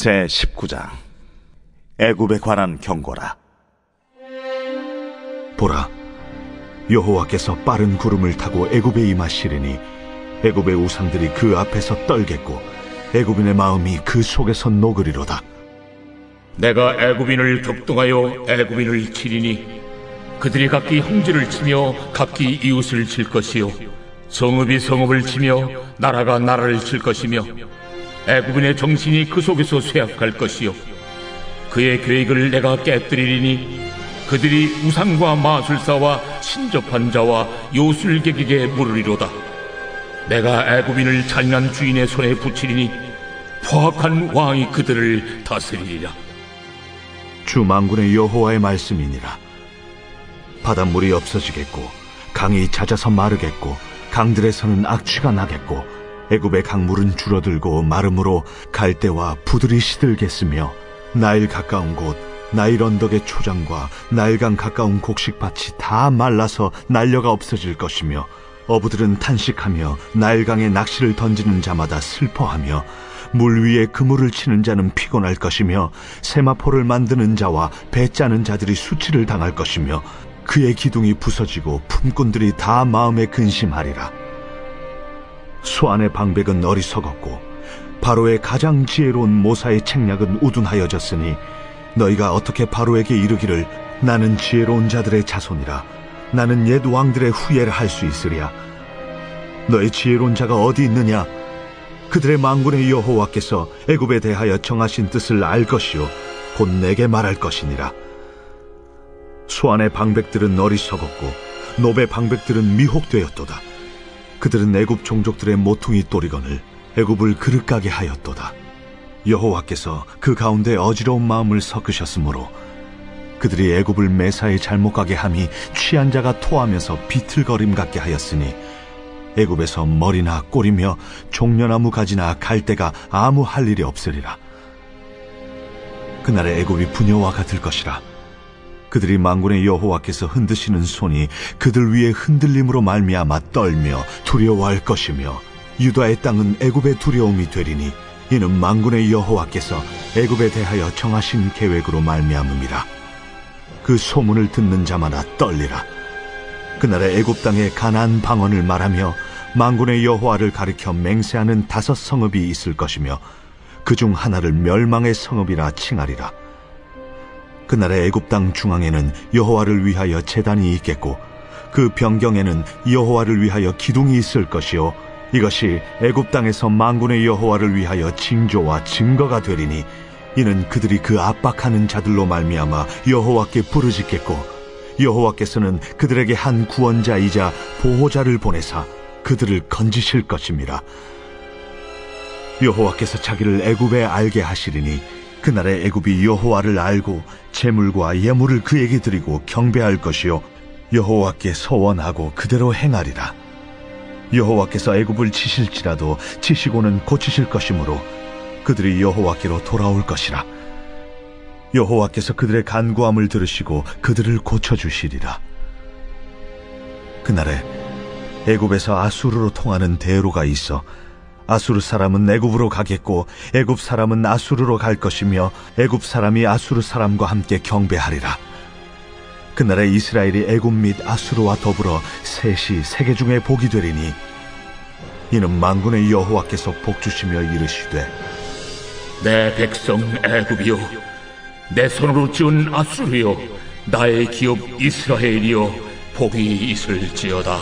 제19장 애굽에 관한 경고라. 보라, 여호와께서 빠른 구름을 타고 애굽에 임하시리니 애굽의 우상들이 그 앞에서 떨겠고 애굽인의 마음이 그 속에서 녹으리로다. 내가 애굽인을 격동하여 애굽인을 치리니 그들이 각기 형제를 치며 각기 이웃을 칠 것이요 성읍이 성읍을 치며 나라가 나라를 칠 것이며 애굽인의 정신이 그 속에서 쇠약할 것이요 그의 계획을 내가 깨뜨리리니 그들이 우상과 마술사와 신접한 자와 요술객에게 물으리로다. 내가 애굽인을 잔인한 주인의 손에 붙이리니 포악한 왕이 그들을 다스리리라. 주 만군의 여호와의 말씀이니라. 바닷물이 없어지겠고 강이 잦아서 마르겠고 강들에서는 악취가 나겠고 애굽의 강물은 줄어들고 마름으로 갈대와 부들이 시들겠으며 나일 가까운 곳 나일 언덕의 초장과 나일강 가까운 곡식밭이 다 말라서 날려가 없어질 것이며 어부들은 탄식하며 나일강에 낚시를 던지는 자마다 슬퍼하며 물 위에 그물을 치는 자는 피곤할 것이며 세마포를 만드는 자와 배 짜는 자들이 수치를 당할 것이며 그의 기둥이 부서지고 품꾼들이 다 마음에 근심하리라. 수안의 방백은 어리석었고 바로의 가장 지혜로운 모사의 책략은 우둔하여졌으니 너희가 어떻게 바로에게 이르기를 나는 지혜로운 자들의 자손이라 나는 옛 왕들의 후예를 할 수 있으랴. 너희 지혜로운 자가 어디 있느냐? 그들의 만군의 여호와께서 애굽에 대하여 정하신 뜻을 알 것이요 곧 내게 말할 것이니라. 수안의 방백들은 어리석었고 노베 방백들은 미혹되었도다. 그들은 애굽 종족들의 모퉁이 또리건을 애굽을 그릇가게 하였도다. 여호와께서 그 가운데 어지러운 마음을 섞으셨으므로 그들이 애굽을 매사에 잘못 가게 함이 취한 자가 토하면서 비틀거림 같게 하였으니 애굽에서 머리나 꼬리며 종려나무 가지나 갈대가 아무 할 일이 없으리라. 그날에 애굽이 부녀와 같을 것이라. 그들이 만군의 여호와께서 흔드시는 손이 그들 위에 흔들림으로 말미암아 떨며 두려워할 것이며 유다의 땅은 애굽의 두려움이 되리니 이는 만군의 여호와께서 애굽에 대하여 정하신 계획으로 말미암음이라. 그 소문을 듣는 자마다 떨리라. 그날에 애굽 땅에 가나안 방언을 말하며 만군의 여호와를 가리켜 맹세하는 5 성읍이 있을 것이며 그중 하나를 멸망의 성읍이라 칭하리라. 그날에 애굽 땅 중앙에는 여호와를 위하여 제단이 있겠고 그 변경에는 여호와를 위하여 기둥이 있을 것이요 이것이 애굽 땅에서 만군의 여호와를 위하여 징조와 증거가 되리니 이는 그들이 그 압박하는 자들로 말미암아 여호와께 부르짖겠고 여호와께서는 그들에게 한 구원자이자 보호자를 보내사 그들을 건지실 것입니다. 여호와께서 자기를 애굽에 알게 하시리니 그날에 애굽이 여호와를 알고 제물과 예물을 그에게 드리고 경배할 것이요 여호와께 서원하고 그대로 행하리라. 여호와께서 애굽을 치실지라도 치시고는 고치실 것이므로 그들이 여호와께로 돌아올 것이라. 여호와께서 그들의 간구함을 들으시고 그들을 고쳐주시리라. 그날에 애굽에서 아수르로 통하는 대로가 있어 아수르 사람은 애굽으로 가겠고 애굽 사람은 아수르로 갈 것이며 애굽 사람이 아수르 사람과 함께 경배하리라. 그날에 이스라엘이 애굽 및 아수르와 더불어 셋이 세계 중에 복이 되리니 이는 만군의 여호와께서 복주시며 이르시되 내 백성 애굽이여 내 손으로 지은 아수르여 나의 기업 이스라엘이여 복이 있을지어다.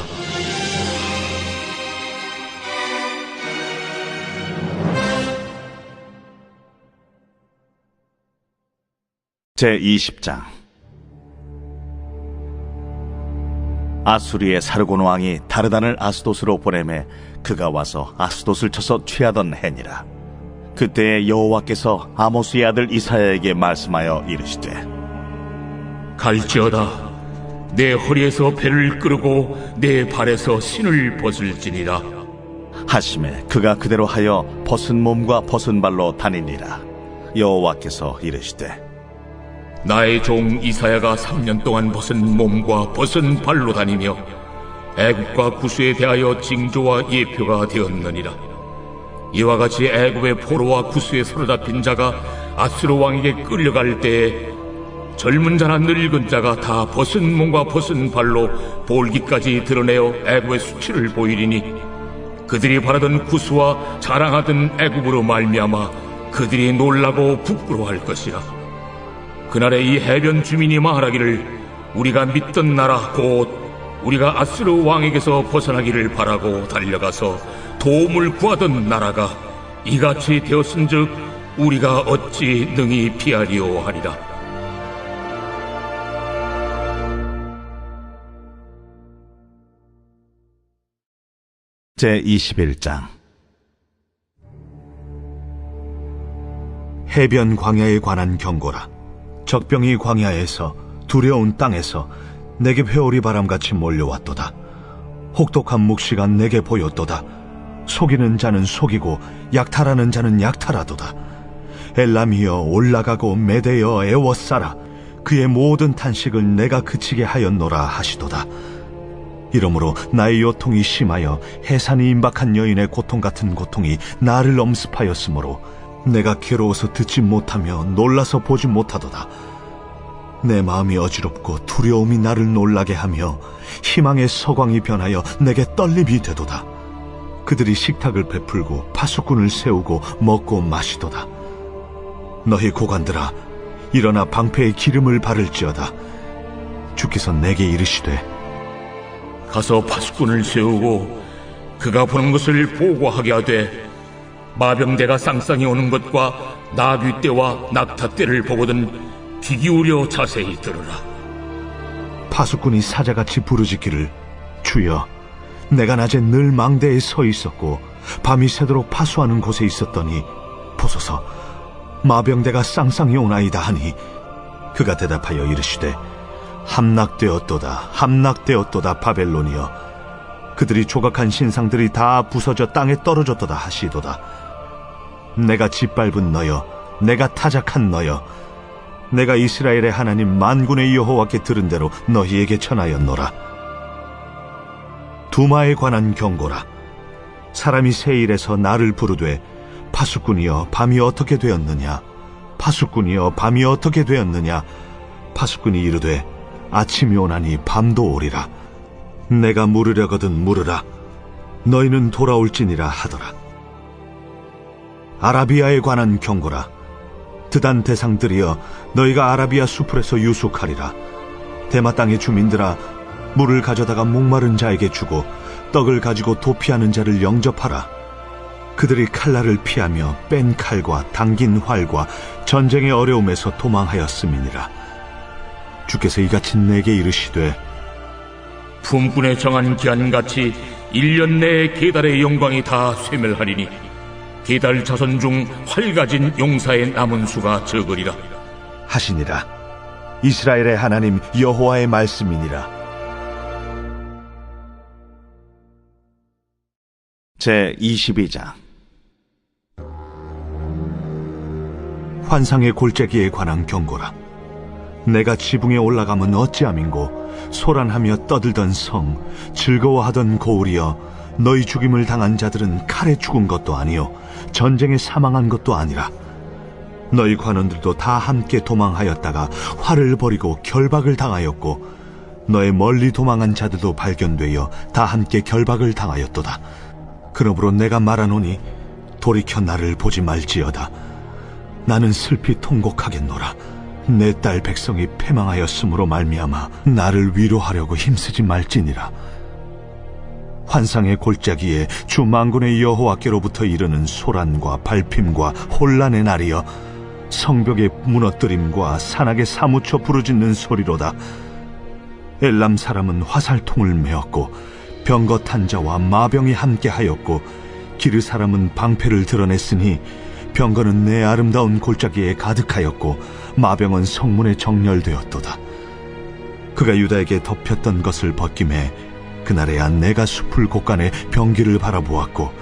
제20장 아수리의 사르곤 왕이 다르단을 아스돗으로 보내매 그가 와서 아스돗을 쳐서 취하던 해니라. 그때에 여호와께서 아모스의 아들 이사야에게 말씀하여 이르시되 갈지어다 내 허리에서 배를 끄르고 내 발에서 신을 벗을지니라 하시매 그가 그대로 하여 벗은 몸과 벗은 발로 다니니라. 여호와께서 이르시되 나의 종 이사야가 3년 동안 벗은 몸과 벗은 발로 다니며 애굽과 구스에 대하여 징조와 예표가 되었느니라. 이와 같이 애굽의 포로와 구스에 사로잡힌 자가 아수르 왕에게 끌려갈 때에 젊은 자나 늙은 자가 다 벗은 몸과 벗은 발로 볼기까지 드러내어 애굽의 수치를 보이리니 그들이 바라던 구스와 자랑하던 애굽으로 말미암아 그들이 놀라고 부끄러워할 것이라. 그날에 이 해변 주민이 말하기를 우리가 믿던 나라 곧 우리가 아수르 왕에게서 벗어나기를 바라고 달려가서 도움을 구하던 나라가 이같이 되었은즉 우리가 어찌 능히 피하리오 하리라. 제21장. 해변 광야에 관한 경고라. 적병이 광야에서 두려운 땅에서 내게 회오리 바람같이 몰려왔도다. 혹독한 묵시가 내게 보였도다. 속이는 자는 속이고 약탈하는 자는 약탈하도다. 엘람이여 올라가고 메대여 애워싸라. 그의 모든 탄식을 내가 그치게 하였노라 하시도다. 이러므로 나의 요통이 심하여 해산이 임박한 여인의 고통 같은 고통이 나를 엄습하였으므로 내가 괴로워서 듣지 못하며 놀라서 보지 못하도다. 내 마음이 어지럽고 두려움이 나를 놀라게 하며 희망의 서광이 변하여 내게 떨림이 되도다. 그들이 식탁을 베풀고 파수꾼을 세우고 먹고 마시도다. 너희 고관들아 일어나 방패에 기름을 바를지어다. 주께서 내게 이르시되 가서 파수꾼을 세우고 그가 보는 것을 보고하게 하되 마병대가 쌍쌍이 오는 것과 나귀떼와 낙타떼를 보거든 귀 기울여 자세히 들으라. 파수꾼이 사자같이 부르짖기를 주여 내가 낮에 늘 망대에 서 있었고 밤이 새도록 파수하는 곳에 있었더니 보소서 마병대가 쌍쌍이 오나이다 하니 그가 대답하여 이르시되 함락되었도다 함락되었도다 바벨론이여 그들이 조각한 신상들이 다 부서져 땅에 떨어졌도다 하시도다. 내가 짓밟은 너여 내가 타작한 너여 내가 이스라엘의 하나님 만군의 여호와께 들은 대로 너희에게 전하였노라. 두마에 관한 경고라. 사람이 세일에서 나를 부르되 파수꾼이여 밤이 어떻게 되었느냐 파수꾼이여 밤이 어떻게 되었느냐. 파수꾼이 이르되 아침이 오나니 밤도 오리라. 내가 물으려거든 물으라. 너희는 돌아올지니라 하더라. 아라비아에 관한 경고라. 드단 대상들이여 너희가 아라비아 수풀에서 유숙하리라. 대마 땅의 주민들아 물을 가져다가 목마른 자에게 주고 떡을 가지고 도피하는 자를 영접하라. 그들이 칼날을 피하며 뺀 칼과 당긴 활과 전쟁의 어려움에서 도망하였음이니라. 주께서 이같이 내게 이르시되 품꾼에 정한 기한같이 1년 내에 게달의 영광이 다 쇠멸하리니 게달 자손 중 활 가진 용사의 남은 수가 적으리라 하시니라. 이스라엘의 하나님 여호와의 말씀이니라. 제22장. 환상의 골짜기에 관한 경고라. 내가 지붕에 올라가면 어찌함인고 소란하며 떠들던 성 즐거워하던 고울이여 너희 죽임을 당한 자들은 칼에 죽은 것도 아니요 전쟁에 사망한 것도 아니라 너희 관원들도 다 함께 도망하였다가 활을 버리고 결박을 당하였고 너의 멀리 도망한 자들도 발견되어 다 함께 결박을 당하였도다. 그러므로 내가 말하노니 돌이켜 나를 보지 말지어다. 나는 슬피 통곡하겠노라. 내 딸 백성이 패망하였으므로 말미암아 나를 위로하려고 힘쓰지 말지니라. 환상의 골짜기에 주 만군의 여호와께로부터 이르는 소란과 발핌과 혼란의 날이여 성벽의 무너뜨림과 산악에 사무쳐 부르짖는 소리로다. 엘람 사람은 화살통을 메었고 병거 탄 자와 마병이 함께하였고 기르 사람은 방패를 드러냈으니 병거는 내 아름다운 골짜기에 가득하였고 마병은 성문에 정렬되었도다. 그가 유다에게 덮였던 것을 벗김에 그날에야 내가 숲을 곳간에 병기를 바라보았고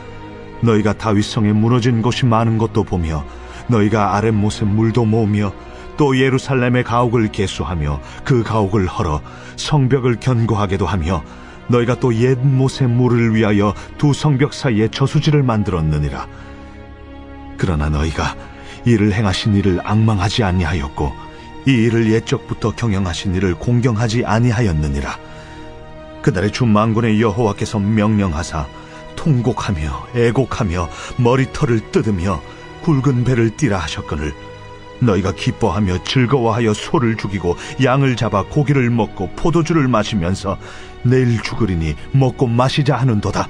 너희가 다윗성에 무너진 곳이 많은 것도 보며 너희가 아랫못에 물도 모으며 또 예루살렘의 가옥을 개수하며 그 가옥을 헐어 성벽을 견고하게도 하며 너희가 또 옛못의 물을 위하여 두 성벽 사이에 저수지를 만들었느니라. 그러나 너희가 이를 행하신 이를 앙망하지 아니하였고 이 일을 옛적부터 경영하신 이를 공경하지 아니하였느니라. 그날에 주 만군의 여호와께서 명령하사 통곡하며 애곡하며 머리털을 뜯으며 굵은 배를 띠라 하셨거늘 너희가 기뻐하며 즐거워하여 소를 죽이고 양을 잡아 고기를 먹고 포도주를 마시면서 내일 죽으리니 먹고 마시자 하는도다.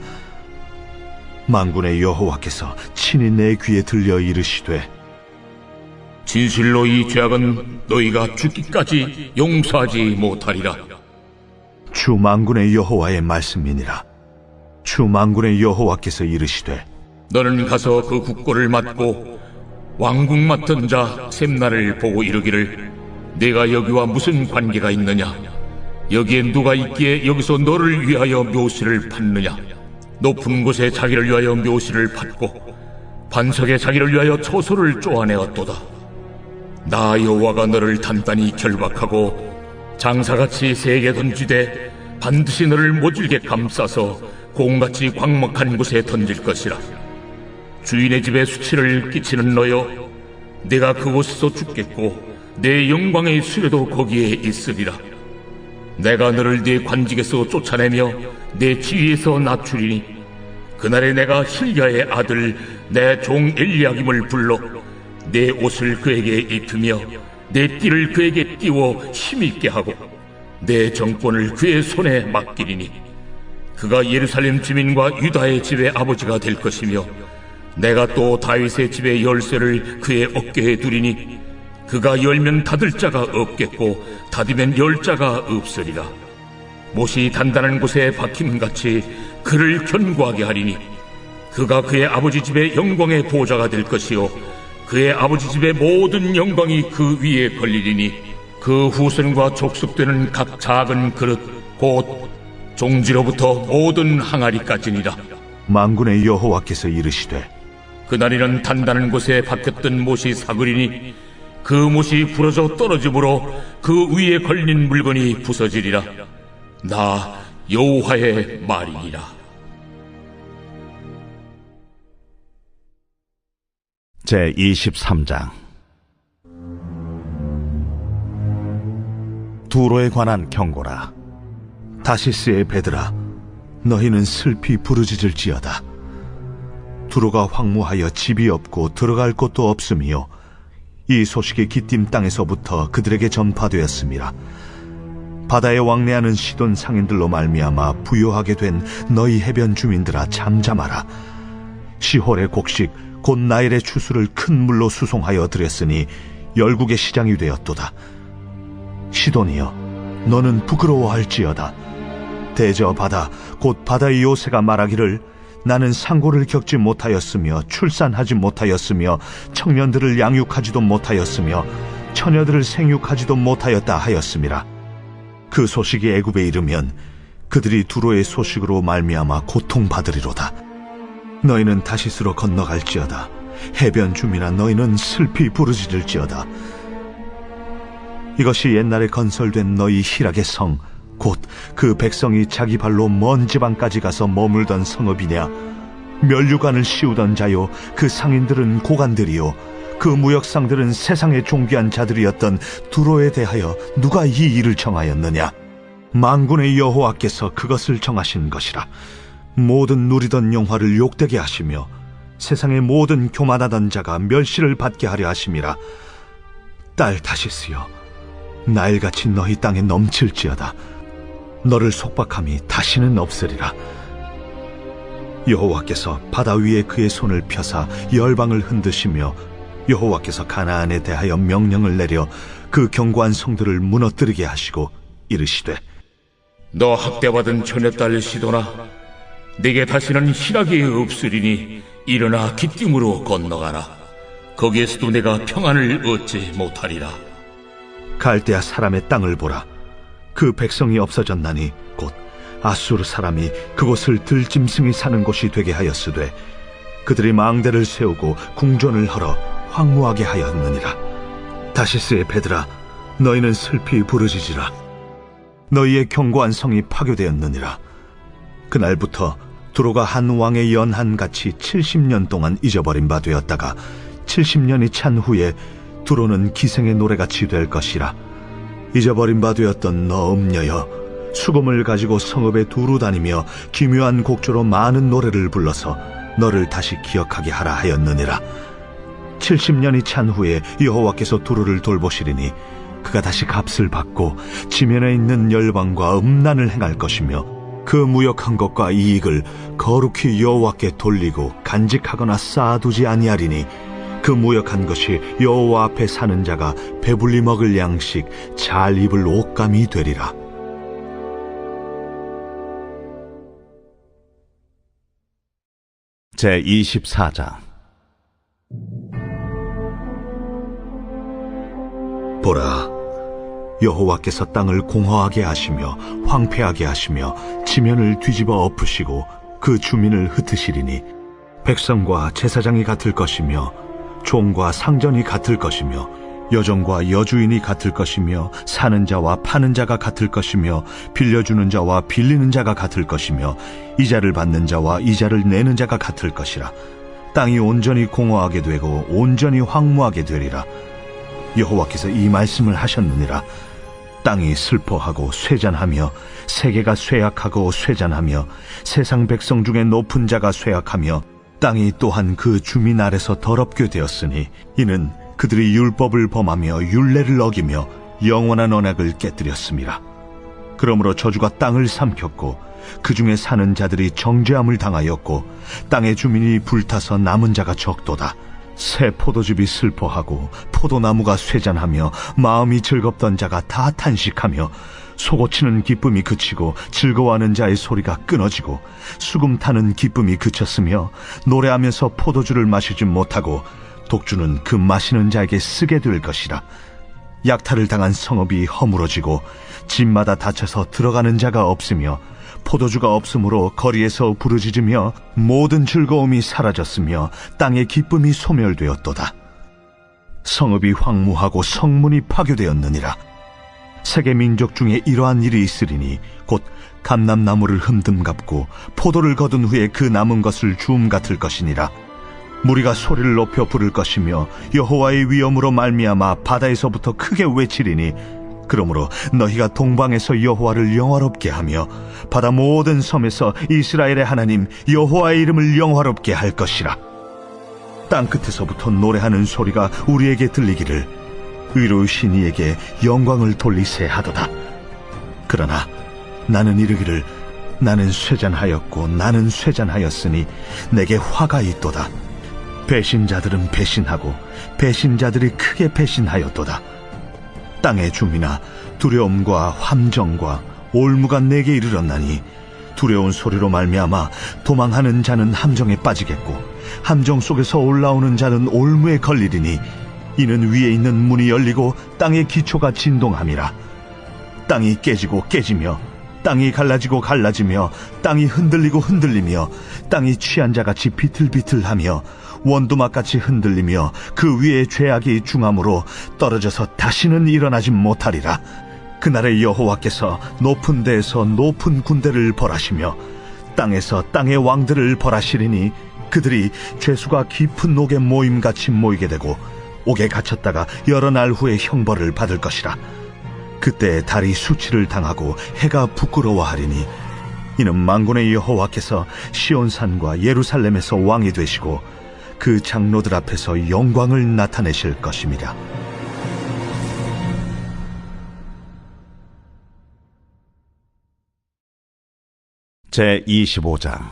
만군의 여호와께서 친히 내 귀에 들려 이르시되 진실로 이 죄악은 너희가 죽기까지 용서하지 못하리라. 주 만군의 여호와의 말씀이니라. 주 만군의 여호와께서 이르시되 너는 가서 그 국고를 맡고 왕국 맡은 자 셈나를 보고 이르기를 내가 여기와 무슨 관계가 있느냐? 여기에 누가 있기에 여기서 너를 위하여 묘시를 팠느냐? 높은 곳에 자기를 위하여 묘시를 팠고 반석에 자기를 위하여 처소를 쪼아내었도다. 나 여호와가 너를 단단히 결박하고 장사같이 세게 던지되 반드시 너를 모질게 감싸서 공같이 광막한 곳에 던질 것이라. 주인의 집에 수치를 끼치는 너여, 내가 그곳에서 죽겠고 내 영광의 수레도 거기에 있으리라. 내가 너를 네 관직에서 쫓아내며 내 지위에서 낮추리니 그날에 내가 hil야의 아들 내 종 엘리야김을 불러 내 옷을 그에게 입히며 내 띠를 그에게 띄워 힘있게 하고 내 정권을 그의 손에 맡기리니 그가 예루살렘 주민과 유다의 집의 아버지가 될 것이며 내가 또 다윗의 집의 열쇠를 그의 어깨에 두리니 그가 열면 닫을 자가 없겠고 닫으면 열 자가 없으리라. 못이 단단한 곳에 박힘같이 그를 견고하게 하리니 그가 그의 아버지 집의 영광의 보좌가 될 것이요 그의 아버지 집의 모든 영광이 그 위에 걸리리니 그 후손과 족속되는 각 작은 그릇 곧 종지로부터 모든 항아리까지니라. 만군의 여호와께서 이르시되 그날에는 단단한 곳에 박혔던 못이 사그리니 그 못이 부러져 떨어짐으로 그 위에 걸린 물건이 부서지리라. 나 여호와의 말이니라. 제23장 두로에 관한 경고라. 다시스의 배들아, 너희는 슬피 부르짖을지어다. 두로가 황무하여 집이 없고 들어갈 곳도 없으며 이 소식이 기띔 땅에서부터 그들에게 전파되었음이라. 바다에 왕래하는 시돈 상인들로 말미암아 부요하게 된 너희 해변 주민들아 잠잠하라. 시홀의 곡식 곧 나일의 추수를 큰 물로 수송하여 들였으니 열국의 시장이 되었도다. 시돈이여, 너는 부끄러워할지어다. 대저 바다 곧 바다의 요새가 말하기를 나는 상고를 겪지 못하였으며 출산하지 못하였으며 청년들을 양육하지도 못하였으며 처녀들을 생육하지도 못하였다 하였음이라. 그 소식이 애굽에 이르면 그들이 두로의 소식으로 말미암아 고통받으리로다. 너희는 다시스로 건너갈지어다. 해변 주민아, 너희는 슬피 부르짖을지어다. 이것이 옛날에 건설된 너희 희락의 성 곧 그 백성이 자기 발로 먼 지방까지 가서 머물던 성읍이냐? 면류관을 씌우던 자요, 그 상인들은 고관들이요, 그 무역상들은 세상의 존귀한 자들이었던 두로에 대하여 누가 이 일을 정하였느냐? 만군의 여호와께서 그것을 정하신 것이라. 모든 누리던 영화를 욕되게 하시며 세상의 모든 교만하던 자가 멸시를 받게 하려 하심이라. 딸 다시스여, 나일같이 너희 땅에 넘칠지어다. 너를 속박함이 다시는 없으리라. 여호와께서 바다 위에 그의 손을 펴사 열방을 흔드시며 여호와께서 가나안에 대하여 명령을 내려 그 견고한 성들을 무너뜨리게 하시고 이르시되 너 학대받은 처녀딸 시도나 내게 다시는 희락이 없으리니 일어나 기띔으로 건너가라. 거기에서도 내가 평안을 얻지 못하리라. 갈대아 사람의 땅을 보라. 그 백성이 없어졌나니 곧 아수르 사람이 그곳을 들짐승이 사는 곳이 되게 하였으되 그들이 망대를 세우고 궁전을 헐어 황무하게 하였느니라. 다시스의 배들아, 너희는 슬피 부르짖으라. 너희의 견고한 성이 파괴되었느니라. 그날부터 두로가 한 왕의 연한같이 70년 동안 잊어버린 바 되었다가 70년이 찬 후에 두로는 기생의 노래같이 될 것이라. 잊어버린 바 되었던 너 음녀여, 수금을 가지고 성읍에 두루 다니며 기묘한 곡조로 많은 노래를 불러서 너를 다시 기억하게 하라 하였느니라. 70년이 찬 후에 여호와께서 두루를 돌보시리니 그가 다시 값을 받고 지면에 있는 열방과 음란을 행할 것이며 그 무역한 것과 이익을 거룩히 여호와께 돌리고 간직하거나 쌓아두지 아니하리니 그 무역한 것이 여호와 앞에 사는 자가 배불리 먹을 양식, 잘 입을 옷감이 되리라. 제24장. 보라, 여호와께서 땅을 공허하게 하시며 황폐하게 하시며 지면을 뒤집어 엎으시고 그 주민을 흩으시리니 백성과 제사장이 같을 것이며 종과 상전이 같을 것이며 여종과 여주인이 같을 것이며 사는 자와 파는 자가 같을 것이며 빌려주는 자와 빌리는 자가 같을 것이며 이자를 받는 자와 이자를 내는 자가 같을 것이라. 땅이 온전히 공허하게 되고 온전히 황무하게 되리라. 여호와께서 이 말씀을 하셨느니라. 땅이 슬퍼하고 쇠잔하며 세계가 쇠약하고 쇠잔하며 세상 백성 중에 높은 자가 쇠약하며 땅이 또한 그 주민 아래서 더럽게 되었으니 이는 그들이 율법을 범하며 율례를 어기며 영원한 언약을 깨뜨렸음이라. 그러므로 저주가 땅을 삼켰고 그 중에 사는 자들이 정죄함을 당하였고 땅의 주민이 불타서 남은 자가 적도다. 새 포도즙이 슬퍼하고 포도나무가 쇠잔하며 마음이 즐겁던 자가 다 탄식하며 속옷치는 기쁨이 그치고 즐거워하는 자의 소리가 끊어지고 수금 타는 기쁨이 그쳤으며 노래하면서 포도주를 마시지 못하고 독주는 그 마시는 자에게 쓰게 될 것이라. 약탈을 당한 성읍이 허물어지고 집마다 닫혀서 들어가는 자가 없으며 포도주가 없으므로 거리에서 부르짖으며 모든 즐거움이 사라졌으며 땅의 기쁨이 소멸되었도다. 성읍이 황무하고 성문이 파괴되었느니라. 세계 민족 중에 이러한 일이 있으리니 곧 감람나무를 흠듬 갚고 포도를 거둔 후에 그 남은 것을 주움 같을 것이니라. 무리가 소리를 높여 부를 것이며 여호와의 위엄으로 말미암아 바다에서부터 크게 외치리니 그러므로 너희가 동방에서 여호와를 영화롭게 하며 바다 모든 섬에서 이스라엘의 하나님 여호와의 이름을 영화롭게 할 것이라. 땅 끝에서부터 노래하는 소리가 우리에게 들리기를 의로우신 이에게 영광을 돌리세 하도다. 그러나 나는 이르기를 나는 쇠잔하였고 나는 쇠잔하였으니 내게 화가 있도다. 배신자들은 배신하고 배신자들이 크게 배신하였도다. 땅의 주민아, 두려움과 함정과 올무가 내게 이르렀나니 두려운 소리로 말미암아 도망하는 자는 함정에 빠지겠고 함정 속에서 올라오는 자는 올무에 걸리리니 이는 위에 있는 문이 열리고 땅의 기초가 진동함이라. 땅이 깨지고 깨지며 땅이 갈라지고 갈라지며 땅이 흔들리고 흔들리며 땅이 취한 자같이 비틀비틀하며 원두막같이 흔들리며 그 위에 죄악이 중함으로 떨어져서 다시는 일어나지 못하리라. 그날에 여호와께서 높은 데에서 높은 군대를 벌하시며 땅에서 땅의 왕들을 벌하시리니 그들이 죄수가 깊은 옥에 모임같이 모이게 되고 옥에 갇혔다가 여러 날 후에 형벌을 받을 것이라. 그때 달이 수치를 당하고 해가 부끄러워하리니 이는 만군의 여호와께서 시온산과 예루살렘에서 왕이 되시고 그 장로들 앞에서 영광을 나타내실 것입니다. 제25장.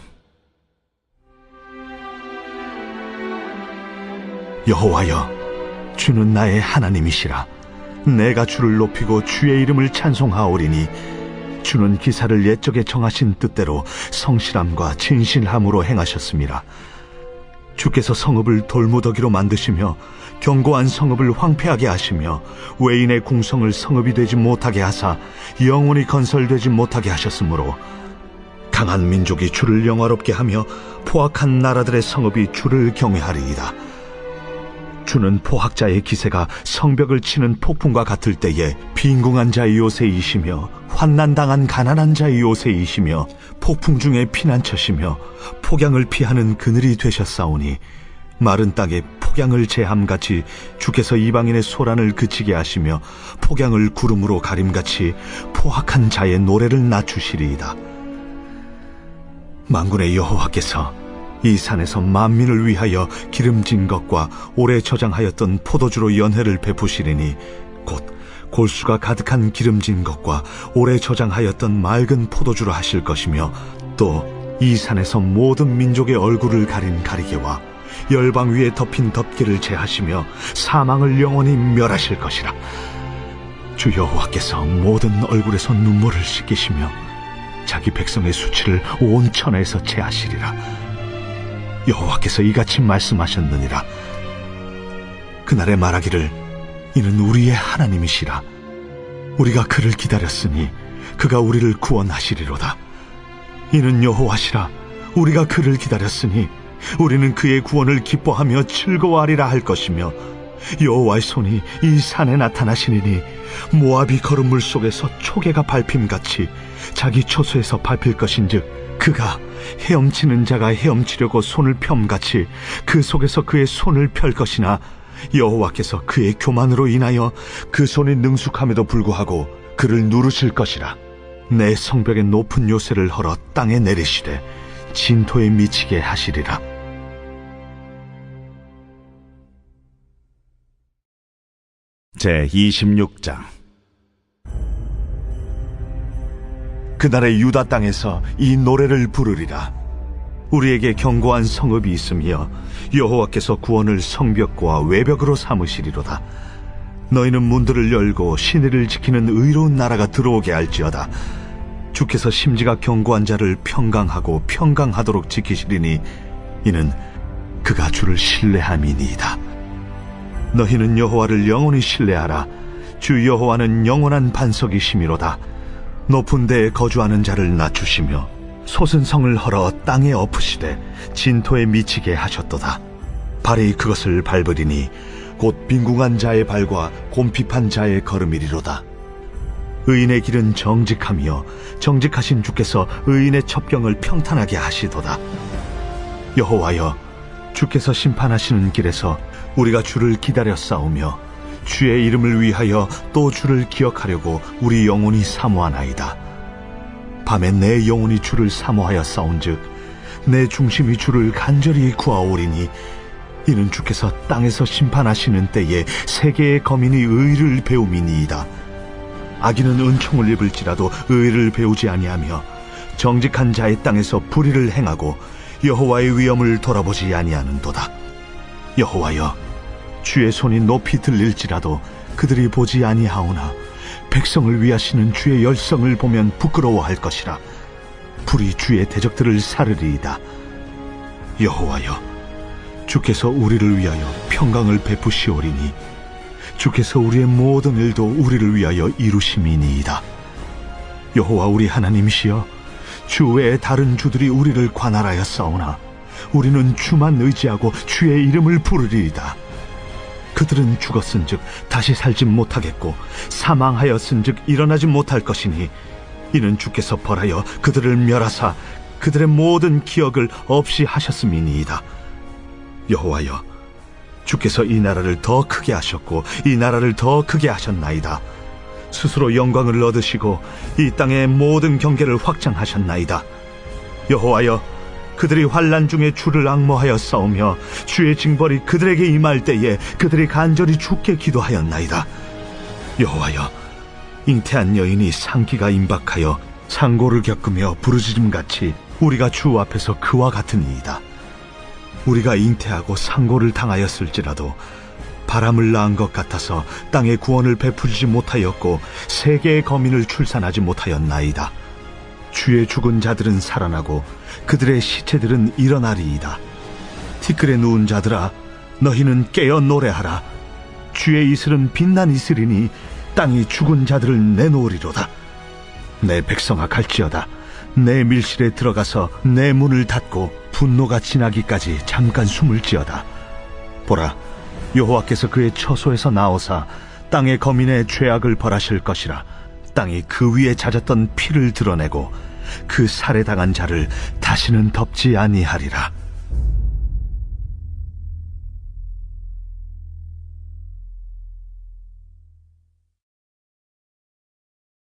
여호와여, 주는 나의 하나님이시라. 내가 주를 높이고 주의 이름을 찬송하오리니 주는 기사를 옛적에 정하신 뜻대로 성실함과 진실함으로 행하셨습니다. 주께서 성읍을 돌무더기로 만드시며 견고한 성읍을 황폐하게 하시며 외인의 궁성을 성읍이 되지 못하게 하사 영원히 건설되지 못하게 하셨으므로 강한 민족이 주를 영화롭게 하며 포악한 나라들의 성읍이 주를 경외하리이다. 주는 포학자의 기세가 성벽을 치는 폭풍과 같을 때에 빈궁한 자의 요새이시며 환난당한 가난한 자의 요새이시며 폭풍 중에 피난처시며 폭양을 피하는 그늘이 되셨사오니 마른 땅에 폭양을 제함같이 주께서 이방인의 소란을 그치게 하시며 폭양을 구름으로 가림같이 포학한 자의 노래를 낮추시리이다. 만군의 여호와께서 이 산에서 만민을 위하여 기름진 것과 오래 저장하였던 포도주로 연회를 베푸시리니 곧 골수가 가득한 기름진 것과 오래 저장하였던 맑은 포도주로 하실 것이며 또 이 산에서 모든 민족의 얼굴을 가린 가리개와 열방 위에 덮인 덮개를 제하시며 사망을 영원히 멸하실 것이라. 주 여호와께서 모든 얼굴에서 눈물을 씻기시며 자기 백성의 수치를 온 천하에서 제하시리라. 여호와께서 이같이 말씀하셨느니라. 그날에 말하기를 이는 우리의 하나님이시라. 우리가 그를 기다렸으니 그가 우리를 구원하시리로다. 이는 여호와시라. 우리가 그를 기다렸으니 우리는 그의 구원을 기뻐하며 즐거워하리라 할 것이며 여호와의 손이 이 산에 나타나시니니 모압이 걸음물 속에서 초계가 밟힘같이 자기 처소에서 밟힐 것인즉 그가 헤엄치는 자가 헤엄치려고 손을 펴같이 그 속에서 그의 손을 펼 것이나 여호와께서 그의 교만으로 인하여 그 손이 능숙함에도 불구하고 그를 누르실 것이라. 내 성벽의 높은 요새를 헐어 땅에 내리시되 진토에 미치게 하시리라. 제26장. 그날의 유다 땅에서 이 노래를 부르리라. 우리에게 견고한 성읍이 있으며 여호와께서 구원을 성벽과 외벽으로 삼으시리로다. 너희는 문들을 열고 신의를 지키는 의로운 나라가 들어오게 할지어다. 주께서 심지가 견고한 자를 평강하고 평강하도록 지키시리니 이는 그가 주를 신뢰함이니이다. 너희는 여호와를 영원히 신뢰하라. 주 여호와는 영원한 반석이시미로다. 높은 데에 거주하는 자를 낮추시며 솟은 성을 헐어 땅에 엎으시되 진토에 미치게 하셨도다. 발이 그것을 밟으리니 곧 빈궁한 자의 발과 곰핍한 자의 걸음이리로다. 의인의 길은 정직하며 정직하신 주께서 의인의 첩경을 평탄하게 하시도다. 여호와여, 주께서 심판하시는 길에서 우리가 주를 기다려 싸우며 주의 이름을 위하여 또 주를 기억하려고 우리 영혼이 사모하나이다. 밤에 내 영혼이 주를 사모하여 싸운즉 내 중심이 주를 간절히 구하오리니 이는 주께서 땅에서 심판하시는 때에 세계의 거민이 의를 배움이니이다. 악인은 은총을 입을지라도 의를 배우지 아니하며 정직한 자의 땅에서 불의를 행하고 여호와의 위엄을 돌아보지 아니하는도다. 여호와여, 주의 손이 높이 들릴지라도 그들이 보지 아니하오나 백성을 위하시는 주의 열성을 보면 부끄러워할 것이라. 불이 주의 대적들을 사르리이다. 여호와여, 주께서 우리를 위하여 평강을 베푸시오리니 주께서 우리의 모든 일도 우리를 위하여 이루심이니이다. 여호와 우리 하나님이시여, 주 외에 다른 주들이 우리를 관할하여 싸우나 우리는 주만 의지하고 주의 이름을 부르리이다. 그들은 죽었은즉 다시 살지 못하겠고 사망하였은즉 일어나지 못할 것이니 이는 주께서 벌하여 그들을 멸하사 그들의 모든 기억을 없이 하셨음이니이다. 여호와여, 주께서 이 나라를 더 크게 하셨고 이 나라를 더 크게 하셨나이다. 스스로 영광을 얻으시고 이 땅의 모든 경계를 확장하셨나이다. 여호와여, 그들이 환난 중에 주를 앙모하여 싸우며 주의 징벌이 그들에게 임할 때에 그들이 간절히 주께 기도하였나이다. 여호와여, 잉태한 여인이 상기가 임박하여 상고를 겪으며 부르짖음같이 우리가 주 앞에서 그와 같으니이다. 우리가 잉태하고 상고를 당하였을지라도 바람을 낳은 것 같아서 땅에 구원을 베풀지 못하였고 세계의 거민을 출산하지 못하였나이다. 주의 죽은 자들은 살아나고 그들의 시체들은 일어나리이다. 티끌에 누운 자들아, 너희는 깨어 노래하라. 주의 이슬은 빛난 이슬이니 땅이 죽은 자들을 내놓으리로다. 내 백성아 갈지어다. 내 밀실에 들어가서 내 문을 닫고 분노가 지나기까지 잠깐 숨을지어다. 보라, 여호와께서 그의 처소에서 나오사 땅의 거민의 죄악을 벌하실 것이라. 땅이 그 위에 잦았던 피를 드러내고 그 살해당한 자를 다시는 덮지 아니하리라.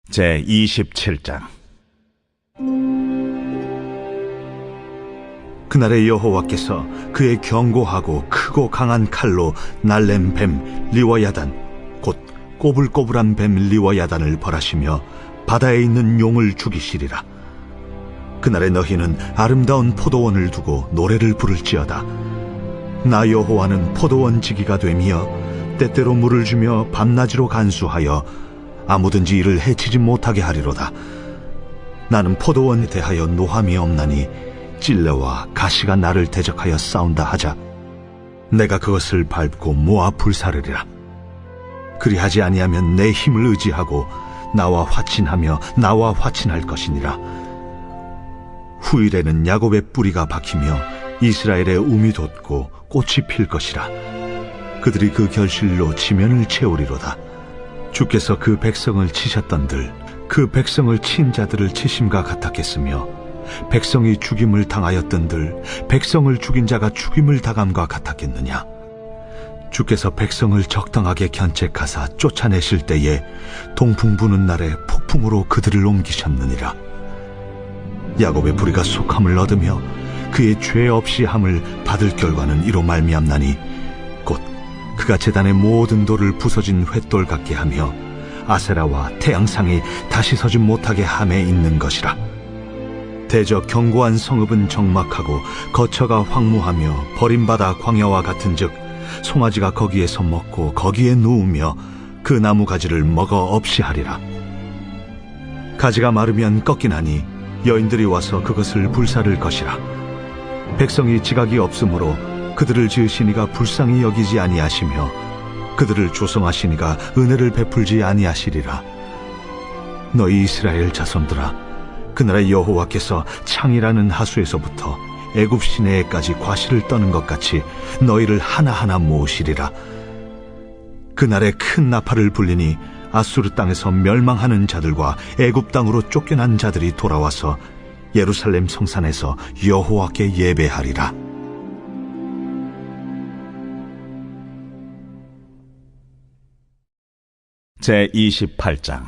제27장. 그날에 여호와께서 그의 견고하고 크고 강한 칼로 날렘 뱀 리워야단 곧 꼬불꼬불한 뱀 리워야단을 벌하시며 바다에 있는 용을 죽이시리라. 그날에 너희는 아름다운 포도원을 두고 노래를 부를지어다. 나 여호와는 포도원 지기가 되며 때때로 물을 주며 밤낮으로 간수하여 아무든지 이를 해치지 못하게 하리로다. 나는 포도원에 대하여 노함이 없나니 찔레와 가시가 나를 대적하여 싸운다 하자 내가 그것을 밟고 모아 불사르리라. 그리하지 아니하면 내 힘을 의지하고 나와 화친하며 나와 화친할 것이니라. 후일에는 야곱의 뿌리가 박히며 이스라엘의 움이 돋고 꽃이 필 것이라. 그들이 그 결실로 지면을 채우리로다. 주께서 그 백성을 치셨던들 그 백성을 친 자들을 치심과 같았겠으며 백성이 죽임을 당하였던들 백성을 죽인 자가 죽임을 당함과 같았겠느냐. 주께서 백성을 적당하게 견책하사 쫓아내실 때에 동풍 부는 날에 폭풍으로 그들을 옮기셨느니라. 야곱의 불의가 속함을 얻으며 그의 죄 없이 함을 받을 결과는 이로 말미암나니 곧 그가 제단의 모든 돌을 부서진 횃돌 같게 하며 아세라와 태양상이 다시 서지 못하게 함에 있는 것이라. 대저 견고한 성읍은 적막하고 거처가 황무하며 버림받아 광야와 같은즉 송아지가 거기에서 먹고 거기에 누우며 그 나무 가지를 먹어 없이 하리라. 가지가 마르면 꺾이나니 여인들이 와서 그것을 불사를 것이라. 백성이 지각이 없으므로 그들을 지으시니가 불쌍히 여기지 아니하시며 그들을 조성하시니가 은혜를 베풀지 아니하시리라. 너희 이스라엘 자손들아, 그날에 여호와께서 창이라는 하수에서부터 애굽 시내에까지 과실을 떠는 것 같이 너희를 하나하나 모으시리라. 그날에 큰 나팔을 불리니 아수르 땅에서 멸망하는 자들과 애굽 땅으로 쫓겨난 자들이 돌아와서 예루살렘 성산에서 여호와께 예배하리라. 제28장.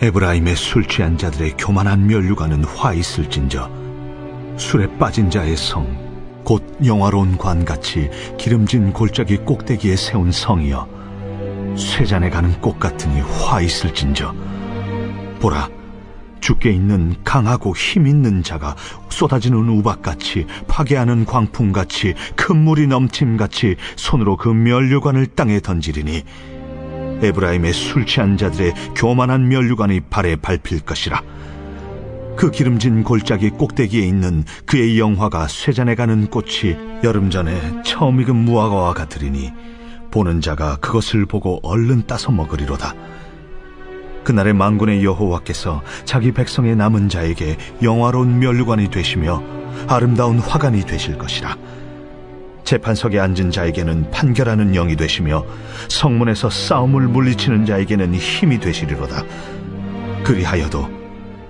에브라임의 술 취한 자들의 교만한 면류관은 화 있을진저 술에 빠진 자의 성 곧 영화로운 관같이 기름진 골짜기 꼭대기에 세운 성이여 쇠잔에 가는 꽃 같으니 화 있을진저 보라, 주께 있는 강하고 힘 있는 자가 쏟아지는 우박같이 파괴하는 광풍같이 큰 물이 넘침같이 손으로 그 면류관을 땅에 던지리니 에브라임의 술 취한 자들의 교만한 면류관이 발에 밟힐 것이라. 그 기름진 골짜기 꼭대기에 있는 그의 영화가 쇠잔에 가는 꽃이 여름 전에 처음 익은 무화과와 같으리니 보는 자가 그것을 보고 얼른 따서 먹으리로다. 그날에 만군의 여호와께서 자기 백성의 남은 자에게 영화로운 면류관이 되시며 아름다운 화관이 되실 것이라. 재판석에 앉은 자에게는 판결하는 영이 되시며 성문에서 싸움을 물리치는 자에게는 힘이 되시리로다. 그리하여도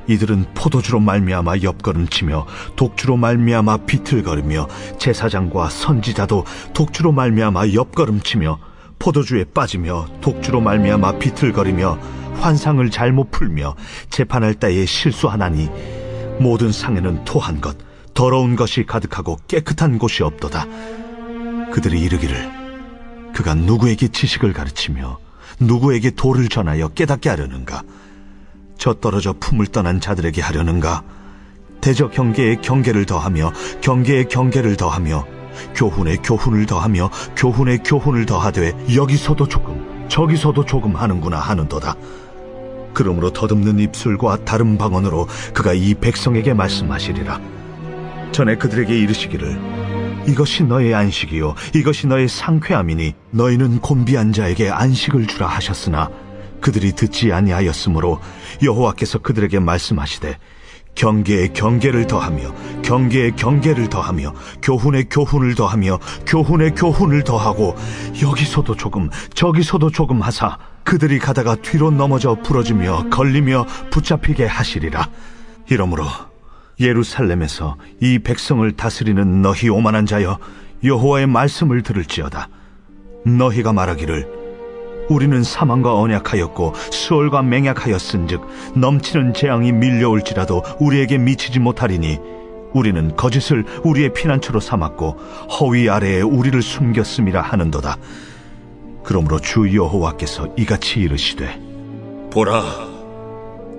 이들은 포도주로 말미암아 옆걸음치며 독주로 말미암아 비틀거리며 제사장과 선지자도 독주로 말미암아 옆걸음치며 포도주에 빠지며 독주로 말미암아 비틀거리며 환상을 잘못 풀며 재판할 때에 실수하나니 모든 상에는 토한 것 더러운 것이 가득하고 깨끗한 곳이 없도다. 그들이 이르기를 그가 누구에게 지식을 가르치며 누구에게 도를 전하여 깨닫게 하려는가? 저 떨어져 품을 떠난 자들에게 하려는가? 대저 경계에 경계를 더하며 경계에 경계를 더하며 교훈에 교훈을 더하며 교훈에 교훈을 더하되 여기서도 조금 저기서도 조금 하는구나 하는도다. 그러므로 더듬는 입술과 다른 방언으로 그가 이 백성에게 말씀하시리라. 전에 그들에게 이르시기를 이것이 너의 안식이요 이것이 너의 상쾌함이니 너희는 곤비한 자에게 안식을 주라 하셨으나 그들이 듣지 아니하였으므로 여호와께서 그들에게 말씀하시되 경계에 경계를 더하며 경계에 경계를 더하며 교훈에 교훈을 더하며 교훈에 교훈을 더하고 여기서도 조금 저기서도 조금 하사 그들이 가다가 뒤로 넘어져 부러지며 걸리며 붙잡히게 하시리라. 이러므로 예루살렘에서 이 백성을 다스리는 너희 오만한 자여, 여호와의 말씀을 들을지어다. 너희가 말하기를 우리는 사망과 언약하였고 수월과 맹약하였은즉 넘치는 재앙이 밀려올지라도 우리에게 미치지 못하리니 우리는 거짓을 우리의 피난처로 삼았고 허위 아래에 우리를 숨겼음이라 하는도다. 그러므로 주 여호와께서 이같이 이르시되 보라,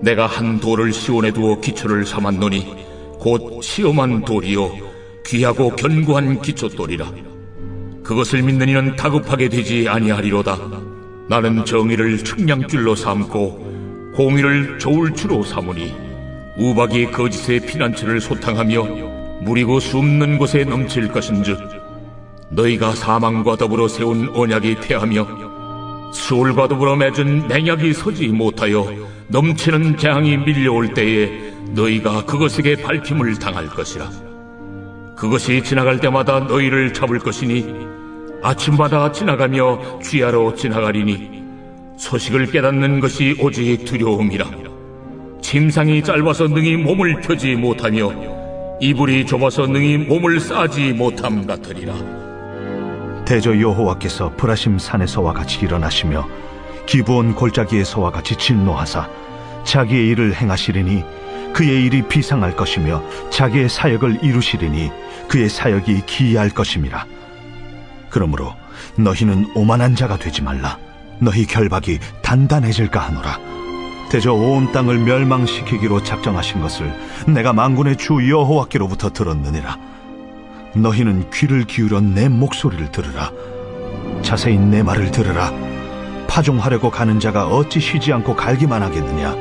내가 한 돌을 시온에 두어 기초를 삼았노니 곧 시험한 돌이요 귀하고 견고한 기초돌이라. 그것을 믿는 이는 다급하게 되지 아니하리로다. 나는 정의를 측량줄로 삼고 공의를 저울추로 삼으니 우박이 거짓의 피난처를 소탕하며 무리고 숨는 곳에 넘칠 것인즉 너희가 사망과 더불어 세운 언약이 패하며 수월과 더불어 맺은 맹약이 서지 못하여 넘치는 재앙이 밀려올 때에 너희가 그것에게 밟힘을 당할 것이라. 그것이 지나갈 때마다 너희를 잡을 것이니 아침마다 지나가며 취하러 지나가리니 소식을 깨닫는 것이 오직 두려움이라. 침상이 짧아서 능히 몸을 펴지 못하며 이불이 좁아서 능히 몸을 싸지 못함 같으리라. 대저 여호와께서 브라심 산에서와 같이 일어나시며 기브온 골짜기에서와 같이 진노하사 자기의 일을 행하시리니 그의 일이 비상할 것이며 자기의 사역을 이루시리니 그의 사역이 기이할 것임이라. 그러므로 너희는 오만한 자가 되지 말라. 너희 결박이 단단해질까 하노라. 대저 온 땅을 멸망시키기로 작정하신 것을 내가 만군의 주 여호와께로부터 들었느니라. 너희는 귀를 기울여 내 목소리를 들으라. 자세히 내 말을 들으라. 파종하려고 가는 자가 어찌 쉬지 않고 갈기만 하겠느냐?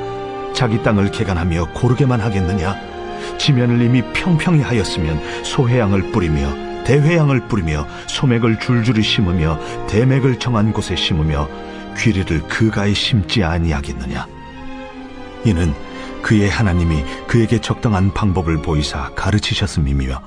자기 땅을 개간하며 고르게만 하겠느냐? 지면을 이미 평평히 하였으면 소회양을 뿌리며 대회양을 뿌리며 소맥을 줄줄이 심으며 대맥을 정한 곳에 심으며 귀리를 그가에 심지 아니하겠느냐? 이는 그의 하나님이 그에게 적당한 방법을 보이사 가르치셨음이며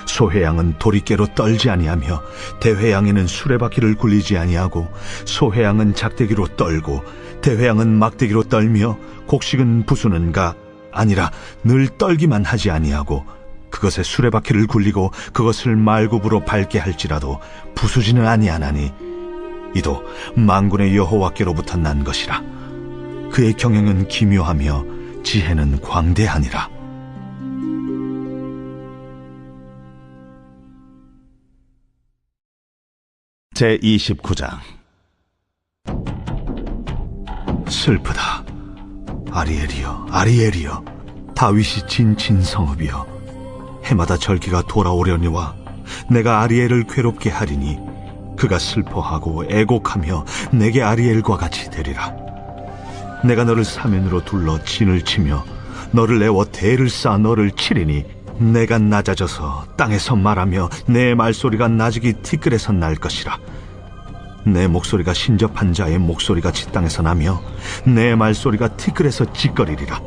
소회양은 도리깨로 떨지 아니하며 대회양에는 수레바퀴를 굴리지 아니하고 소회양은 작대기로 떨고 대회양은 막대기로 떨며 곡식은 부수는가 아니라 늘 떨기만 하지 아니하고 그것에 수레바퀴를 굴리고 그것을 말굽으로 밟게 할지라도 부수지는 아니하나니 이도 만군의 여호와께로부터 난 것이라. 그의 경영은 기묘하며 지혜는 광대하니라. 제29장. 슬프다. 아리엘이여, 아리엘이여, 다윗이 진친 성읍이여, 해마다 절기가 돌아오려니와 내가 아리엘을 괴롭게 하리니 그가 슬퍼하고 애곡하며 내게 아리엘과 같이 되리라. 내가 너를 사면으로 둘러 진을 치며 너를 내워 대를 쌓아 너를 치리니 내가 낮아져서 땅에서 말하며 내 말소리가 나직이 티끌에서 날 것이라. 내 목소리가 신접한 자의 목소리같이 땅에서 나며 내 말소리가 티끌에서 짓거리리라.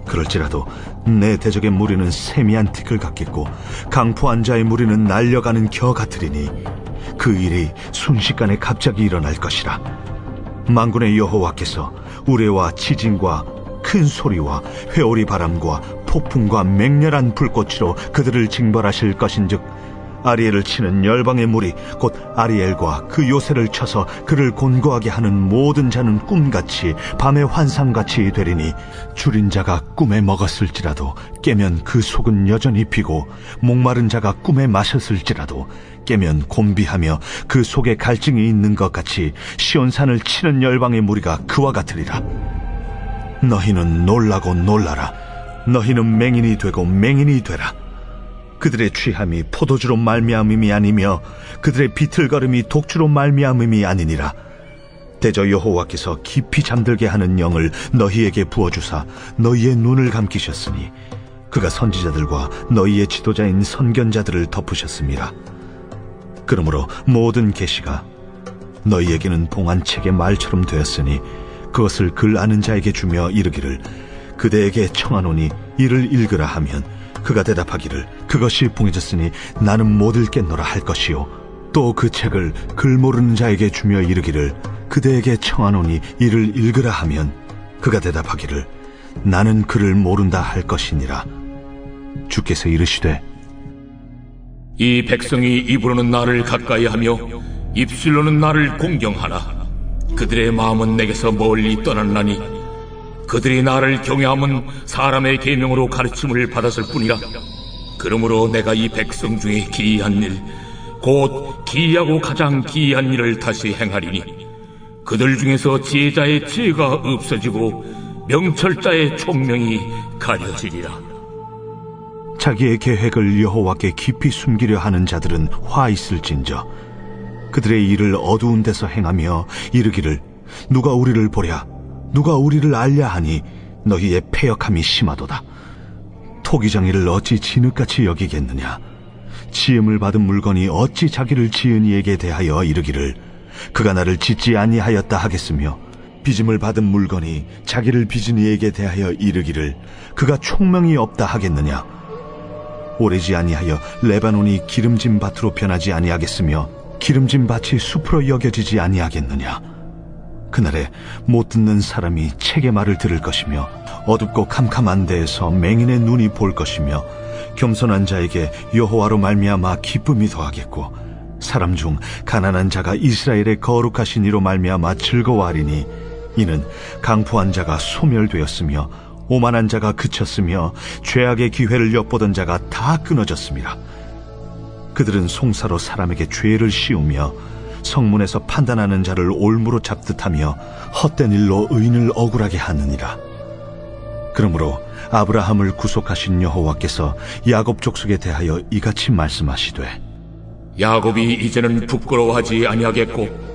그럴지라도 내 대적의 무리는 세미한 티끌 같겠고 강포한 자의 무리는 날려가는 겨 같으리니 그 일이 순식간에 갑자기 일어날 것이라. 만군의 여호와께서 우레와 지진과 큰 소리와 회오리 바람과 폭풍과 맹렬한 불꽃으로 그들을 징벌하실 것인즉 아리엘을 치는 열방의 무리 곧 아리엘과 그 요새를 쳐서 그를 곤고하게 하는 모든 자는 꿈같이 밤의 환상같이 되리니 줄인 자가 꿈에 먹었을지라도 깨면 그 속은 여전히 비고 목마른 자가 꿈에 마셨을지라도 깨면 곤비하며 그 속에 갈증이 있는 것 같이 시온산을 치는 열방의 무리가 그와 같으리라. 너희는 놀라고 놀라라. 너희는 맹인이 되고 맹인이 되라. 그들의 취함이 포도주로 말미암음이 아니며 그들의 비틀거림이 독주로 말미암음이 아니니라. 대저 여호와께서 깊이 잠들게 하는 영을 너희에게 부어주사 너희의 눈을 감기셨으니 그가 선지자들과 너희의 지도자인 선견자들을 덮으셨습니다. 그러므로 모든 계시가 너희에게는 봉한 책의 말처럼 되었으니 그것을 글 아는 자에게 주며 이르기를 그대에게 청하노니 이를 읽으라 하면 그가 대답하기를 그것이 봉해졌으니 나는 못 읽겠노라 할 것이요 또 그 책을 글 모르는 자에게 주며 이르기를 그대에게 청하노니 이를 읽으라 하면 그가 대답하기를 나는 글을 모른다 할 것이니라. 주께서 이르시되 이 백성이 입으로는 나를 가까이하며 입술로는 나를 공경하나 그들의 마음은 내게서 멀리 떠났나니 그들이 나를 경외함은 사람의 계명으로 가르침을 받았을 뿐이라. 그러므로 내가 이 백성 중에 기이한 일 곧 기이하고 가장 기이한 일을 다시 행하리니 그들 중에서 지혜자의 지혜가 없어지고 명철자의 총명이 가려지리라. 자기의 계획을 여호와께 깊이 숨기려 하는 자들은 화 있을진저 그들의 일을 어두운 데서 행하며 이르기를 누가 우리를 보랴 누가 우리를 알랴 하니 너희의 패역함이 심하도다. 토기장이를 어찌 진흙같이 여기겠느냐. 지음을 받은 물건이 어찌 자기를 지은 이에게 대하여 이르기를 그가 나를 짓지 아니하였다 하겠으며 빚음을 받은 물건이 자기를 빚은 이에게 대하여 이르기를 그가 총명이 없다 하겠느냐. 오래지 아니하여 레바논이 기름진 밭으로 변하지 아니하겠으며 기름진 밭이 숲으로 여겨지지 아니하겠느냐. 그날에 못 듣는 사람이 책의 말을 들을 것이며 어둡고 캄캄한 데에서 맹인의 눈이 볼 것이며 겸손한 자에게 여호와로 말미암아 기쁨이 더하겠고 사람 중 가난한 자가 이스라엘의 거룩하신 이로 말미암아 즐거워하리니 이는 강포한 자가 소멸되었으며 오만한 자가 그쳤으며 죄악의 기회를 엿보던 자가 다 끊어졌습니다. 그들은 송사로 사람에게 죄를 씌우며 성문에서 판단하는 자를 올무로 잡듯하며 헛된 일로 의인을 억울하게 하느니라. 그러므로 아브라함을 구속하신 여호와께서 야곱 족속에 대하여 이같이 말씀하시되 야곱이 이제는 부끄러워하지 아니하겠고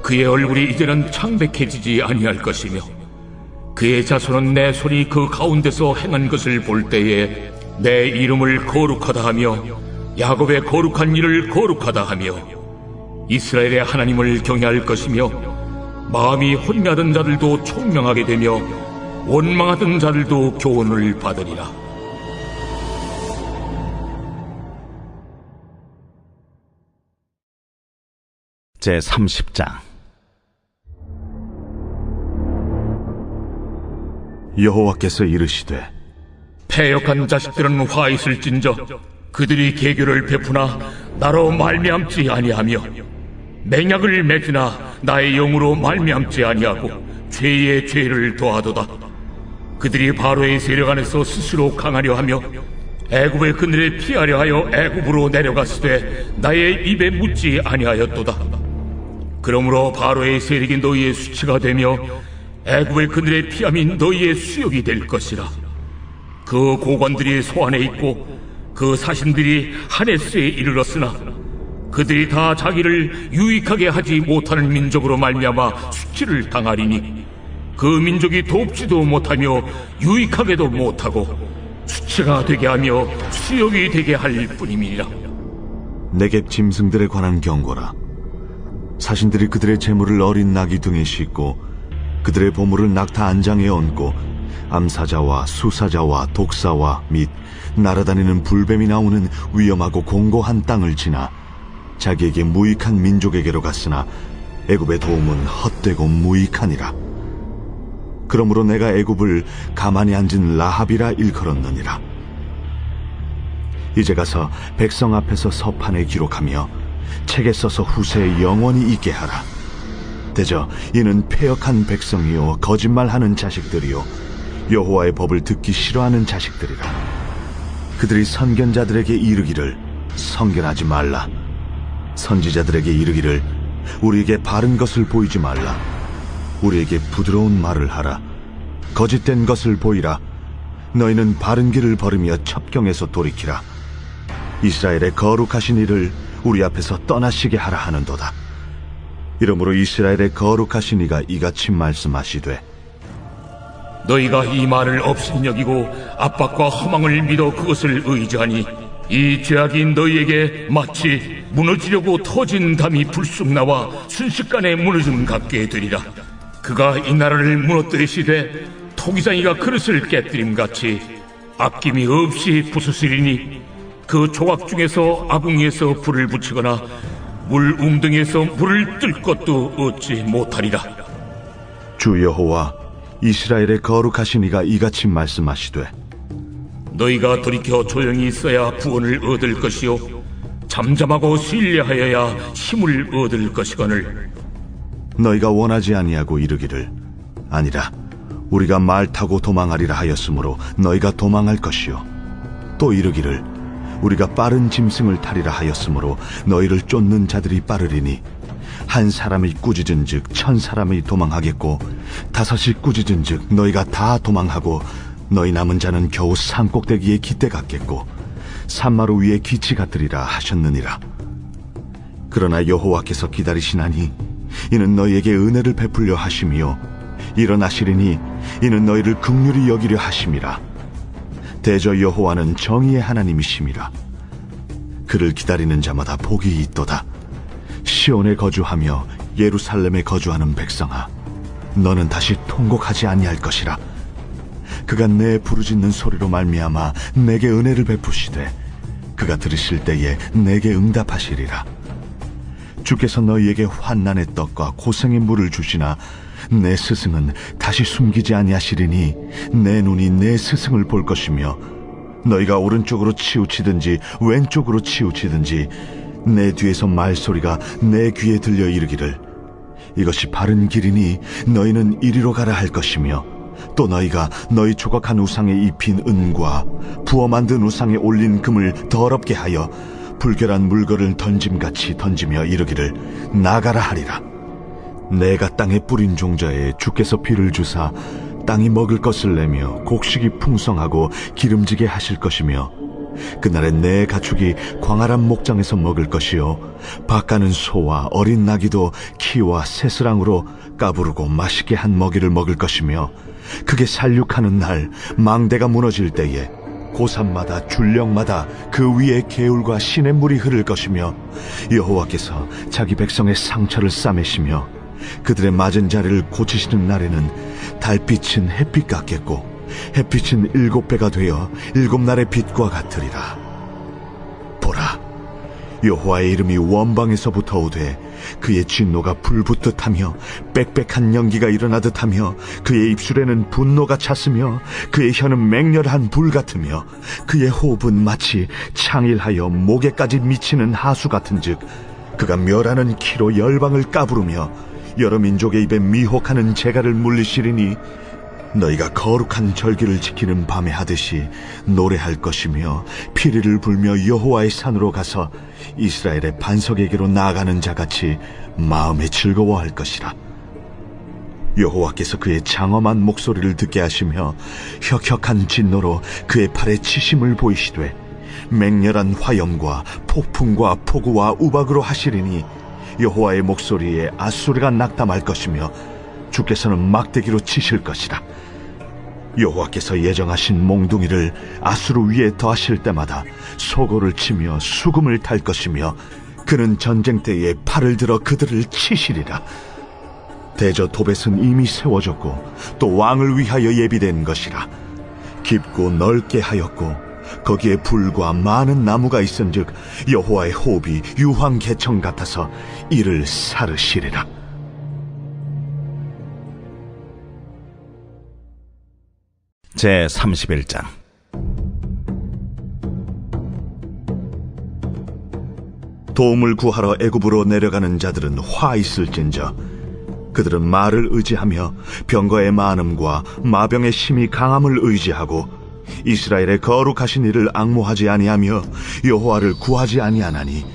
그의 얼굴이 이제는 창백해지지 아니할 것이며 그의 자손은 내 손이 그 가운데서 행한 것을 볼 때에 내 이름을 거룩하다 하며 야곱의 거룩한 일을 거룩하다 하며 이스라엘의 하나님을 경외할 것이며 마음이 혼미하던 자들도 총명하게 되며 원망하던 자들도 교훈을 받으리라. 제30장 여호와께서 이르시되 패역한 자식들은 화 있을진저 그들이 계교를 베푸나 나로 말미암지 아니하며 맹약을 맺으나 나의 영으로 말미암지 아니하고 죄의 죄를 더하도다. 그들이 바로의 세력 안에서 스스로 강하려 하며 애굽의 그늘에 피하려 하여 애굽으로 내려갔으되 나의 입에 묻지 아니하였도다. 그러므로 바로의 세력이 너희의 수치가 되며 애굽의 그늘에 피함이 너희의 수욕이 될 것이라. 그 고관들이 소안에 있고 그 사신들이 하네스에 이르렀으나 그들이 다 자기를 유익하게 하지 못하는 민족으로 말미암아 수치를 당하리니 그 민족이 돕지도 못하며 유익하게도 못하고 수치가 되게 하며 수욕이 되게 할 뿐임이니라. 네겝 짐승들에 관한 경고라. 사신들이 그들의 재물을 어린 나귀 등에 싣고 그들의 보물을 낙타 안장에 얹고 암사자와 수사자와 독사와 및 날아다니는 불뱀이 나오는 위험하고 공고한 땅을 지나 자기에게 무익한 민족에게로 갔으나 애굽의 도움은 헛되고 무익하니라. 그러므로 내가 애굽을 가만히 앉은 라합이라 일컬었느니라. 이제 가서 백성 앞에서 서판에 기록하며 책에 써서 후세에 영원히 있게 하라. 대저 이는 패역한 백성이요 거짓말하는 자식들이요 여호와의 법을 듣기 싫어하는 자식들이라. 그들이 선견자들에게 이르기를 선견하지 말라. 선지자들에게 이르기를 우리에게 바른 것을 보이지 말라. 우리에게 부드러운 말을 하라. 거짓된 것을 보이라. 너희는 바른 길을 걸으며 첩경에서 돌이키라. 이스라엘의 거룩하신 이를 우리 앞에서 떠나시게 하라 하는도다. 이러므로 이스라엘의 거룩하신 이가 이같이 말씀하시되 너희가 이 말을 업신여기고 압박과 허망을 믿어 그것을 의지하니 이 죄악이 너희에게 마치 무너지려고 터진 담이 불쑥 나와 순식간에 무너짐 같게 되리라. 그가 이 나라를 무너뜨리시되 토기장이가 그릇을 깨뜨림같이 아낌이 없이 부수시리니 그 조각 중에서 아궁이에서 불을 붙이거나 물 웅덩이에서 물을 뜰 것도 얻지 못하리라. 주 여호와 이스라엘의 거룩하신 이가 이같이 말씀하시되 너희가 돌이켜 조용히 있어야 구원을 얻을 것이요 잠잠하고 신뢰하여야 힘을 얻을 것이거늘 너희가 원하지 아니하고 이르기를 아니라 우리가 말 타고 도망하리라 하였으므로 너희가 도망할 것이요 또 이르기를 우리가 빠른 짐승을 타리라 하였으므로 너희를 쫓는 자들이 빠르리니 한 사람이 꾸짖은즉 1000사람이 도망하겠고 5이 꾸짖은즉 너희가 다 도망하고 너희 남은 자는 겨우 산꼭대기에 깃대 같겠고 산마루 위에 기치 같으리라 하셨느니라. 그러나 여호와께서 기다리시나니 이는 너희에게 은혜를 베풀려 하심이요 일어나시리니 이는 너희를 긍휼히 여기려 하심이라. 대저 여호와는 정의의 하나님이심이라. 그를 기다리는 자마다 복이 있도다. 시온에 거주하며 예루살렘에 거주하는 백성아, 너는 다시 통곡하지 아니할 것이라. 그가 내 부르짖는 소리로 말미암아 내게 은혜를 베푸시되 그가 들으실 때에 내게 응답하시리라. 주께서 너희에게 환난의 떡과 고생의 물을 주시나 내 스승은 다시 숨기지 아니하시리니 내 눈이 내 스승을 볼 것이며 너희가 오른쪽으로 치우치든지 왼쪽으로 치우치든지 내 뒤에서 말소리가 내 귀에 들려 이르기를 이것이 바른 길이니 너희는 이리로 가라 할 것이며 또 너희가 너희 조각한 우상에 입힌 은과 부어 만든 우상에 올린 금을 더럽게 하여 불결한 물건을 던짐같이 던지며 이르기를 나가라 하리라. 내가 땅에 뿌린 종자에 주께서 비를 주사 땅이 먹을 것을 내며 곡식이 풍성하고 기름지게 하실 것이며 그날에 내 가축이 광활한 목장에서 먹을 것이요 밭가는 소와 어린 나귀도 키와 새스랑으로 까부르고 맛있게 한 먹이를 먹을 것이며 그게 살육하는 날 망대가 무너질 때에 고산마다 줄령마다 그 위에 개울과 시냇물이 흐를 것이며 여호와께서 자기 백성의 상처를 싸매시며 그들의 맞은 자리를 고치시는 날에는 달빛은 햇빛 같겠고 햇빛은 7배가 되어 7날의 빛과 같으리라. 보라, 여호와의 이름이 원방에서부터 오되 그의 진노가 불붙듯 하며 빽빽한 연기가 일어나듯 하며 그의 입술에는 분노가 찼으며 그의 혀는 맹렬한 불 같으며 그의 호흡은 마치 창일하여 목에까지 미치는 하수 같은즉 그가 멸하는 키로 열방을 까부르며 여러 민족의 입에 미혹하는 재갈을 물리시리니 너희가 거룩한 절기를 지키는 밤에 하듯이 노래할 것이며 피리를 불며 여호와의 산으로 가서 이스라엘의 반석에게로 나아가는 자같이 마음에 즐거워할 것이라. 여호와께서 그의 장엄한 목소리를 듣게 하시며 혁혁한 진노로 그의 팔에 치심을 보이시되 맹렬한 화염과 폭풍과 폭우와 우박으로 하시리니 여호와의 목소리에 앗소리가 낙담할 것이며 주께서는 막대기로 치실 것이라. 여호와께서 예정하신 몽둥이를 아수르 위에 더하실 때마다 소고를 치며 수금을 탈 것이며 그는 전쟁 때에 팔을 들어 그들을 치시리라. 대저 도벳은 이미 세워졌고 또 왕을 위하여 예비된 것이라. 깊고 넓게 하였고 거기에 불과 많은 나무가 있은즉 여호와의 호흡이 유황 개청 같아서 이를 사르시리라. 제 31장. 도움을 구하러 애굽으로 내려가는 자들은 화 있을진저 그들은 말을 의지하며 병거의 많음과 마병의 심히 강함을 의지하고 이스라엘의 거룩하신 이를 앙모하지 아니하며 여호와를 구하지 아니하나니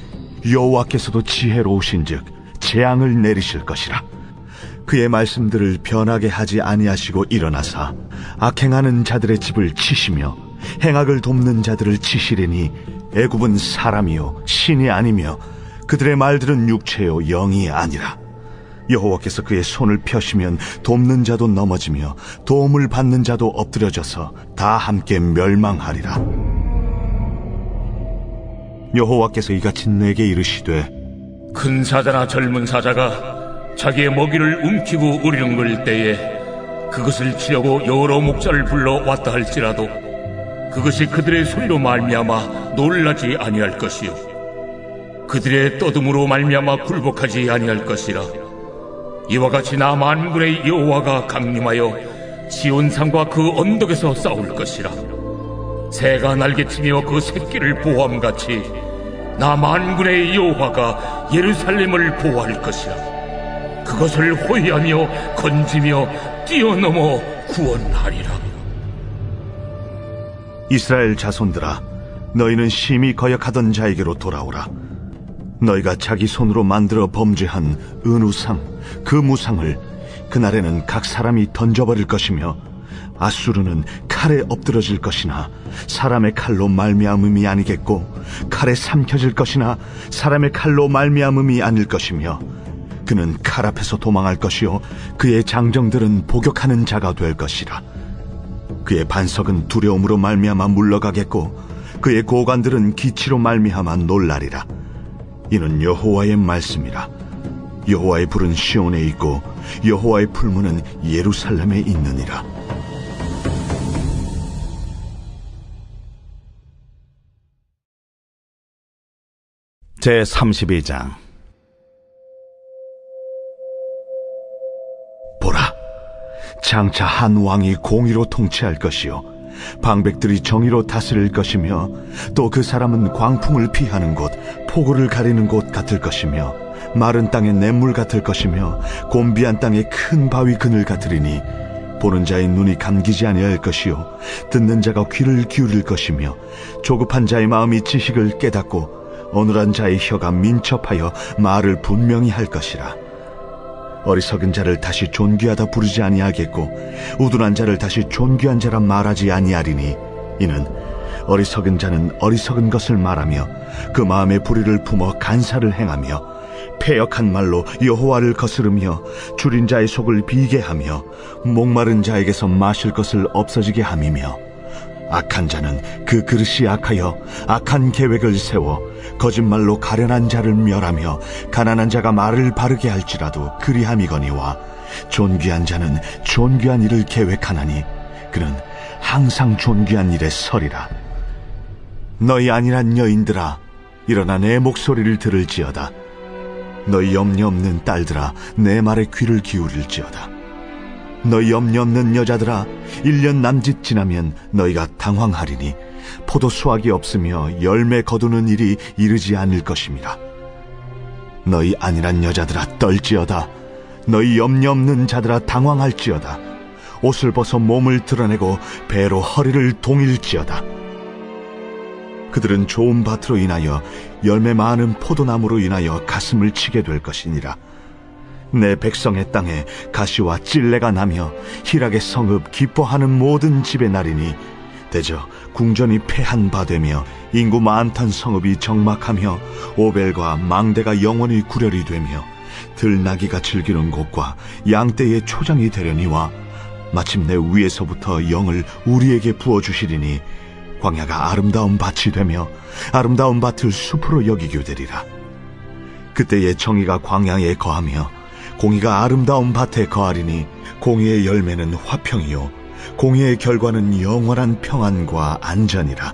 여호와께서도 지혜로우신즉 재앙을 내리실 것이라. 그의 말씀들을 변하게 하지 아니하시고 일어나사 악행하는 자들의 집을 치시며 행악을 돕는 자들을 치시리니 애굽은 사람이요 신이 아니며 그들의 말들은 육체요 영이 아니라. 여호와께서 그의 손을 펴시면 돕는 자도 넘어지며 도움을 받는 자도 엎드려져서 다 함께 멸망하리라. 여호와께서 이같이 내게 이르시되 큰 사자나 젊은 사자가 자기의 먹이를 움키고 우리는 걸 때에 그것을 치려고 여러 목자를 불러 왔다 할지라도 그것이 그들의 소리로 말미암아 놀라지 아니할 것이요 그들의 떠듬으로 말미암아 굴복하지 아니할 것이라. 이와 같이 나 만군의 여호와가 강림하여 시온산과 그 언덕에서 싸울 것이라. 새가 날개치며 그 새끼를 보호함같이 나 만군의 여호와가 예루살렘을 보호할 것이라. 그것을 호위하며 건지며 뛰어넘어 구원하리라. 이스라엘 자손들아, 너희는 심히 거역하던 자에게로 돌아오라. 너희가 자기 손으로 만들어 범죄한 은우상, 그 무상을 그날에는 각 사람이 던져버릴 것이며 아수르는 칼에 엎드러질 것이나 사람의 칼로 말미암음이 아니겠고 칼에 삼켜질 것이나 사람의 칼로 말미암음이 아닐 것이며 그는 칼 앞에서 도망할 것이요 그의 장정들은 복역하는 자가 될 것이라. 그의 반석은 두려움으로 말미암아 물러가겠고 그의 고관들은 기치로 말미암아 놀라리라. 이는 여호와의 말씀이라. 여호와의 불은 시온에 있고 여호와의 풀무는 예루살렘에 있느니라. 제32장. 보라, 장차 한 왕이 공의로 통치할 것이요 방백들이 정의로 다스릴 것이며 또 그 사람은 광풍을 피하는 곳, 폭우를 가리는 곳 같을 것이며 마른 땅의 냇물 같을 것이며 곤비한 땅의 큰 바위 그늘 같으리니 보는 자의 눈이 감기지 아니할 것이요 듣는 자가 귀를 기울일 것이며 조급한 자의 마음이 지식을 깨닫고 어눌한 자의 혀가 민첩하여 말을 분명히 할 것이라. 어리석은 자를 다시 존귀하다 부르지 아니하겠고 우둔한 자를 다시 존귀한 자라 말하지 아니하리니 이는 어리석은 자는 어리석은 것을 말하며 그 마음에 불의를 품어 간사를 행하며 패역한 말로 여호와를 거스르며 줄인 자의 속을 비게 하며 목마른 자에게서 마실 것을 없어지게 함이며 악한 자는 그 그릇이 악하여 악한 계획을 세워 거짓말로 가련한 자를 멸하며 가난한 자가 말을 바르게 할지라도 그리함이거니와 존귀한 자는 존귀한 일을 계획하나니 그는 항상 존귀한 일에 서리라. 너희 안일한 여인들아, 일어나 내 목소리를 들을지어다. 너희 염려 없는 딸들아, 내 말에 귀를 기울일지어다. 너희 염려 없는 여자들아, 1년 남짓 지나면 너희가 당황하리니 포도 수확이 없으며 열매 거두는 일이 이르지 않을 것임이라. 너희 안일한 여자들아 떨지어다. 너희 염려 없는 자들아 당황할지어다. 옷을 벗어 몸을 드러내고 배로 허리를 동일지어다. 그들은 좋은 밭으로 인하여 열매 많은 포도나무로 인하여 가슴을 치게 될 것이니라. 내 백성의 땅에 가시와 찔레가 나며 희락의 성읍 기뻐하는 모든 집의 날이니 대저 궁전이 패한 바 되며 인구 많던 성읍이 정막하며 오벨과 망대가 영원히 구렬이 되며 들나귀가 즐기는 곳과 양떼의 초장이 되려니와 마침내 위에서부터 영을 우리에게 부어주시리니 광야가 아름다운 밭이 되며 아름다운 밭을 숲으로 여기게 되리라. 그때의 정의가 광야에 거하며 공의가 아름다운 밭에 거하리니 공의의 열매는 화평이요 공의의 결과는 영원한 평안과 안전이라.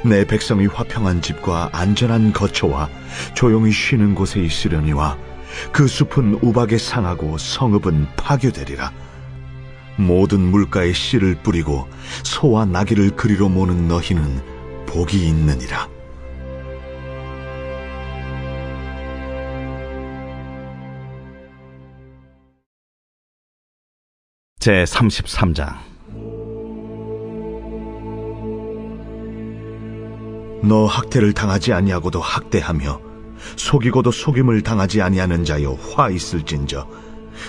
내 백성이 화평한 집과 안전한 거처와 조용히 쉬는 곳에 있으려니와 그 숲은 우박에 상하고 성읍은 파괴되리라. 모든 물가에 씨를 뿌리고 소와 나귀를 그리로 모는 너희는 복이 있느니라. 제33장. 너 학대를 당하지 아니하고도 학대하며 속이고도 속임을 당하지 아니하는 자여 화 있을진저.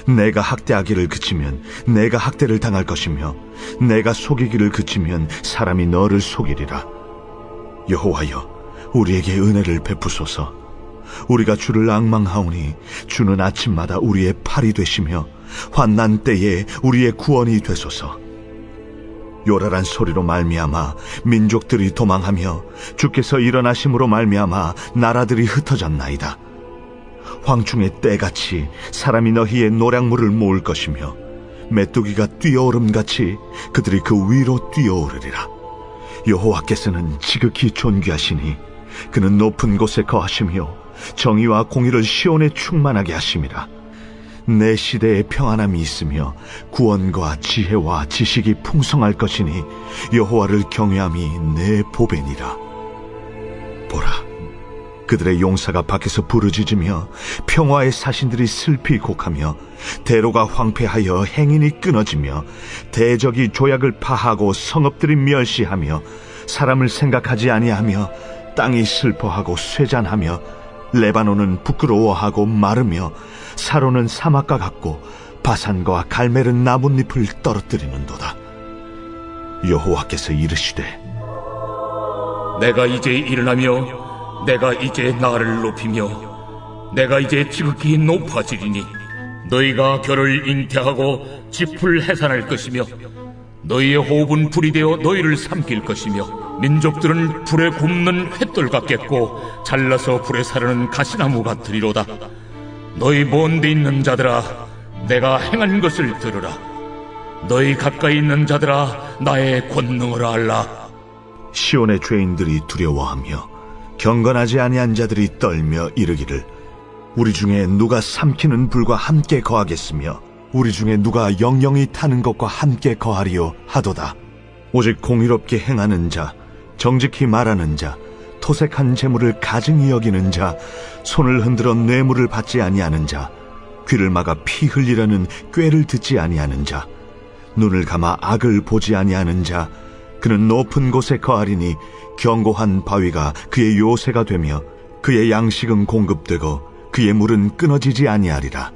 내가 학대하기를 그치면 내가 학대를 당할 것이며 내가 속이기를 그치면 사람이 너를 속이리라. 여호와여, 우리에게 은혜를 베푸소서. 우리가 주를 앙망하오니 주는 아침마다 우리의 팔이 되시며 환난 때에 우리의 구원이 되소서. 요란한 소리로 말미암아 민족들이 도망하며 주께서 일어나심으로 말미암아 나라들이 흩어졌나이다. 황충의 때같이 사람이 너희의 노량물을 모을 것이며 메뚜기가 뛰어오름같이 그들이 그 위로 뛰어오르리라. 여호와께서는 지극히 존귀하시니 그는 높은 곳에 거하시며 정의와 공의를 시온에 충만하게 하심이라. 내 시대에 평안함이 있으며 구원과 지혜와 지식이 풍성할 것이니 여호와를 경외함이 내 보배니라. 보라, 그들의 용사가 밖에서 부르짖으며 평화의 사신들이 슬피 곡하며 대로가 황폐하여 행인이 끊어지며 대적이 조약을 파하고 성읍들이 멸시하며 사람을 생각하지 아니하며 땅이 슬퍼하고 쇠잔하며 레바논은 부끄러워하고 마르며 사로는 사막과 같고 바산과 갈멜은 나뭇잎을 떨어뜨리는도다. 여호와께서 이르시되 내가 이제 일어나며 내가 이제 나를 높이며 내가 이제 지극히 높아지리니 너희가 결을 잉태하고 짚을 해산할 것이며 너희의 호흡은 불이 되어 너희를 삼킬 것이며 민족들은 불에 굽는 횃돌 같겠고 잘라서 불에 사르는 가시나무 같으리로다. 너희 먼 데 있는 자들아, 내가 행한 것을 들으라. 너희 가까이 있는 자들아, 나의 권능을 알라. 시온의 죄인들이 두려워하며 경건하지 아니한 자들이 떨며 이르기를 우리 중에 누가 삼키는 불과 함께 거하겠으며 우리 중에 누가 영영이 타는 것과 함께 거하리요 하도다. 오직 공의롭게 행하는 자, 정직히 말하는 자, 토색한 재물을 가증히 여기는 자, 손을 흔들어 뇌물을 받지 아니하는 자, 귀를 막아 피 흘리려는 꾀를 듣지 아니하는 자, 눈을 감아 악을 보지 아니하는 자, 그는 높은 곳에 거하리니 견고한 바위가 그의 요새가 되며 그의 양식은 공급되고 그의 물은 끊어지지 아니하리라.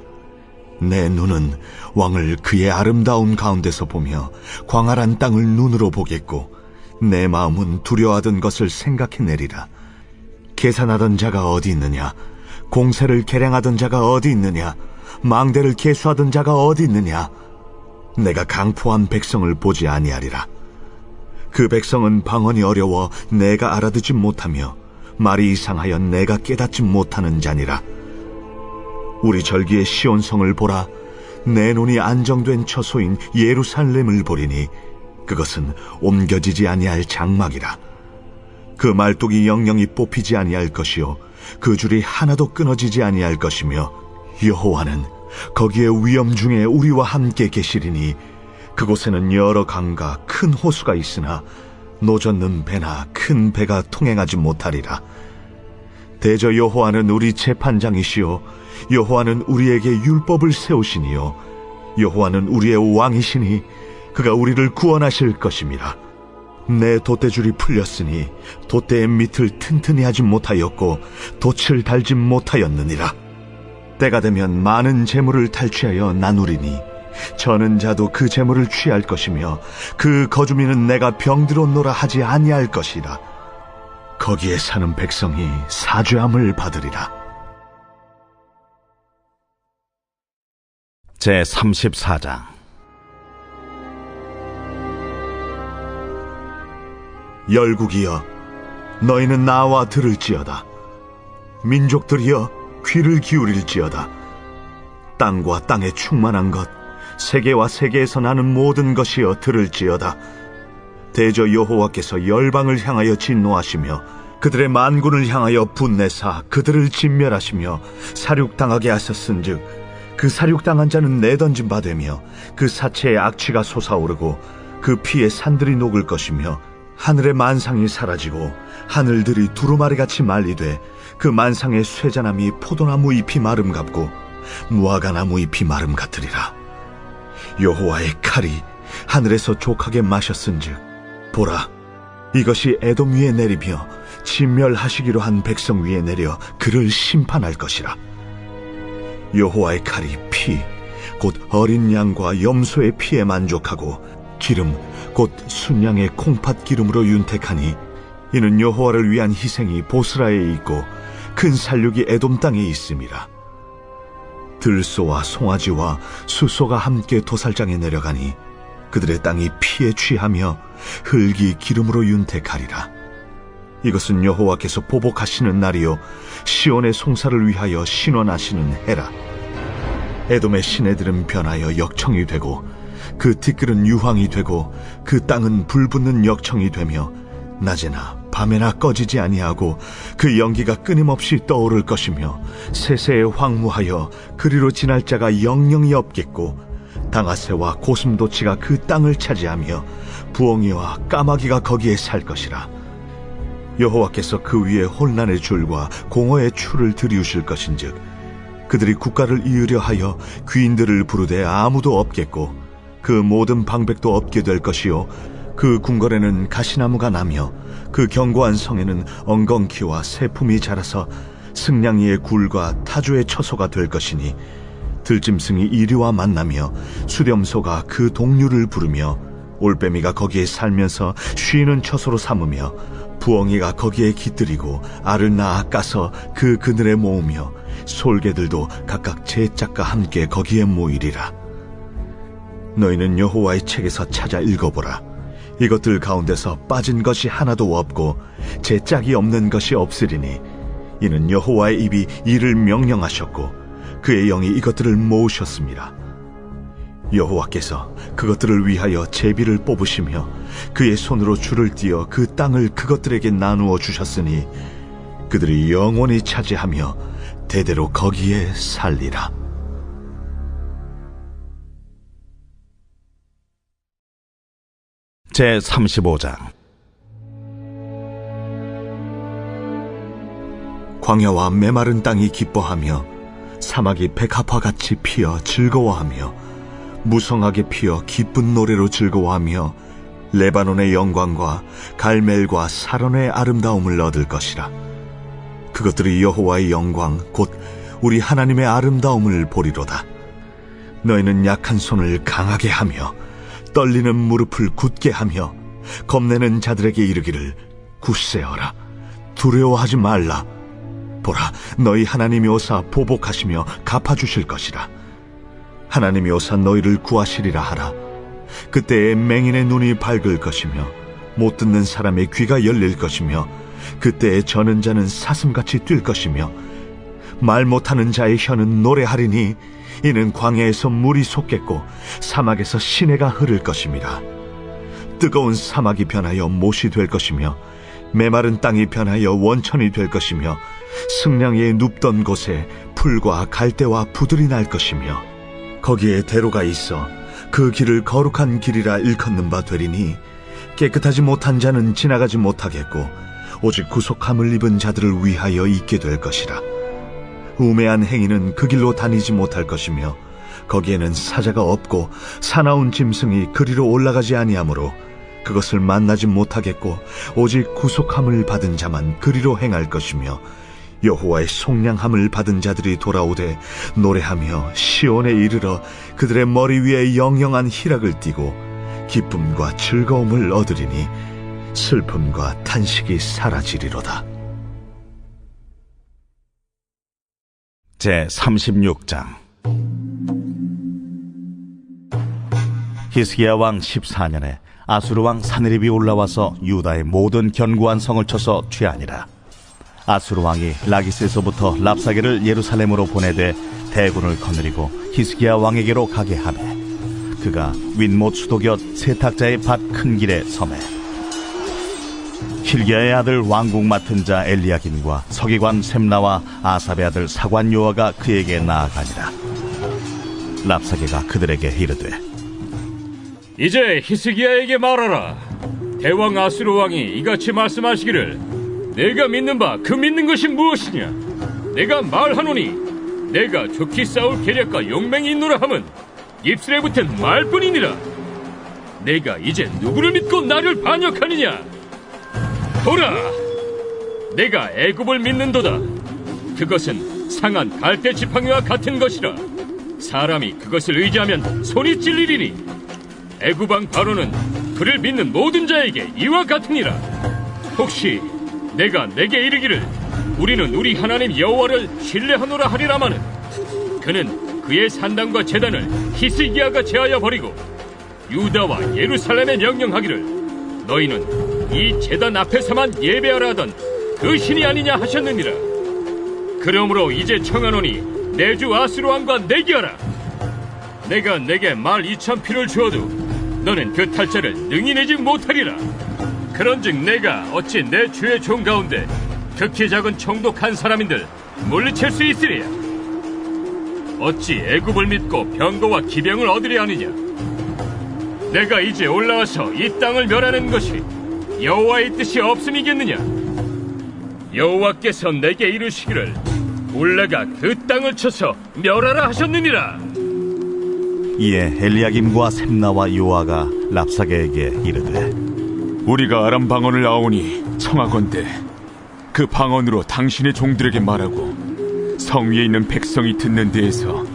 내 눈은 왕을 그의 아름다운 가운데서 보며 광활한 땅을 눈으로 보겠고 내 마음은 두려워하던 것을 생각해내리라. 계산하던 자가 어디 있느냐? 공세를 계량하던 자가 어디 있느냐? 망대를 계수하던 자가 어디 있느냐? 내가 강포한 백성을 보지 아니하리라. 그 백성은 방언이 어려워 내가 알아듣지 못하며 말이 이상하여 내가 깨닫지 못하는 자니라. 우리 절기의 시온성을 보라. 내 눈이 안정된 처소인 예루살렘을 보리니 그것은 옮겨지지 아니할 장막이라. 그 말뚝이 영영이 뽑히지 아니할 것이요 그 줄이 하나도 끊어지지 아니할 것이며 여호와는 거기에 위엄 중에 우리와 함께 계시리니 그곳에는 여러 강과 큰 호수가 있으나 노젓는 배나 큰 배가 통행하지 못하리라. 대저 여호와는 우리 재판장이시요 여호와는 우리에게 율법을 세우시니요 여호와는 우리의 왕이시니 그가 우리를 구원하실 것임이라. 내 돛대줄이 풀렸으니 돛대의 밑을 튼튼히 하지 못하였고 돛을 달지 못하였느니라. 때가 되면 많은 재물을 탈취하여 나누리니 저는 자도 그 재물을 취할 것이며 그 거주민은 내가 병들었노라 하지 아니할 것이라. 거기에 사는 백성이 사죄함을 받으리라. 제34장 열국이여 너희는 나와 들을지어다. 민족들이여 귀를 기울일지어다. 땅과 땅에 충만한 것 세계와 세계에서 나는 모든 것이여 들을지어다. 대저 여호와께서 열방을 향하여 진노하시며 그들의 만군을 향하여 분내사 그들을 진멸하시며 사륙당하게 하셨은즉 그 사륙당한 자는 내던진 바 되며 그 사체의 악취가 솟아오르고 그 피에 산들이 녹을 것이며 하늘의 만상이 사라지고 하늘들이 두루마리같이 말리되 그 만상의 쇠자나미 포도나무 잎이 마름 같고 무화과나무 잎이 마름 같으리라. 여호와의 칼이 하늘에서 족하게 마셨은즉 보라, 이것이 에돔 위에 내리며 진멸하시기로 한 백성 위에 내려 그를 심판할 것이라. 여호와의 칼이 피, 곧 어린 양과 염소의 피에 만족하고 기름, 곧 순양의 콩팥 기름으로 윤택하니 이는 여호와를 위한 희생이 보스라에 있고 큰 살육이 에돔 땅에 있음이라. 들소와 송아지와 수소가 함께 도살장에 내려가니 그들의 땅이 피에 취하며 흙이 기름으로 윤택하리라. 이것은 여호와께서 보복하시는 날이요 시온의 송사를 위하여 신원하시는 해라. 에돔의 시내들은 변하여 역청이 되고 그 티끌은 유황이 되고 그 땅은 불붙는 역청이 되며 낮에나 밤에나 꺼지지 아니하고 그 연기가 끊임없이 떠오를 것이며 세세에 황무하여 그리로 지날 자가 영영이 없겠고 당아새와 고슴도치가 그 땅을 차지하며 부엉이와 까마귀가 거기에 살 것이라. 여호와께서 그 위에 혼란의 줄과 공허의 추를 들이우실 것인즉 그들이 국가를 이으려 하여 귀인들을 부르되 아무도 없겠고 그 모든 방백도 없게 될 것이요 그 궁궐에는 가시나무가 나며 그 견고한 성에는 엉겅퀴와 새품이 자라서 승냥이의 굴과 타조의 처소가 될 것이니 들짐승이 이리와 만나며 수렴소가 그 동류를 부르며 올빼미가 거기에 살면서 쉬는 처소로 삼으며 부엉이가 거기에 깃들이고 알을 낳아 까서 그 그늘에 모으며 솔개들도 각각 제 짝과 함께 거기에 모이리라. 너희는 여호와의 책에서 찾아 읽어보라. 이것들 가운데서 빠진 것이 하나도 없고 제 짝이 없는 것이 없으리니 이는 여호와의 입이 이를 명령하셨고 그의 영이 이것들을 모으셨습니다. 여호와께서 그것들을 위하여 제비를 뽑으시며 그의 손으로 줄을 띄어 그 땅을 그것들에게 나누어 주셨으니 그들이 영원히 차지하며 대대로 거기에 살리라. 제35장. 광야와 메마른 땅이 기뻐하며 사막이 백합화같이 피어 즐거워하며 무성하게 피어 기쁜 노래로 즐거워하며 레바논의 영광과 갈멜과 사론의 아름다움을 얻을 것이라. 그것들이 여호와의 영광 곧 우리 하나님의 아름다움을 보리로다. 너희는 약한 손을 강하게 하며 떨리는 무릎을 굳게 하며 겁내는 자들에게 이르기를 굳세어라, 두려워하지 말라. 보라, 너희 하나님이 오사 보복하시며 갚아주실 것이라. 하나님이 오사 너희를 구하시리라 하라. 그때에 맹인의 눈이 밝을 것이며 못 듣는 사람의 귀가 열릴 것이며 그때에 저는 자는 사슴같이 뛸 것이며 말 못하는 자의 혀는 노래하리니 이는 광야에서 물이 솟겠고 사막에서 시내가 흐를 것입니다. 뜨거운 사막이 변하여 못이 될 것이며 메마른 땅이 변하여 원천이 될 것이며 승냥이의 눕던 곳에 풀과 갈대와 부들이 날 것이며 거기에 대로가 있어 그 길을 거룩한 길이라 일컫는 바 되리니 깨끗하지 못한 자는 지나가지 못하겠고 오직 구속함을 입은 자들을 위하여 있게 될 것이라. 우매한 행위는 그 길로 다니지 못할 것이며 거기에는 사자가 없고 사나운 짐승이 그리로 올라가지 아니하므로 그것을 만나지 못하겠고 오직 구속함을 받은 자만 그리로 행할 것이며 여호와의 속량함을 받은 자들이 돌아오되 노래하며 시온에 이르러 그들의 머리 위에 영영한 희락을 띠고 기쁨과 즐거움을 얻으리니 슬픔과 탄식이 사라지리로다. 제36장. 히스기야 왕 14년에 아수르 왕 사느립이 올라와서 유다의 모든 견고한 성을 쳐서 취하니라. 아수르 왕이 라기스에서부터 랍사게를 예루살렘으로 보내되 대군을 거느리고 히스기야 왕에게로 가게 하매 그가 윗못 수도 곁 세탁자의 밭 큰 길에 서매 hil기야의 아들 왕국 맡은 자 엘리야김과 서기관 셈나와 아삽의 아들 사관 요아가 그에게 나아가니라. 랍사게가 그들에게 이르되 이제 히스기야에게 말하라. 대왕 아수르 왕이 이같이 말씀하시기를 내가 믿는 바 그 믿는 것이 무엇이냐. 내가 말하노니 내가 좋게 싸울 계략과 용맹이 있노라 함은 입술에 붙은 말뿐이니라. 내가 이제 누구를 믿고 나를 반역하느냐. 보라, 내가 애굽을 믿는도다. 그것은 상한 갈대 지팡이와 같은 것이라. 사람이 그것을 의지하면 손이 찔리리니 애굽 왕 바로는 그를 믿는 모든 자에게 이와 같으니라. 혹시 내가 내게 이르기를 우리는 우리 하나님 여호와를 신뢰하노라 하리라마는 그는 그의 산당과 제단을 히스기야가 제하여 버리고 유다와 예루살렘에 명령하기를 너희는 이 제단 앞에서만 예배하라 하던 그 신이 아니냐 하셨느니라. 그러므로 이제 청하노니 내 주 아수르 왕과 내기하라. 내가 내게 말 2,000피를 주어도 너는 그 탈자를 능히 내지 못하리라. 그런즉 내가 어찌 내 주의 종 가운데 극히 작은 총독한 사람인들 물리칠 수 있으리야? 어찌 애굽을 믿고 병거와 기병을 얻으려 하느냐? 내가 이제 올라와서 이 땅을 멸하는 것이 여호와의 뜻이 없음이겠느냐? 여호와께서 내게 이르시기를 올라가 그 땅을 쳐서 멸하라 하셨느니라. 이에 엘리야김과 셈나와 요아가 랍사게에게 이르되, 우리가 아람 방언을 아오니 청하건대 그 방언으로 당신의 종들에게 말하고 성 위에 있는 백성이 듣는 데에서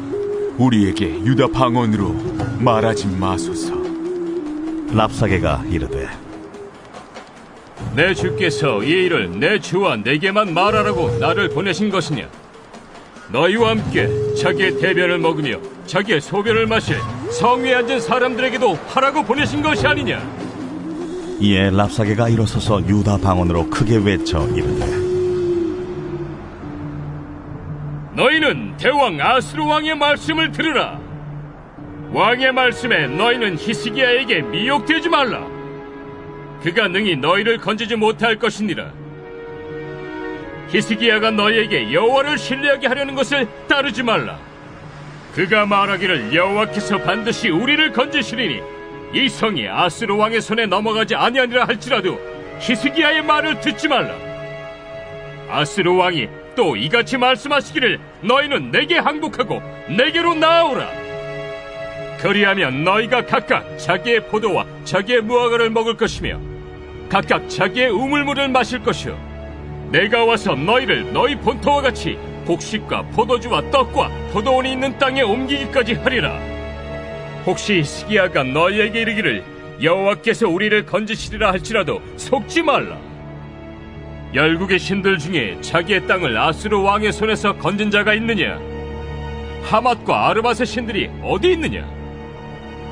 우리에게 유다 방언으로 말하지 마소서. 랍사게가 이르되, 내 주께서 이 일을 내 주와 내게만 말하라고 나를 보내신 것이냐? 너희와 함께 자기의 대변을 먹으며 자기의 소변을 마실 성 위에 앉은 사람들에게도 하라고 보내신 것이 아니냐? 이에 랍사게가 일어서서 유다 방언으로 크게 외쳐 이르되, 너희는 대왕 아수르 왕의 말씀을 들으라. 왕의 말씀에 너희는 히스기야에게 미혹되지 말라. 그가 능히 너희를 건지지 못할 것이니라. 히스기야가 너희에게 여호와를 신뢰하게 하려는 것을 따르지 말라. 그가 말하기를 여호와께서 반드시 우리를 건지시리니 이 성이 아수르 왕의 손에 넘어가지 아니하니라 할지라도 히스기야의 말을 듣지 말라. 아수르 왕이 또 이같이 말씀하시기를 너희는 내게 항복하고 내게로 나아오라. 그리하면 너희가 각각 자기의 포도와 자기의 무화과를 먹을 것이며 각각 자기의 우물물을 마실 것이요 내가 와서 너희를 너희 본토와 같이 곡식과 포도주와 떡과 포도원이 있는 땅에 옮기기까지 하리라. 혹시 히스기야가 너희에게 이르기를 여호와께서 우리를 건지시리라 할지라도 속지 말라. 열국의 신들 중에 자기의 땅을 아수르 왕의 손에서 건진 자가 있느냐? 하맛과 아르밧의 신들이 어디 있느냐?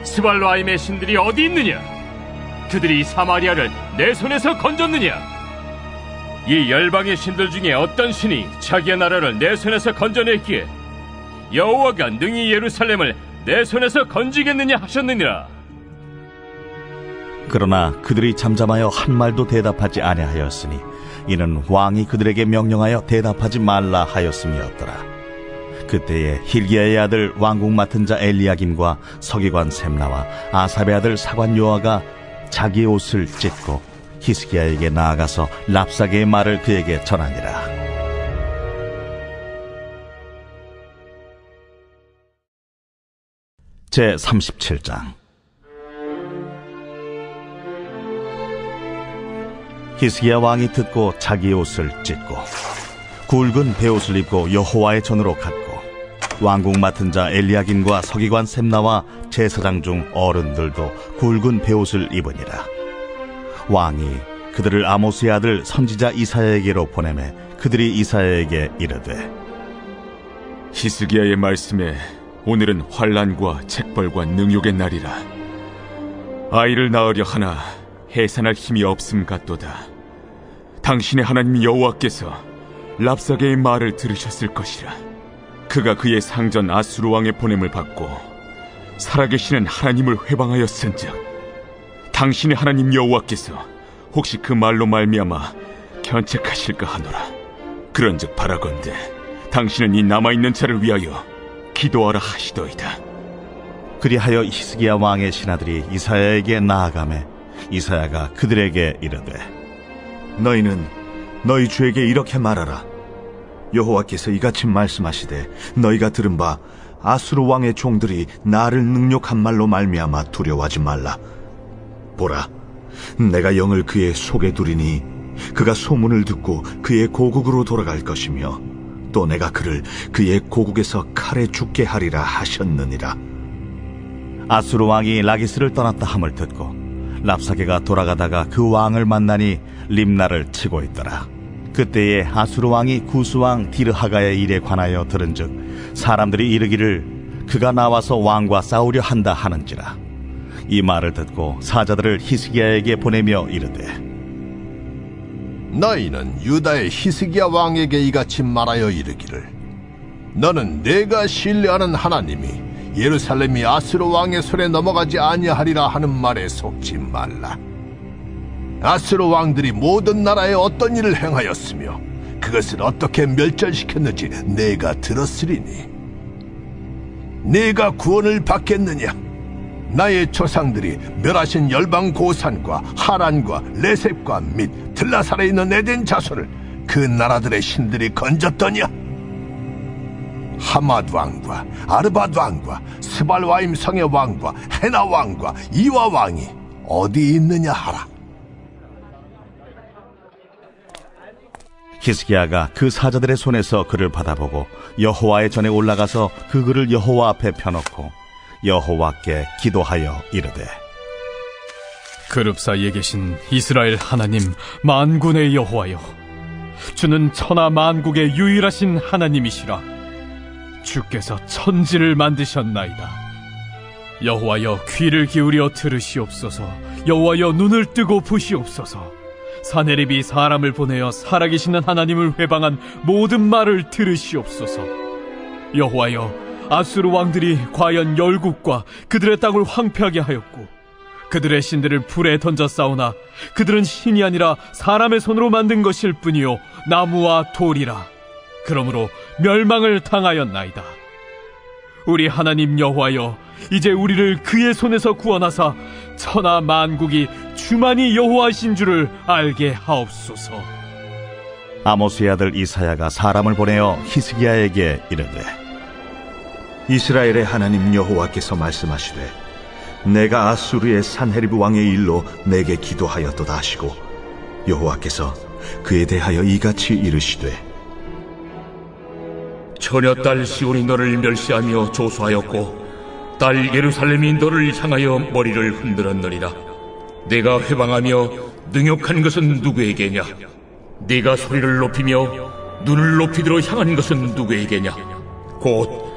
스발로아임의 신들이 어디 있느냐? 그들이 사마리아를 내 손에서 건졌느냐? 이 열방의 신들 중에 어떤 신이 자기의 나라를 내 손에서 건져냈기에 여호와가 능히 예루살렘을 내 손에서 건지겠느냐 하셨느니라. 그러나 그들이 잠잠하여 한 말도 대답하지 아니하였으니 이는 왕이 그들에게 명령하여 대답하지 말라 하였음이었더라. 그때에 힐기야의 아들 왕궁 맡은 자 엘리야김과 서기관 셈나와 아삽의 아들 사관 요아가 자기의 옷을 찢고 히스기야에게 나아가서 랍사게의 말을 그에게 전하니라. 제 37장. 히스기야 왕이 듣고 자기의 옷을 찢고 굵은 베옷을 입고 여호와의 전으로 갔고 왕궁 맡은 자 엘리야김과 서기관 셈나와 제사장 중 어른들도 굵은 베옷을 입으니라. 왕이 그들을 아모스의 아들 선지자 이사야에게로 보내매 그들이 이사야에게 이르되, 히스기야의 말씀에 오늘은 환난과 책벌과 능욕의 날이라. 아이를 낳으려 하나 해산할 힘이 없음 같도다. 당신의 하나님 여호와께서 랍사게의 말을 들으셨을 것이라. 그가 그의 상전 아수르 왕의 보냄을 받고 살아계시는 하나님을 회방하였은즉 당신의 하나님 여호와께서 혹시 그 말로 말미암아 견책하실까 하노라. 그런즉 바라건대 당신은 이 남아있는 자를 위하여 기도하라 하시더이다. 그리하여 히스기야 왕의 신하들이 이사야에게 나아가매 이사야가 그들에게 이르되, 너희는 너희 주에게 이렇게 말하라. 여호와께서 이같이 말씀하시되 너희가 들은 바 아수르 왕의 종들이 나를 능욕한 말로 말미암아 두려워하지 말라. 보라, 내가 영을 그의 속에 두리니 그가 소문을 듣고 그의 고국으로 돌아갈 것이며 또 내가 그를 그의 고국에서 칼에 죽게 하리라 하셨느니라. 아수르 왕이 라기스를 떠났다 함을 듣고 랍사게가 돌아가다가 그 왕을 만나니 림나를 치고 있더라. 그때에 아수르 왕이 구스 왕 디르하가의 일에 관하여 들은즉 사람들이 이르기를 그가 나와서 왕과 싸우려 한다 하는지라. 이 말을 듣고 사자들을 히스기야에게 보내며 이르되, 너희는 유다의 히스기야 왕에게 이같이 말하여 이르기를, 너는 내가 신뢰하는 하나님이 예루살렘이 아수르 왕의 손에 넘어가지 아니하리라 하는 말에 속지 말라. 아수르 왕들이 모든 나라에 어떤 일을 행하였으며 그것을 어떻게 멸절시켰는지 내가 들었으리니 내가 구원을 받겠느냐? 나의 조상들이 멸하신 열방 고산과 하란과 레셉과 및 들라살에 있는 에덴 자손을 그 나라들의 신들이 건졌더냐? 하맛 왕과 아르밧 왕과 스발와임 성의 왕과 헤나 왕과 이와 왕이 어디 있느냐 하라. 히스기야가 그 사자들의 손에서 글을 받아보고 여호와의 전에 올라가서 그 글을 여호와 앞에 펴놓고 여호와께 기도하여 이르되, 그룹 사이에 계신 이스라엘 하나님 만군의 여호와여, 주는 천하 만국의 유일하신 하나님이시라. 주께서 천지를 만드셨나이다. 여호와여, 귀를 기울여 들으시옵소서. 여호와여, 눈을 뜨고 보시옵소서. 사네립이 사람을 보내어 살아계시는 하나님을 회방한 모든 말을 들으시옵소서. 여호와여, 아수르 왕들이 과연 열국과 그들의 땅을 황폐하게 하였고 그들의 신들을 불에 던져 싸우나 그들은 신이 아니라 사람의 손으로 만든 것일 뿐이요 나무와 돌이라. 그러므로 멸망을 당하였나이다. 우리 하나님 여호와여, 이제 우리를 그의 손에서 구원하사 천하 만국이 주만이 여호와신 줄을 알게 하옵소서. 아모스의 아들 이사야가 사람을 보내어 히스기야에게 이르되, 이스라엘의 하나님 여호와께서 말씀하시되 내가 아수르의 산헤립 왕의 일로 내게 기도하였도다 하시고 여호와께서 그에 대하여 이같이 이르시되, 처녀딸 시온이 너를 멸시하며 조소하였고 딸 예루살렘이 너를 향하여 머리를 흔들었느니라. 내가 회방하며 능욕한 것은 누구에게냐? 네가 소리를 높이며 눈을 높이도록 향한 것은 누구에게냐? 곧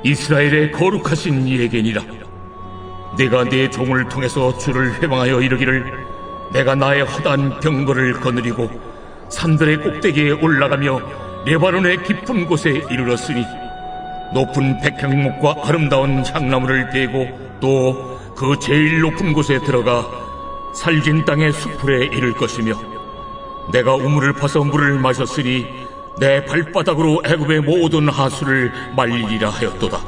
이스라엘의 거룩하신 이에게니라. 내가 네 종을 통해서 주를 회방하여 이르기를, 내가 나의 허다한 병거를 거느리고 산들의 꼭대기에 올라가며 레바논의 깊은 곳에 이르렀으니 높은 백향목과 아름다운 향나무를 베고 또 그 제일 높은 곳에 들어가 살진 땅의 수풀에 이를 것이며, 내가 우물을 파서 물을 마셨으니 내 발바닥으로 애굽의 모든 하수를 말리리라 하였도다.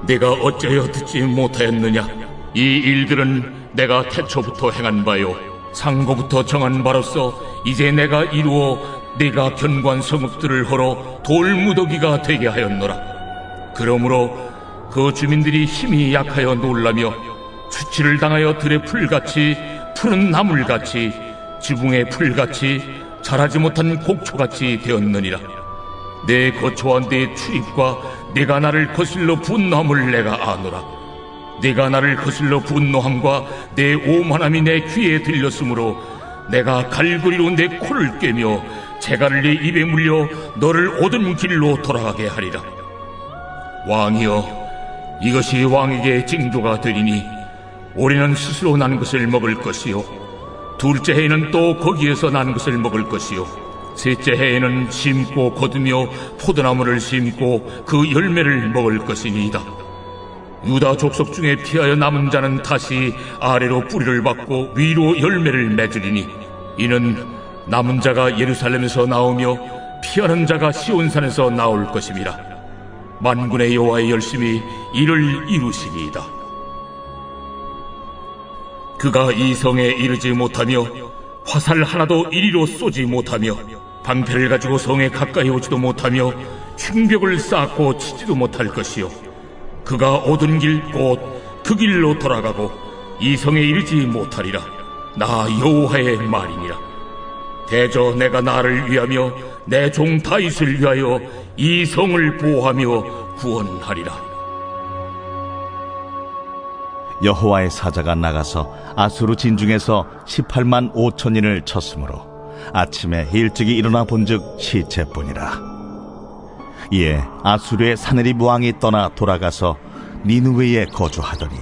내가 어찌하여 듣지 못하였느냐? 이 일들은 내가 태초부터 행한 바요 상고부터 정한 바로서 이제 내가 이루어 네가 견고한 성읍들을 헐어 돌무더기가 되게 하였노라. 그러므로 그 주민들이 힘이 약하여 놀라며 수치를 당하여 들의 풀같이 푸른 나물같이 지붕의 풀같이 자라지 못한 곡초같이 되었느니라. 내 거처와 내 출입과 네가 나를 거슬러 분노함을 내가 아노라. 네가 나를 거슬러 분노함과 내 오만함이 내 귀에 들렸으므로 내가 갈고리로 내 코를 꿰며 재갈을 내 입에 물려 너를 오던 길로 돌아가게 하리라. 왕이여, 이것이 왕에게 징조가 되리니 올해는 스스로 난 것을 먹을 것이요 둘째 해에는 또 거기에서 난 것을 먹을 것이요 셋째 해에는 심고 거두며 포도나무를 심고 그 열매를 먹을 것이니이다. 유다 족속 중에 피하여 남은 자는 다시 아래로 뿌리를 받고 위로 열매를 맺으리니 이는 남은 자가 예루살렘에서 나오며 피하는 자가 시온산에서 나올 것임이라. 만군의 여호와의 열심히 이를 이루시니이다. 그가 이 성에 이르지 못하며 화살 하나도 이리로 쏘지 못하며 방패를 가지고 성에 가까이 오지도 못하며 흉벽을 쌓고 치지도 못할 것이요 그가 오던 길 곧 그 길로 돌아가고 이 성에 이르지 못하리라. 나 여호와의 말이니라. 대저 내가 나를 위하며 내 종 다윗을 위하여 이 성을 보호하며 구원하리라. 여호와의 사자가 나가서 아수르 진중에서 18만 5천인을 쳤으므로 아침에 일찍이 일어나 본즉 시체뿐이라. 이에 아수르의 사네립 왕이 떠나 돌아가서 니느웨에 거주하더니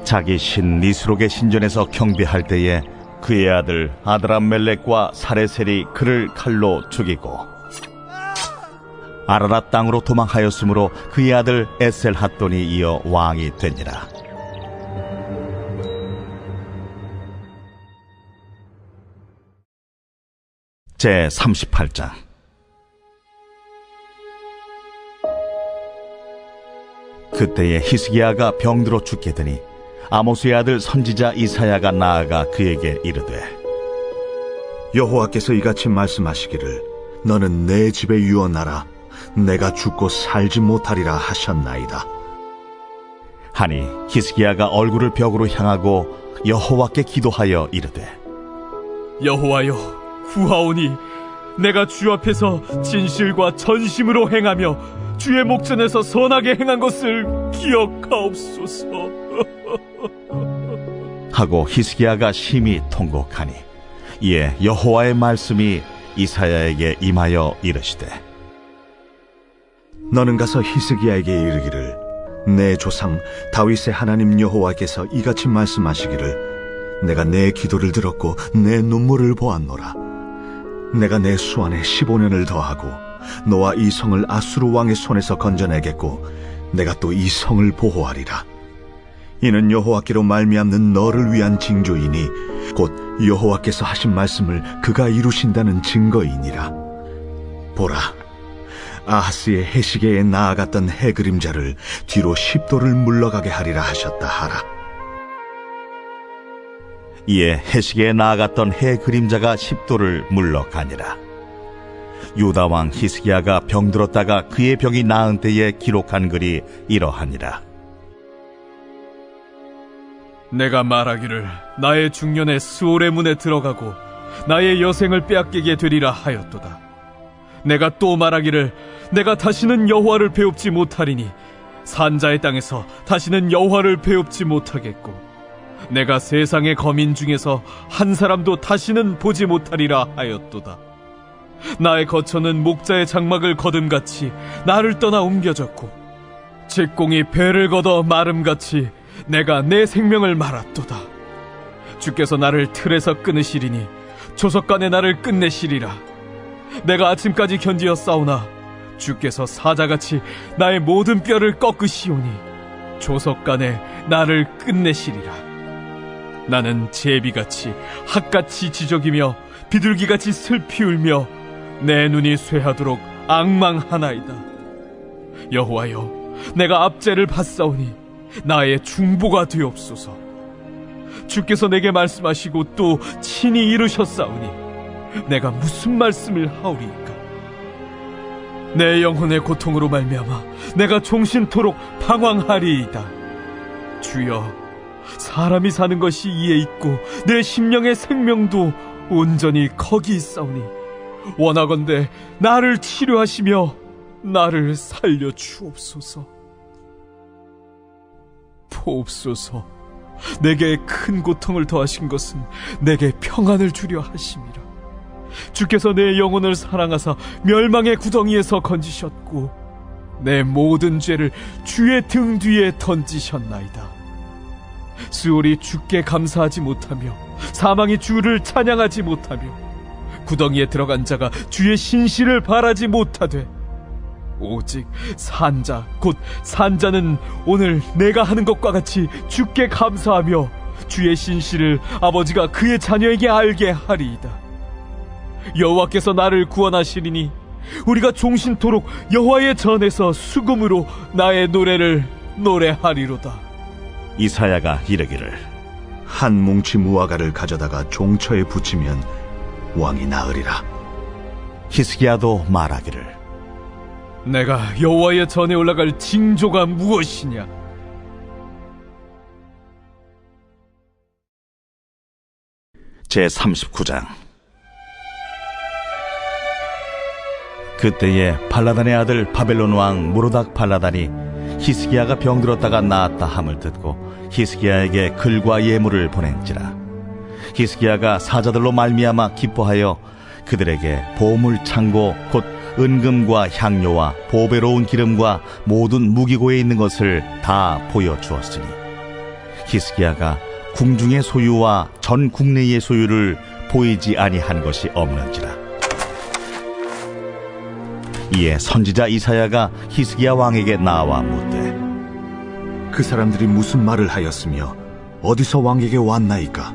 자기 신 니스록의 신전에서 경배할 때에 그의 아들 아드람멜렉과 사레셀이 그를 칼로 죽이고 아라랏 땅으로 도망하였으므로 그의 아들 에셀핫돈이 이어 왕이 되니라. 제 38장. 그때에 히스기야가 병들어 죽게 되니 아모스의 아들 선지자 이사야가 나아가 그에게 이르되, 여호와께서 이같이 말씀하시기를 너는 내 집에 유언하라. 내가 죽고 살지 못하리라 하셨나이다. 하니 히스기야가 얼굴을 벽으로 향하고 여호와께 기도하여 이르되, 여호와여, 구하오니 내가 주 앞에서 진실과 전심으로 행하며 주의 목전에서 선하게 행한 것을 기억하옵소서. 하고 히스기야가 심히 통곡하니 이에 여호와의 말씀이 이사야에게 임하여 이르시되, 너는 가서 히스기야에게 이르기를 내 조상 다윗의 하나님 여호와께서 이같이 말씀하시기를 내가 내 기도를 들었고 내 눈물을 보았노라. 내가 내 수완에 15년을 더하고 너와 이 성을 아수르 왕의 손에서 건져내겠고 내가 또 이 성을 보호하리라. 이는 여호와께로 말미암는 너를 위한 징조이니 곧 여호와께서 하신 말씀을 그가 이루신다는 증거이니라. 보라, 아하스의 해시계에 나아갔던 해 그림자를 뒤로 10도를 물러가게 하리라 하셨다 하라. 이에 해시계에 나아갔던 해 그림자가 10도를 물러가니라. 유다 왕 히스기야가 병들었다가 그의 병이 나은 때에 기록한 글이 이러하니라. 내가 말하기를 나의 중년에 스올의 문에 들어가고 나의 여생을 빼앗기게 되리라 하였도다. 내가 또 말하기를 내가 다시는 여호와를 배웁지 못하리니 산자의 땅에서 다시는 여호와를 배웁지 못하겠고 내가 세상의 거민 중에서 한 사람도 다시는 보지 못하리라 하였도다. 나의 거처는 목자의 장막을 거둠같이 나를 떠나 옮겨졌고 직공이 배를 걷어 마름같이 내가 내 생명을 말았도다. 주께서 나를 틀에서 끊으시리니 조석간에 나를 끝내시리라. 내가 아침까지 견디어 싸우나 주께서 사자같이 나의 모든 뼈를 꺾으시오니 조석간에 나를 끝내시리라. 나는 제비같이 학같이 지저귀며 비둘기같이 슬피 울며 내 눈이 쇠하도록 앙망하나이다. 여호와여, 내가 압제를 받사오니 나의 중보가 되옵소서. 주께서 내게 말씀하시고 또 친히 이루셨사오니 내가 무슨 말씀을 하오리이까. 내 영혼의 고통으로 말미암아 내가 종신토록 방황하리이다. 주여, 사람이 사는 것이 이에 있고 내 심령의 생명도 온전히 거기 있사오니 원하건대 나를 치료하시며 나를 살려 주옵소서. 보옵소서, 내게 큰 고통을 더하신 것은 내게 평안을 주려 하심이라. 주께서 내 영혼을 사랑하사 멸망의 구덩이에서 건지셨고 내 모든 죄를 주의 등 뒤에 던지셨나이다. 스올이 주께 감사하지 못하며 사망이 주를 찬양하지 못하며 구덩이에 들어간 자가 주의 신실을 바라지 못하되 오직 산자 곧 산자는 오늘 내가 하는 것과 같이 주께 감사하며 주의 신실을 아버지가 그의 자녀에게 알게 하리이다. 여호와께서 나를 구원하시리니 우리가 종신토록 여호와의 전에서 수금으로 나의 노래를 노래하리로다. 이사야가 이르기를, 한 뭉치 무화과를 가져다가 종처에 붙이면 왕이 나으리라. 히스기야도 말하기를, 내가 여호와의 전에 올라갈 징조가 무엇이냐? 제 39장. 그때에 발라단의 아들 바벨론 왕 무로닥 발라단이 히스기야가 병들었다가 나았다 함을 듣고 히스기야에게 글과 예물을 보낸지라. 히스기야가 사자들로 말미암아 기뻐하여 그들에게 보물 창고 곧 은금과 향료와 보배로운 기름과 모든 무기고에 있는 것을 다 보여주었으니 히스기야가 궁중의 소유와 전 국내의 소유를 보이지 아니한 것이 없는지라. 이에 선지자 이사야가 히스기야 왕에게 나와 묻되 그 사람들이 무슨 말을 하였으며 어디서 왕에게 왔나이까?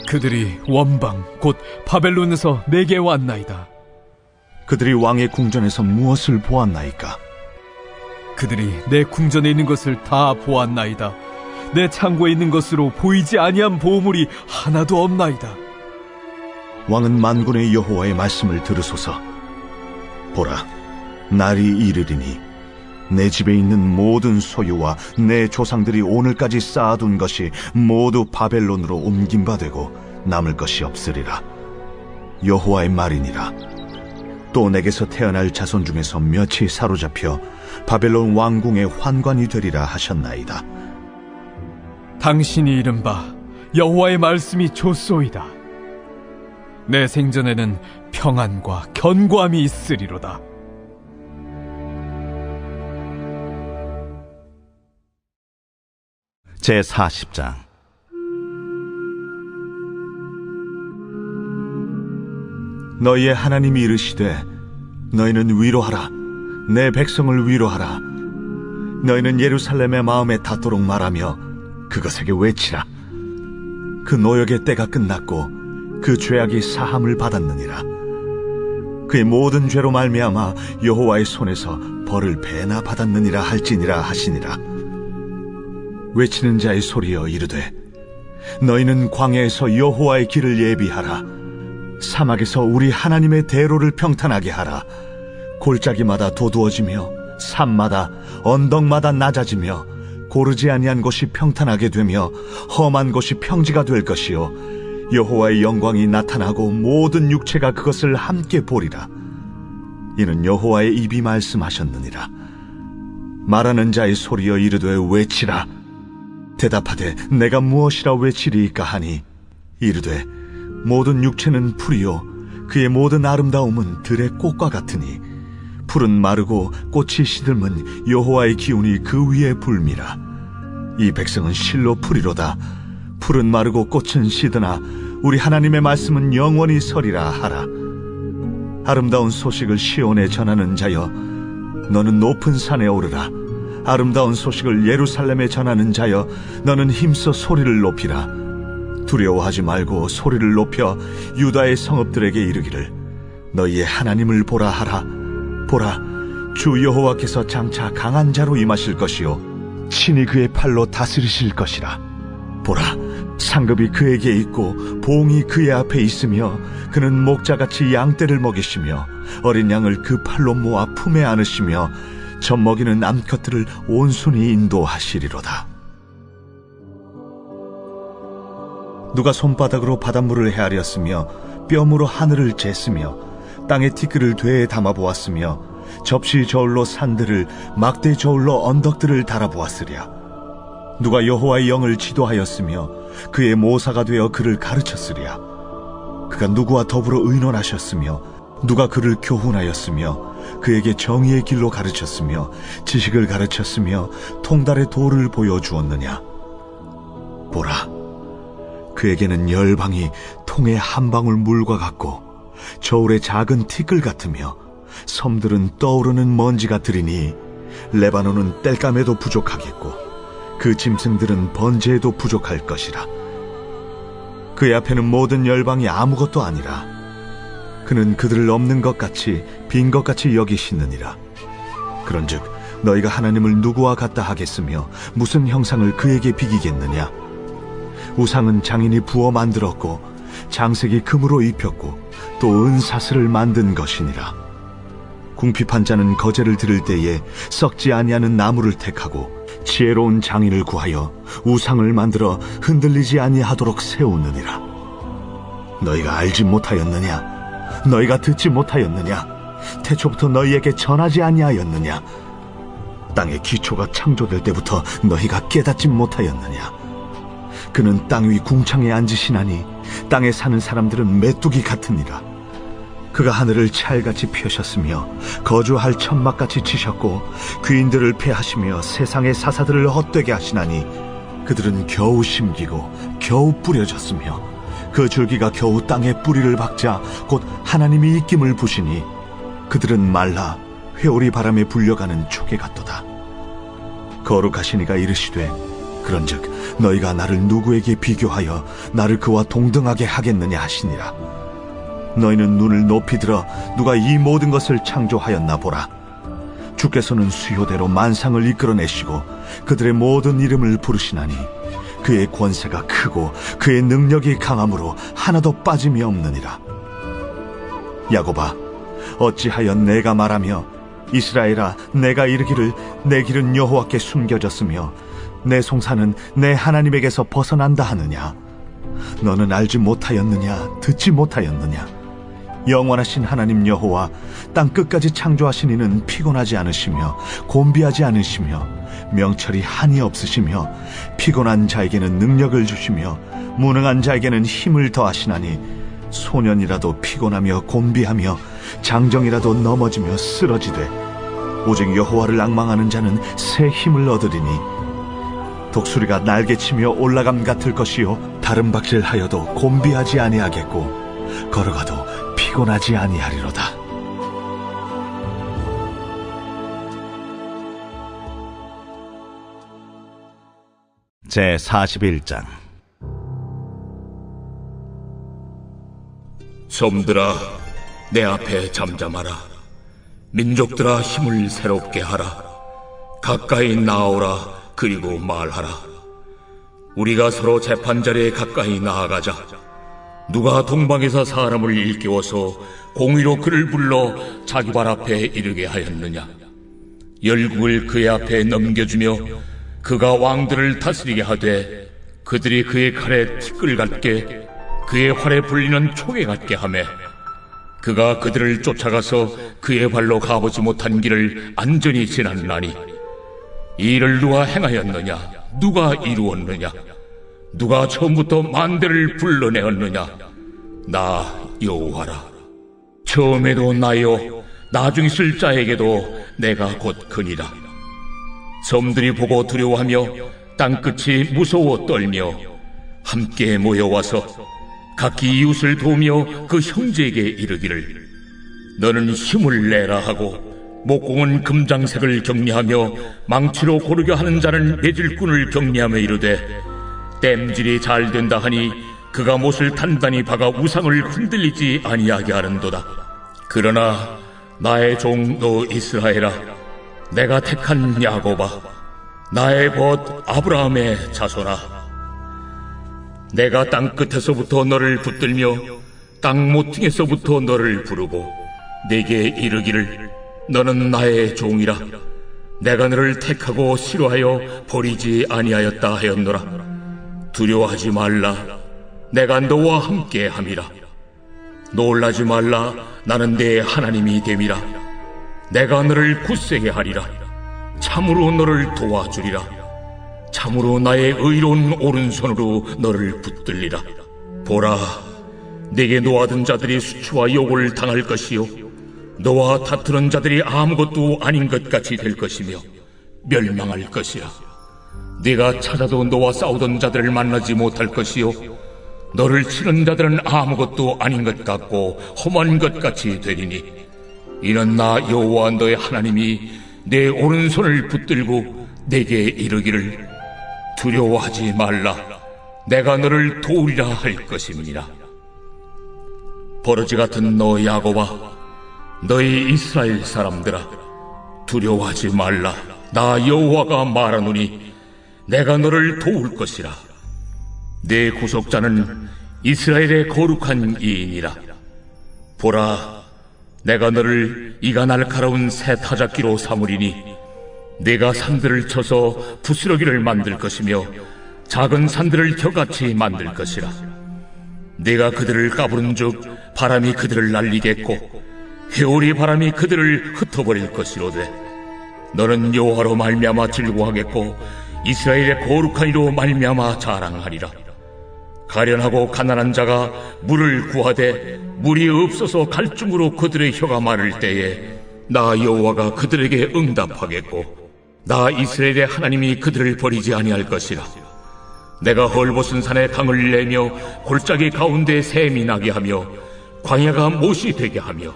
그들이 원방 곧 바벨론에서 내게 왔나이다. 그들이 왕의 궁전에서 무엇을 보았나이까? 그들이 내 궁전에 있는 것을 다 보았나이다. 내 창고에 있는 것으로 보이지 아니한 보물이 하나도 없나이다. 왕은 만군의 여호와의 말씀을 들으소서. 보라, 날이 이르리니 내 집에 있는 모든 소유와 내 조상들이 오늘까지 쌓아둔 것이 모두 바벨론으로 옮긴 바 되고 남을 것이 없으리라. 여호와의 말이니라. 또 내게서 태어날 자손 중에서 몇이 사로잡혀 바벨론 왕궁의 환관이 되리라 하셨나이다. 당신이 이른바 여호와의 말씀이 좋소이다. 내 생전에는 평안과 견고함이 있으리로다. 제40장. 너희의 하나님이 이르시되 너희는 위로하라. 내 백성을 위로하라. 너희는 예루살렘의 마음에 닿도록 말하며 그것에게 외치라. 그 노역의 때가 끝났고 그 죄악이 사함을 받았느니라. 그의 모든 죄로 말미암아 여호와의 손에서 벌을 배나 받았느니라 할지니라 하시니라. 외치는 자의 소리여 이르되 너희는 광야에서 여호와의 길을 예비하라. 사막에서 우리 하나님의 대로를 평탄하게 하라. 골짜기마다 도두어지며 산마다 언덕마다 낮아지며 고르지 아니한 곳이 평탄하게 되며 험한 곳이 평지가 될 것이요 여호와의 영광이 나타나고 모든 육체가 그것을 함께 보리라. 이는 여호와의 입이 말씀하셨느니라. 말하는 자의 소리여 이르되 외치라. 대답하되 내가 무엇이라 외치리이까 하니 이르되 모든 육체는 풀이요 그의 모든 아름다움은 들의 꽃과 같으니 풀은 마르고 꽃이 시들면 여호와의 기운이 그 위에 불미라. 이 백성은 실로 풀이로다. 풀은 마르고 꽃은 시드나 우리 하나님의 말씀은 영원히 서리라 하라. 아름다운 소식을 시온에 전하는 자여 너는 높은 산에 오르라. 아름다운 소식을 예루살렘에 전하는 자여 너는 힘써 소리를 높이라. 두려워하지 말고 소리를 높여 유다의 성읍들에게 이르기를 너희의 하나님을 보라 하라. 보라, 주 여호와께서 장차 강한 자로 임하실 것이요 친히 그의 팔로 다스리실 것이라. 보라, 상급이 그에게 있고 봉이 그의 앞에 있으며 그는 목자같이 양떼를 먹이시며 어린 양을 그 팔로 모아 품에 안으시며 젖먹이는 암컷들을 온순히 인도하시리로다. 누가 손바닥으로 바닷물을 헤아렸으며 뼘으로 하늘을 쟀으며 땅의 티끌을 되에 담아보았으며 접시 저울로 산들을 막대 저울로 언덕들을 달아보았으랴. 누가 여호와의 영을 지도하였으며 그의 모사가 되어 그를 가르쳤으랴. 그가 누구와 더불어 의논하셨으며 누가 그를 교훈하였으며 그에게 정의의 길로 가르쳤으며 지식을 가르쳤으며 통달의 도를 보여주었느냐. 보라, 그에게는 열방이 통의 한 방울 물과 같고 저울의 작은 티끌 같으며 섬들은 떠오르는 먼지 같으리니 레바논은 땔감에도 부족하겠고 그 짐승들은 번제에도 부족할 것이라. 그의 앞에는 모든 열방이 아무것도 아니라 그는 그들을 없는 것 같이 빈 것 같이 여기시느니라. 그런즉 너희가 하나님을 누구와 같다 하겠으며 무슨 형상을 그에게 비기겠느냐. 우상은 장인이 부어 만들었고 장색이 금으로 입혔고 또 은사슬을 만든 것이니라. 궁핍한 자는 거제를 들을 때에 썩지 아니하는 나무를 택하고 지혜로운 장인을 구하여 우상을 만들어 흔들리지 아니하도록 세우느니라. 너희가 알지 못하였느냐? 너희가 듣지 못하였느냐? 태초부터 너희에게 전하지 아니하였느냐? 땅의 기초가 창조될 때부터 너희가 깨닫지 못하였느냐? 그는 땅 위 궁창에 앉으시나니 땅에 사는 사람들은 메뚜기 같으니라. 그가 하늘을 찰같이 펴셨으며 거주할 천막같이 치셨고 귀인들을 패하시며 세상의 사사들을 헛되게 하시나니 그들은 겨우 심기고 겨우 뿌려졌으며 그 줄기가 겨우 땅에 뿌리를 박자 곧 하나님이 입김을 부시니 그들은 말라 회오리 바람에 불려가는 초계 같도다. 거룩하신 이가 이르시되 그런즉 너희가 나를 누구에게 비교하여 나를 그와 동등하게 하겠느냐 하시니라. 너희는 눈을 높이 들어 누가 이 모든 것을 창조하였나 보라. 주께서는 수요대로 만상을 이끌어내시고 그들의 모든 이름을 부르시나니 그의 권세가 크고 그의 능력이 강함으로 하나도 빠짐이 없느니라. 야곱아, 어찌하여 내가 말하며 이스라엘아, 내가 이르기를 내 길은 여호와께 숨겨졌으며 내 송사는 내 하나님에게서 벗어난다 하느냐? 너는 알지 못하였느냐? 듣지 못하였느냐? 영원하신 하나님 여호와 땅 끝까지 창조하신 이는 피곤하지 않으시며 곤비하지 않으시며 명철이 한이 없으시며 피곤한 자에게는 능력을 주시며 무능한 자에게는 힘을 더하시나니 소년이라도 피곤하며 곤비하며 장정이라도 넘어지며 쓰러지되 오직 여호와를 앙망하는 자는 새 힘을 얻으리니 독수리가 날개치며 올라감 같을 것이요 다른 박질하여도 곤비하지 아니하겠고 걸어가도 피곤하지 아니하리로다. 제41장. 섬들아, 내 앞에 잠잠하라. 민족들아, 힘을 새롭게 하라. 가까이 나오라. 그리고 말하라. 우리가 서로 재판자리에 가까이 나아가자. 누가 동방에서 사람을 일깨워서 공의로 그를 불러 자기 발 앞에 이르게 하였느냐? 열국을 그의 앞에 넘겨주며 그가 왕들을 다스리게 하되 그들이 그의 칼에 티끌 같게 그의 활에 불리는 초계 같게 하매 그가 그들을 쫓아가서 그의 발로 가보지 못한 길을 안전히 지났나니 이 일을 누가 행하였느냐? 누가 이루었느냐? 누가 처음부터 만대를 불러내었느냐? 나 여호와라. 처음에도 나요, 나중 있을 자에게도 내가 곧 그니라. 섬들이 보고 두려워하며 땅끝이 무서워 떨며 함께 모여와서 각기 이웃을 도우며 그 형제에게 이르기를 너는 힘을 내라 하고 목공은 금장색을 격리하며 망치로 고르게 하는 자는 매질꾼을 격리하며 이르되 땜질이 잘 된다 하니 그가 못을 단단히 박아 우상을 흔들리지 아니하게 하는도다. 그러나 나의 종 너 이스라엘아, 내가 택한 야곱아, 나의 벗 아브라함의 자손아, 내가 땅 끝에서부터 너를 붙들며 땅 모퉁이에서부터 너를 부르고 내게 이르기를 너는 나의 종이라. 내가 너를 택하고 싫어하여 버리지 아니하였다 하였노라. 두려워하지 말라. 내가 너와 함께 함이라. 놀라지 말라. 나는 내 하나님이 됨이라. 내가 너를 굳세게 하리라. 참으로 너를 도와주리라. 참으로 나의 의로운 오른손으로 너를 붙들리라. 보라, 내게 노하던 자들이 수치와 욕을 당할 것이요 너와 다투는 자들이 아무것도 아닌 것 같이 될 것이며 멸망할 것이라. 네가 찾아도 너와 싸우던 자들을 만나지 못할 것이요 너를 치는 자들은 아무것도 아닌 것 같고 험한 것 같이 되리니 이는 나 여호와 너의 하나님이 내 오른손을 붙들고 내게 이르기를 두려워하지 말라. 내가 너를 도우리라 할 것임이니라. 버러지 같은 너 야곱아, 너희 이스라엘 사람들아, 두려워하지 말라. 나 여호와가 말하노니 내가 너를 도울 것이라. 내 구속자는 이스라엘의 거룩한 이인이라. 보라, 내가 너를 이가 날카로운 새 타작기로 삼으리니 내가 산들을 쳐서 부스러기를 만들 것이며 작은 산들을 겨같이 만들 것이라. 내가 그들을 까부른즉 바람이 그들을 날리겠고 회오리 바람이 그들을 흩어버릴 것이로되 너는 여호와로 말미암아 즐거워하겠고 이스라엘의 거룩한 이로 말미암아 자랑하리라. 가련하고 가난한 자가 물을 구하되 물이 없어서 갈증으로 그들의 혀가 마를 때에 나 여호와가 그들에게 응답하겠고 나 이스라엘의 하나님이 그들을 버리지 아니할 것이라. 내가 헐벗은 산에 강을 내며 골짜기 가운데 샘이 나게 하며 광야가 못이 되게 하며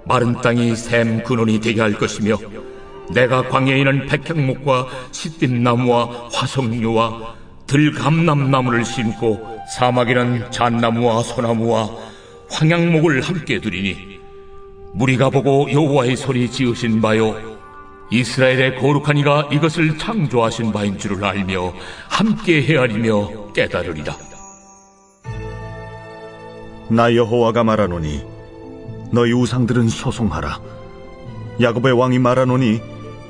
마른 땅이 샘 근원이 되게 할 것이며 내가 광야에는 백향목과 시띠나무와 화석류와 들감남나무를 심고 사막에는 잣나무와 소나무와 황양목을 함께 두리니 무리가 보고 여호와의 손이 지으신 바요 이스라엘의 거룩한 이가 이것을 창조하신 바인 줄을 알며 함께 헤아리며 깨달으리라. 나 여호와가 말하노니 너희 우상들은 소송하라. 야곱의 왕이 말하노니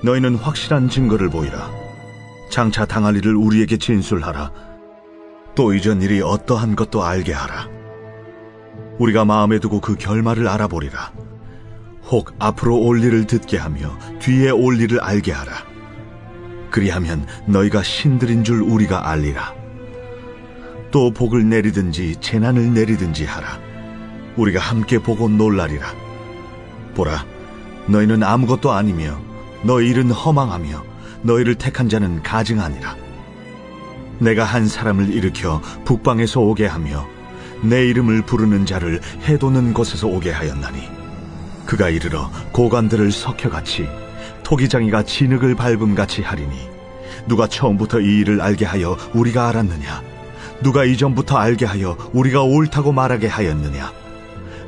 너희는 확실한 증거를 보이라. 장차 당할 일을 우리에게 진술하라. 또 이전 일이 어떠한 것도 알게 하라. 우리가 마음에 두고 그 결말을 알아보리라. 혹 앞으로 올 일을 듣게 하며 뒤에 올 일을 알게 하라. 그리하면 너희가 신들인 줄 우리가 알리라. 또 복을 내리든지 재난을 내리든지 하라. 우리가 함께 보고 놀라리라. 보라, 너희는 아무것도 아니며 너희 일은 허망하며 너희를 택한 자는 가증하니라. 내가 한 사람을 일으켜 북방에서 오게 하며 내 이름을 부르는 자를 해도는 곳에서 오게 하였나니 그가 이르러 고관들을 석혀같이 토기장이가 진흙을 밟음같이 하리니 누가 처음부터 이 일을 알게 하여 우리가 알았느냐? 누가 이전부터 알게 하여 우리가 옳다고 말하게 하였느냐?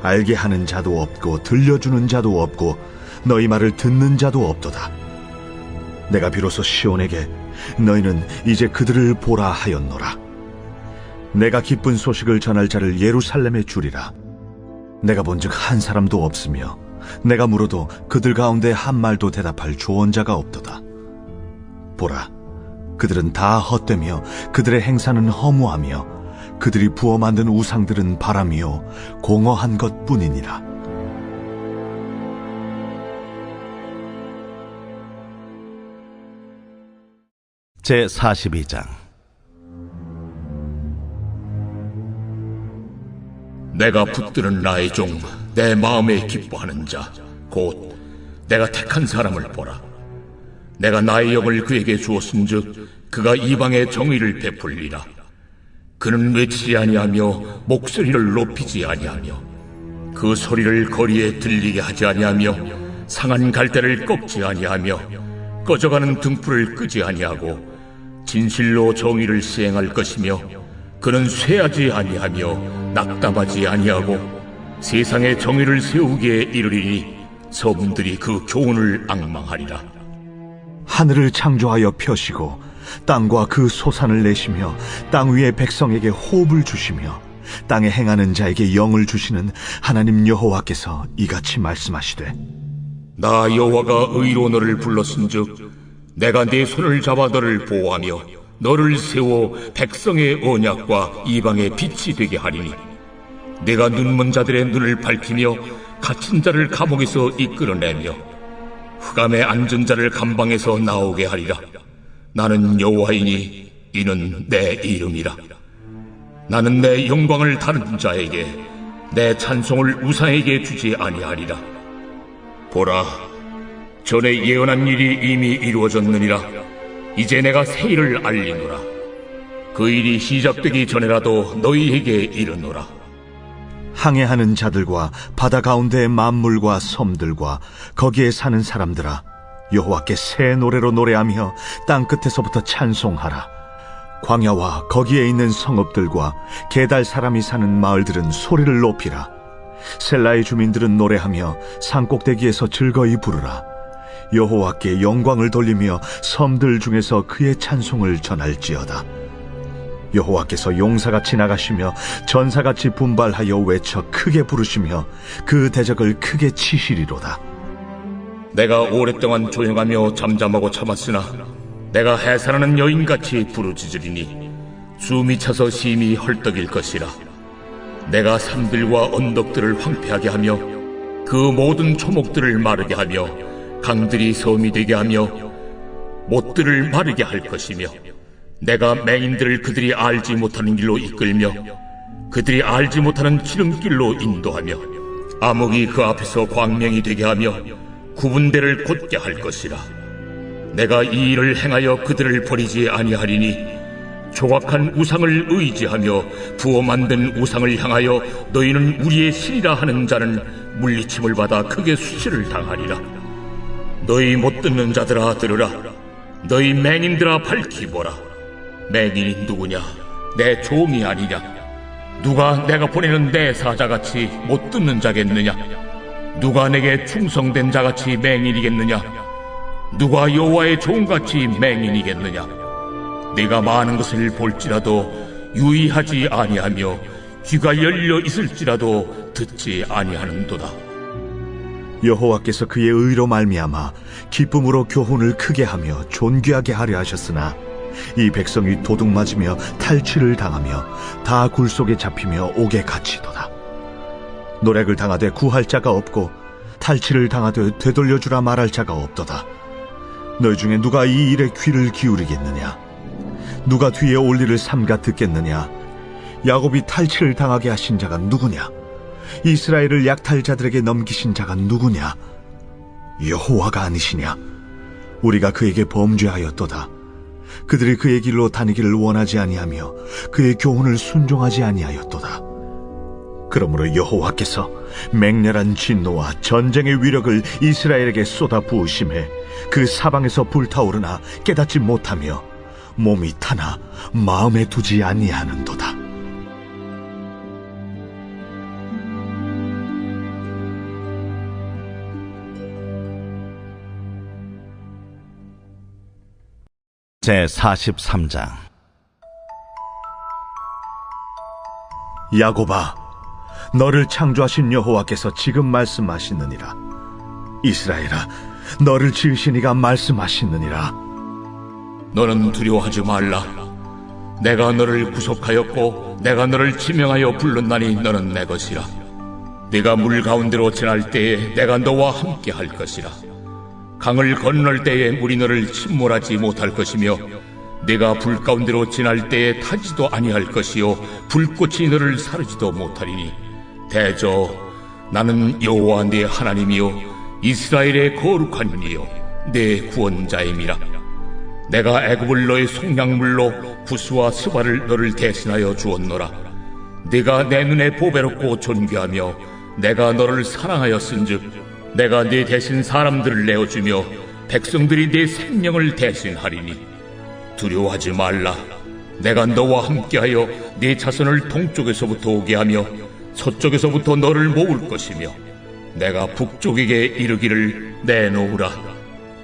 알게 하는 자도 없고 들려주는 자도 없고 너희 말을 듣는 자도 없도다. 내가 비로소 시온에게 너희는 이제 그들을 보라 하였노라. 내가 기쁜 소식을 전할 자를 예루살렘에 주리라. 내가 본즉 한 사람도 없으며 내가 물어도 그들 가운데 한 말도 대답할 조언자가 없도다. 보라, 그들은 다 헛되며 그들의 행사는 허무하며 그들이 부어 만든 우상들은 바람이요 공허한 것뿐이니라. 제42장. 내가 붙드는 나의 종 내 마음에 기뻐하는 자 곧 내가 택한 사람을 보라. 내가 나의 영을 그에게 주었은즉 그가 이방의 정의를 베풀리라. 그는 외치지 아니하며 목소리를 높이지 아니하며 그 소리를 거리에 들리게 하지 아니하며 상한 갈대를 꺾지 아니하며 꺼져가는 등불을 끄지 아니하고 진실로 정의를 시행할 것이며 그는 쇠하지 아니하며 낙담하지 아니하고 세상에 정의를 세우기에 이르리니 섬들이 그 교훈을 앙망하리라. 하늘을 창조하여 펴시고 땅과 그 소산을 내시며 땅 위의 백성에게 호흡을 주시며 땅에 행하는 자에게 영을 주시는 하나님 여호와께서 이같이 말씀하시되 나 여호와가 의로 너를 불렀은즉 내가 네 손을 잡아 너를 보호하며 너를 세워 백성의 언약과 이방의 빛이 되게 하리니 내가 눈먼 자들의 눈을 밝히며 갇힌 자를 감옥에서 이끌어내며 흑암에 앉은 자를 감방에서 나오게 하리라. 나는 여호와이니 이는 내 이름이라. 나는 내 영광을 다른 자에게 내 찬송을 우상에게 주지 아니하리라. 보라, 전에 예언한 일이 이미 이루어졌느니라. 이제 내가 새 일을 알리노라. 그 일이 시작되기 전에라도 너희에게 이르노라. 항해하는 자들과 바다 가운데의 만물과 섬들과 거기에 사는 사람들아, 여호와께 새 노래로 노래하며 땅 끝에서부터 찬송하라. 광야와 거기에 있는 성읍들과 게달 사람이 사는 마을들은 소리를 높이라. 셀라의 주민들은 노래하며 산꼭대기에서 즐거이 부르라. 여호와께 영광을 돌리며 섬들 중에서 그의 찬송을 전할지어다. 여호와께서 용사같이 나가시며 전사같이 분발하여 외쳐 크게 부르시며 그 대적을 크게 치시리로다. 내가 오랫동안 조용하며 잠잠하고 참았으나 내가 해산하는 여인같이 부르짖으리니 숨이 차서 심히 헐떡일 것이라. 내가 산들과 언덕들을 황폐하게 하며 그 모든 초목들을 마르게 하며 강들이 섬이 되게 하며 못들을 마르게 할 것이며 내가 맹인들을 그들이 알지 못하는 길로 이끌며 그들이 알지 못하는 지름길로 인도하며 암흑이 그 앞에서 광명이 되게 하며 구분대를 곧게 할 것이라. 내가 이 일을 행하여 그들을 버리지 아니하리니 조각한 우상을 의지하며 부어 만든 우상을 향하여 너희는 우리의 신이라 하는 자는 물리침을 받아 크게 수치를 당하리라. 너희 못 듣는 자들아 들으라. 너희 맹인들아 밝히 보라. 맹인이 누구냐? 내 종이 아니냐? 누가 내가 보내는 내 사자같이 못 듣는 자겠느냐? 누가 내게 충성된 자같이 맹인이겠느냐? 누가 여호와의 종같이 맹인이겠느냐? 네가 많은 것을 볼지라도 유의하지 아니하며 귀가 열려 있을지라도 듣지 아니하는도다. 여호와께서 그의 의로 말미암아 기쁨으로 교훈을 크게 하며 존귀하게 하려 하셨으나 이 백성이 도둑 맞으며 탈취를 당하며 다 굴 속에 잡히며 옥에 갇히도다. 노략을 당하되 구할 자가 없고 탈취를 당하되 되돌려주라 말할 자가 없도다. 너희 중에 누가 이 일에 귀를 기울이겠느냐? 누가 뒤에 올 일을 삼가 듣겠느냐? 야곱이 탈취를 당하게 하신 자가 누구냐? 이스라엘을 약탈자들에게 넘기신 자가 누구냐? 여호와가 아니시냐? 우리가 그에게 범죄하였도다. 그들이 그의 길로 다니기를 원하지 아니하며 그의 교훈을 순종하지 아니하였도다. 그러므로 여호와께서 맹렬한 진노와 전쟁의 위력을 이스라엘에게 쏟아 부으심에 그 사방에서 불타오르나 깨닫지 못하며 몸이 타나 마음에 두지 아니하는도다. 제43장. 야곱아, 너를 창조하신 여호와께서 지금 말씀하시느니라. 이스라엘아, 너를 지으신 이가 말씀하시느니라. 너는 두려워하지 말라. 내가 너를 구속하였고 내가 너를 지명하여 불렀나니 너는 내 것이라. 네가 물 가운데로 지날 때에 내가 너와 함께 할 것이라. 강을 건널 때에 물이 너를 침몰하지 못할 것이며 네가 불 가운데로 지날 때에 타지도 아니할 것이요 불꽃이 너를 사르지도 못하리니 대저 나는 여호와 네 하나님이요 이스라엘의 거룩한 이요 내 구원자임이라. 내가 애굽을 너의 속량물로 구스와 스바를 너를 대신하여 주었노라. 네가 내 눈에 보배롭고 존귀하며 내가 너를 사랑하였은즉 내가 네 대신 사람들을 내어주며 백성들이 네 생명을 대신하리니 두려워하지 말라. 내가 너와 함께하여 네 자손을 동쪽에서부터 오게 하며 서쪽에서부터 너를 모을 것이며 내가 북쪽에게 이르기를 내놓으라.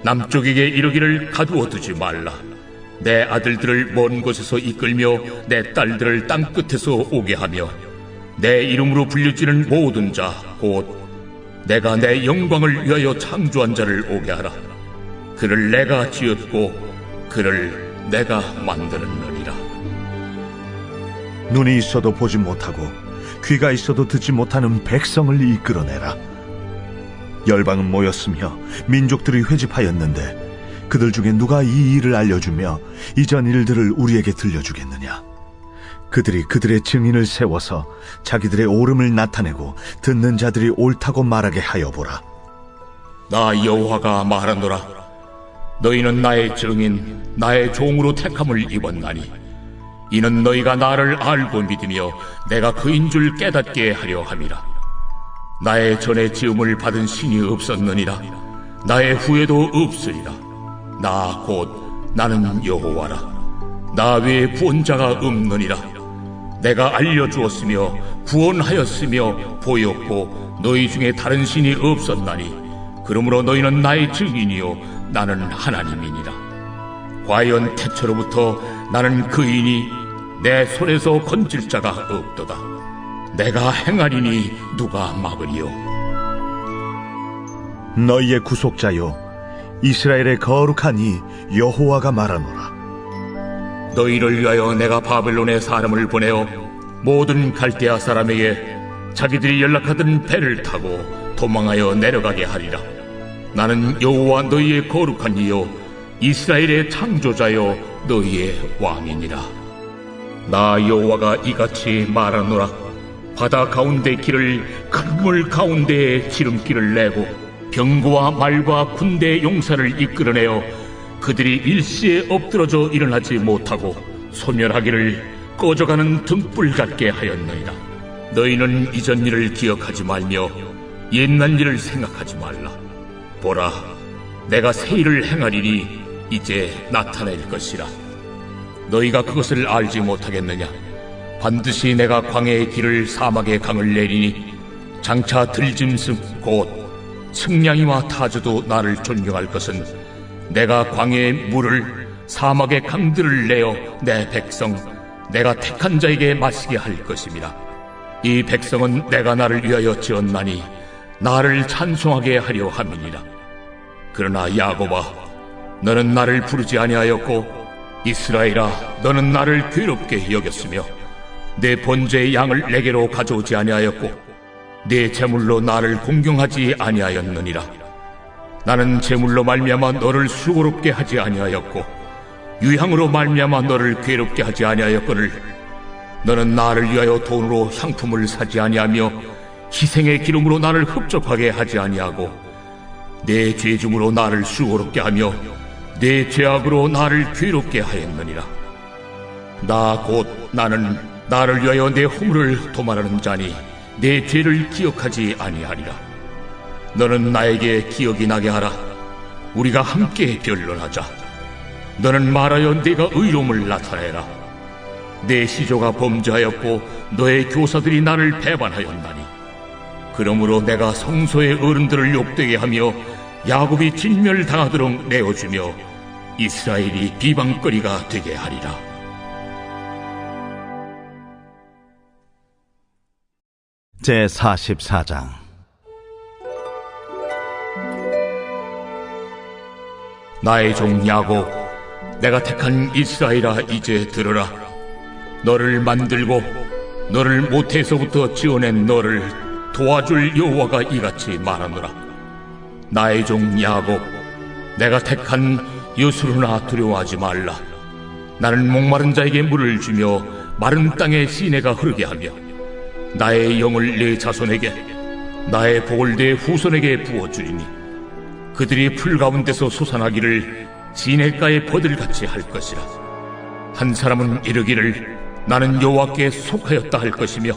남쪽에게 이르기를 가두어 두지 말라. 내 아들들을 먼 곳에서 이끌며 내 딸들을 땅 끝에서 오게 하며 내 이름으로 불려지는 모든 자 곧 내가 내 영광을 위하여 창조한 자를 오게 하라. 그를 내가 지었고 그를 내가 만드느니라. 눈이 있어도 보지 못하고 귀가 있어도 듣지 못하는 백성을 이끌어내라. 열방은 모였으며 민족들이 회집하였는데 그들 중에 누가 이 일을 알려주며 이전 일들을 우리에게 들려주겠느냐? 그들이 그들의 증인을 세워서 자기들의 옳음을 나타내고 듣는 자들이 옳다고 말하게 하여 보라. 나 여호와가 말하노라. 너희는 나의 증인 나의 종으로 택함을 입었나니 이는 너희가 나를 알고 믿으며 내가 그인 줄 깨닫게 하려 함이라. 나의 전에 지음을 받은 신이 없었느니라. 나의 후에도 없으리라. 나 곧 나는 여호와라. 나 외에 구원자가 없느니라. 내가 알려주었으며 구원하였으며 보였고 너희 중에 다른 신이 없었나니 그러므로 너희는 나의 증인이요 나는 하나님이니라. 과연 태초로부터 나는 그이니 내 손에서 건질 자가 없도다. 내가 행하리니 누가 막으리요? 너희의 구속자요 이스라엘의 거룩한 이 여호와가 말하노라. 너희를 위하여 내가 바벨론에 사람을 보내어 모든 갈대아 사람에게 자기들이 연락하던 배를 타고 도망하여 내려가게 하리라. 나는 여호와 너희의 거룩한 이요 이스라엘의 창조자요 너희의 왕이니라. 나 여호와가 이같이 말하노라. 바다 가운데 길을 큰 물 가운데에 지름길을 내고 병거와 말과 군대 용사를 이끌어내어 그들이 일시에 엎드러져 일어나지 못하고 소멸하기를 꺼져가는 등불 같게 하였느니라. 너희는 이전 일을 기억하지 말며 옛날 일을 생각하지 말라. 보라, 내가 새 일을 행하리니 이제 나타낼 것이라. 너희가 그것을 알지 못하겠느냐? 반드시 내가 광야의 길을 사막의 강을 내리니 장차 들짐승 곧 측량이와 타주도 나를 존경할 것은 내가 광야의 물을 사막의 강들을 내어 내 백성 내가 택한 자에게 마시게 할 것임이라. 이 백성은 내가 나를 위하여 지었나니 나를 찬송하게 하려 함이니라. 그러나 야곱아, 너는 나를 부르지 아니하였고 이스라엘아, 너는 나를 괴롭게 여겼으며 내 번제의 양을 내게로 가져오지 아니하였고 내 제물로 나를 공경하지 아니하였느니라. 나는 제물로 말미암아 너를 수고롭게 하지 아니하였고 유향으로 말미암아 너를 괴롭게 하지 아니하였거늘 너는 나를 위하여 돈으로 향품을 사지 아니하며 희생의 기름으로 나를 흡족하게 하지 아니하고 내 죄중으로 나를 수고롭게 하며 내 죄악으로 나를 괴롭게 하였느니라. 나 곧 나는 나를 위하여 내 허물을 도말하는 자니 내 죄를 기억하지 아니하리라. 너는 나에게 기억이 나게 하라. 우리가 함께 변론하자. 너는 말하여 내가 의로움을 나타내라. 내 시조가 범죄하였고 너의 교사들이 나를 배반하였나니 그러므로 내가 성소의 어른들을 욕되게 하며 야곱이 진멸당하도록 내어주며 이스라엘이 비방거리가 되게 하리라. 제44장. 나의 종 야곱, 내가 택한 이스라엘아, 이제 들으라. 너를 만들고 너를 모태에서부터 지어낸 너를 도와줄 여호와가 이같이 말하노라. 나의 종 야곱, 내가 택한 여수르나 두려워하지 말라. 나는 목마른 자에게 물을 주며 마른 땅에 시내가 흐르게 하며 나의 영을 내 자손에게 나의 복을 내 후손에게 부어주리니 그들이 풀 가운데서 솟아나기를 시냇가의 버들같이 할 것이라. 한 사람은 이르기를 나는 여호와께 속하였다 할 것이며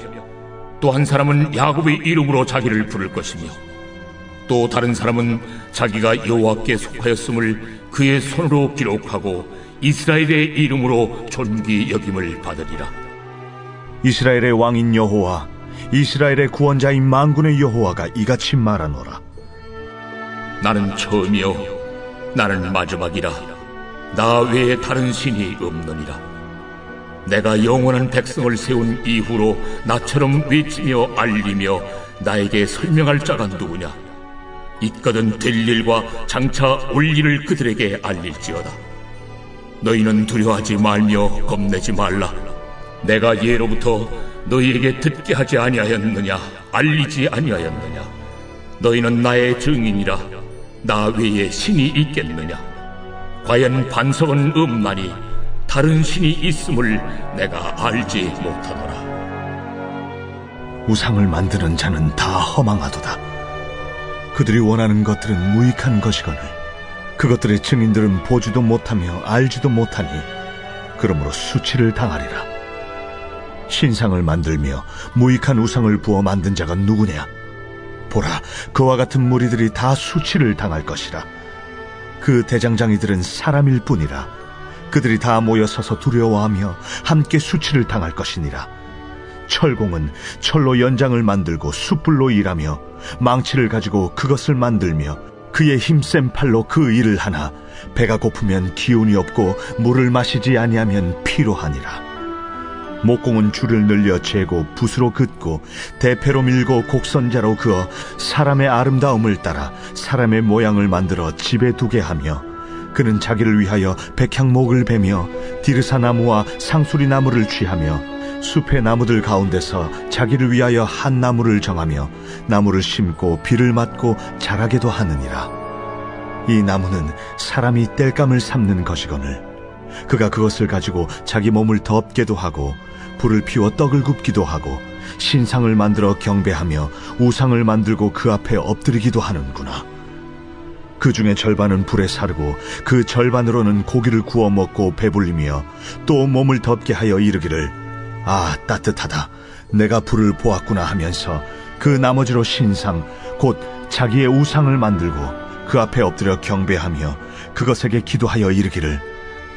또 한 사람은 야곱의 이름으로 자기를 부를 것이며 또 다른 사람은 자기가 여호와께 속하였음을 그의 손으로 기록하고 이스라엘의 이름으로 존귀 여김을 받으리라. 이스라엘의 왕인 여호와, 이스라엘의 구원자인 만군의 여호와가 이같이 말하노라. 나는 처음이요 나는 마지막이라. 나 외에 다른 신이 없느니라. 내가 영원한 백성을 세운 이후로 나처럼 외치며 알리며 나에게 설명할 자가 누구냐? 있거든 될 일과 장차 올 일을 그들에게 알릴지어다. 너희는 두려워하지 말며 겁내지 말라. 내가 예로부터 너희에게 듣게 하지 아니하였느냐? 알리지 아니하였느냐? 너희는 나의 증인이라. 나 외에 신이 있겠느냐? 과연 반석은 없나니 다른 신이 있음을 내가 알지 못하노라. 우상을 만드는 자는 다 허망하도다. 그들이 원하는 것들은 무익한 것이거늘 그것들의 증인들은 보지도 못하며 알지도 못하니 그러므로 수치를 당하리라. 신상을 만들며 무익한 우상을 부어 만든 자가 누구냐? 보라, 그와 같은 무리들이 다 수치를 당할 것이라. 그 대장장이들은 사람일 뿐이라. 그들이 다 모여서서 두려워하며 함께 수치를 당할 것이니라. 철공은 철로 연장을 만들고 숯불로 일하며 망치를 가지고 그것을 만들며 그의 힘센 팔로 그 일을 하나 배가 고프면 기운이 없고 물을 마시지 아니하면 피로하니라. 목공은 줄을 늘려 재고 붓으로 긋고 대패로 밀고 곡선자로 그어 사람의 아름다움을 따라 사람의 모양을 만들어 집에 두게 하며 그는 자기를 위하여 백향목을 베며 디르사 나무와 상수리 나무를 취하며 숲의 나무들 가운데서 자기를 위하여 한 나무를 정하며 나무를 심고 비를 맞고 자라게도 하느니라. 이 나무는 사람이 땔감을 삶는 것이거늘 그가 그것을 가지고 자기 몸을 덮게도 하고 불을 피워 떡을 굽기도 하고 신상을 만들어 경배하며 우상을 만들고 그 앞에 엎드리기도 하는구나. 그 중에 절반은 불에 사르고 그 절반으로는 고기를 구워 먹고 배불리며 또 몸을 덮게 하여 이르기를 아 따뜻하다 내가 불을 보았구나 하면서 그 나머지로 신상 곧 자기의 우상을 만들고 그 앞에 엎드려 경배하며 그것에게 기도하여 이르기를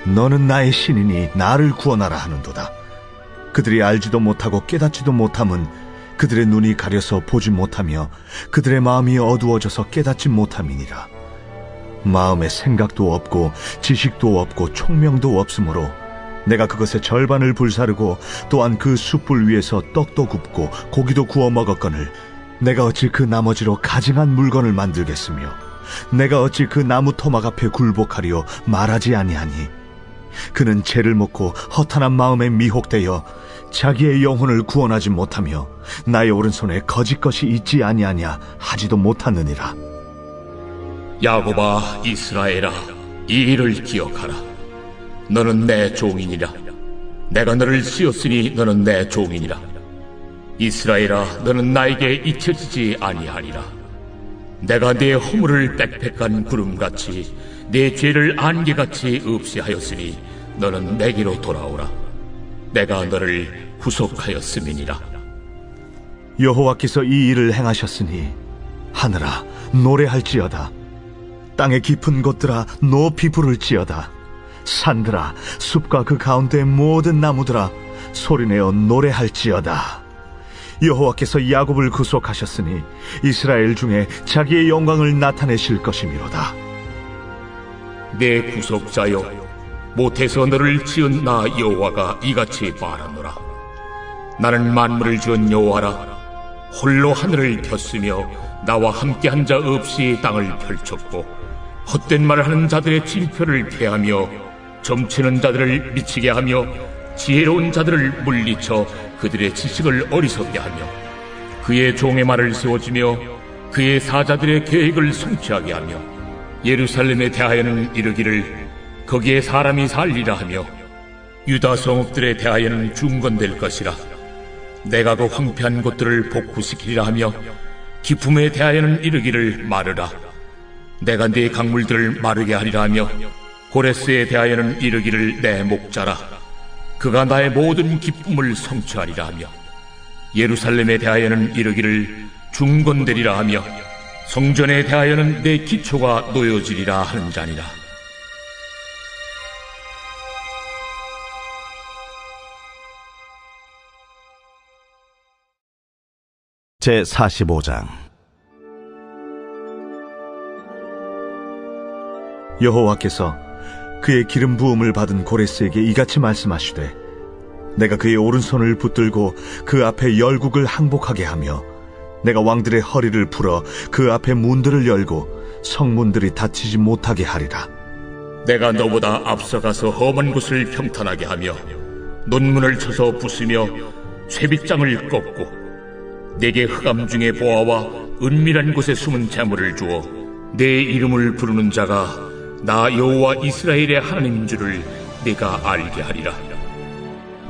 너는 나의 신이니 나를 구원하라 하는도다. 그들이 알지도 못하고 깨닫지도 못함은 그들의 눈이 가려서 보지 못하며 그들의 마음이 어두워져서 깨닫지 못함이니라. 마음에 생각도 없고 지식도 없고 총명도 없으므로 내가 그것의 절반을 불사르고 또한 그 숯불 위에서 떡도 굽고 고기도 구워 먹었거늘 내가 어찌 그 나머지로 가증한 물건을 만들겠으며 내가 어찌 그 나무 토막 앞에 굴복하리요 말하지 아니하니 그는 죄를 묻고 허탄한 마음에 미혹되어 자기의 영혼을 구원하지 못하며 나의 오른손에 거짓 것이 있지 아니하냐 하지도 못하느니라. 야곱아 이스라엘아 이 일을 기억하라. 너는 내 종이니라. 내가 너를 지었으니 너는 내 종이니라. 이스라엘아 너는 나에게 잊혀지지 아니하리라. 내가 네 허물을 빽빽한 구름같이 네 죄를 안개같이 없이하였으니 너는 내게로 돌아오라. 내가 너를 구속하였음이니라. 여호와께서 이 일을 행하셨으니 하늘아 노래할지어다. 땅의 깊은 곳들아 높이 부를지어다. 산들아 숲과 그 가운데 모든 나무들아 소리내어 노래할지어다. 여호와께서 야곱을 구속하셨으니 이스라엘 중에 자기의 영광을 나타내실 것이미로다. 내 구속자여 못해서 너를 지은 나 여호와가 이같이 말하노라. 나는 만물을 지은 여호와라. 홀로 하늘을 폈으며 나와 함께한 자 없이 땅을 펼쳤고 헛된 말을 하는 자들의 징표를 폐하며 점치는 자들을 미치게 하며 지혜로운 자들을 물리쳐 그들의 지식을 어리석게 하며 그의 종의 말을 세워주며 그의 사자들의 계획을 성취하게 하며 예루살렘에 대하여는 이르기를 거기에 사람이 살리라 하며 유다 성읍들에 대하여는 중건될 것이라. 내가 그 황폐한 곳들을 복구시키리라 하며 기품에 대하여는 이르기를 마르라. 내가 네 강물들을 마르게 하리라 하며 고레스에 대하여는 이르기를 내 목자라. 그가 나의 모든 기쁨을 성취하리라 하며 예루살렘에 대하여는 이르기를 중건되리라 하며 성전에 대하여는 내 기초가 놓여지리라 하는 자니라. 제45장 여호와께서 그의 기름 부음을 받은 고레스에게 이같이 말씀하시되 내가 그의 오른손을 붙들고 그 앞에 열국을 항복하게 하며 내가 왕들의 허리를 풀어 그 앞에 문들을 열고 성문들이 닫히지 못하게 하리라. 내가 너보다 앞서가서 험한 곳을 평탄하게 하며 논문을 쳐서 부수며 쇠빗장을 꺾고 내게 흑암 중에 보아와 은밀한 곳에 숨은 재물을 주어 내 이름을 부르는 자가 나 여호와 이스라엘의 하나님인 줄을 네가 알게 하리라.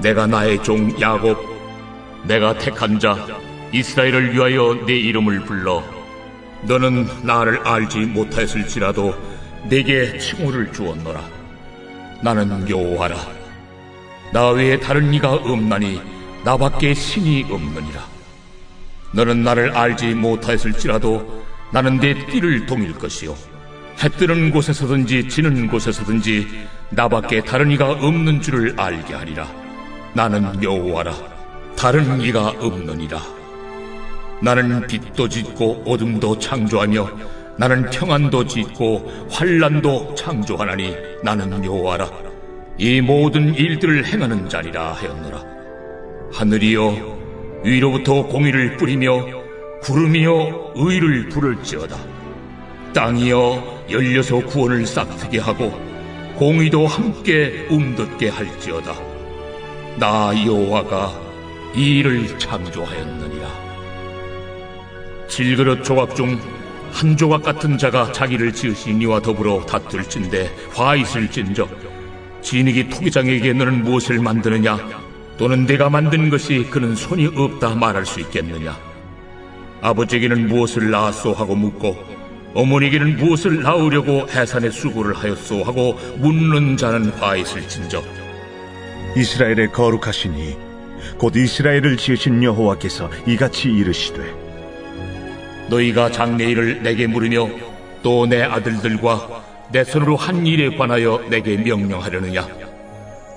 내가 나의 종 야곱 내가 택한 자 이스라엘을 위하여 내 이름을 불러 너는 나를 알지 못하였을지라도 내게 칭호를 주었노라. 나는 여호와라. 나 외에 다른 이가 없나니 나밖에 신이 없느니라. 너는 나를 알지 못하였을지라도 나는 내 띠를 동일 것이요 해 뜨는 곳에서든지 지는 곳에서든지 나밖에 다른 이가 없는 줄을 알게 하리라. 나는 여호와라. 다른 이가 없느니라. 나는 빛도 짓고 어둠도 창조하며 나는 평안도 짓고 환난도 창조하나니 나는 여호와라. 이 모든 일들을 행하는 자리라 하였노라. 하늘이여 위로부터 공의를 뿌리며 구름이여 의를 부를지어다. 땅이여 열려서 구원을 싹트게 하고 공의도 함께 움듣게 할지어다. 나 여호와가 이 일을 창조하였느니라. 질그릇 조각 중 한 조각 같은 자가 자기를 지으신 이와 더불어 다툴진대 화 있을진저 진흙이 토기장에게 너는 무엇을 만드느냐 또는 내가 만든 것이 그는 손이 없다 말할 수 있겠느냐. 아버지에게는 무엇을 낳았소 하고 묻고 어머니에게는 무엇을 낳으려고 해산의 수고를 하였소 하고 묻는 자는 화 있을진저 이스라엘의 거룩하시니 곧 이스라엘을 지으신 여호와께서 이같이 이르시되 너희가 장래일을 내게 물으며 또 내 아들들과 내 손으로 한 일에 관하여 내게 명령하려느냐?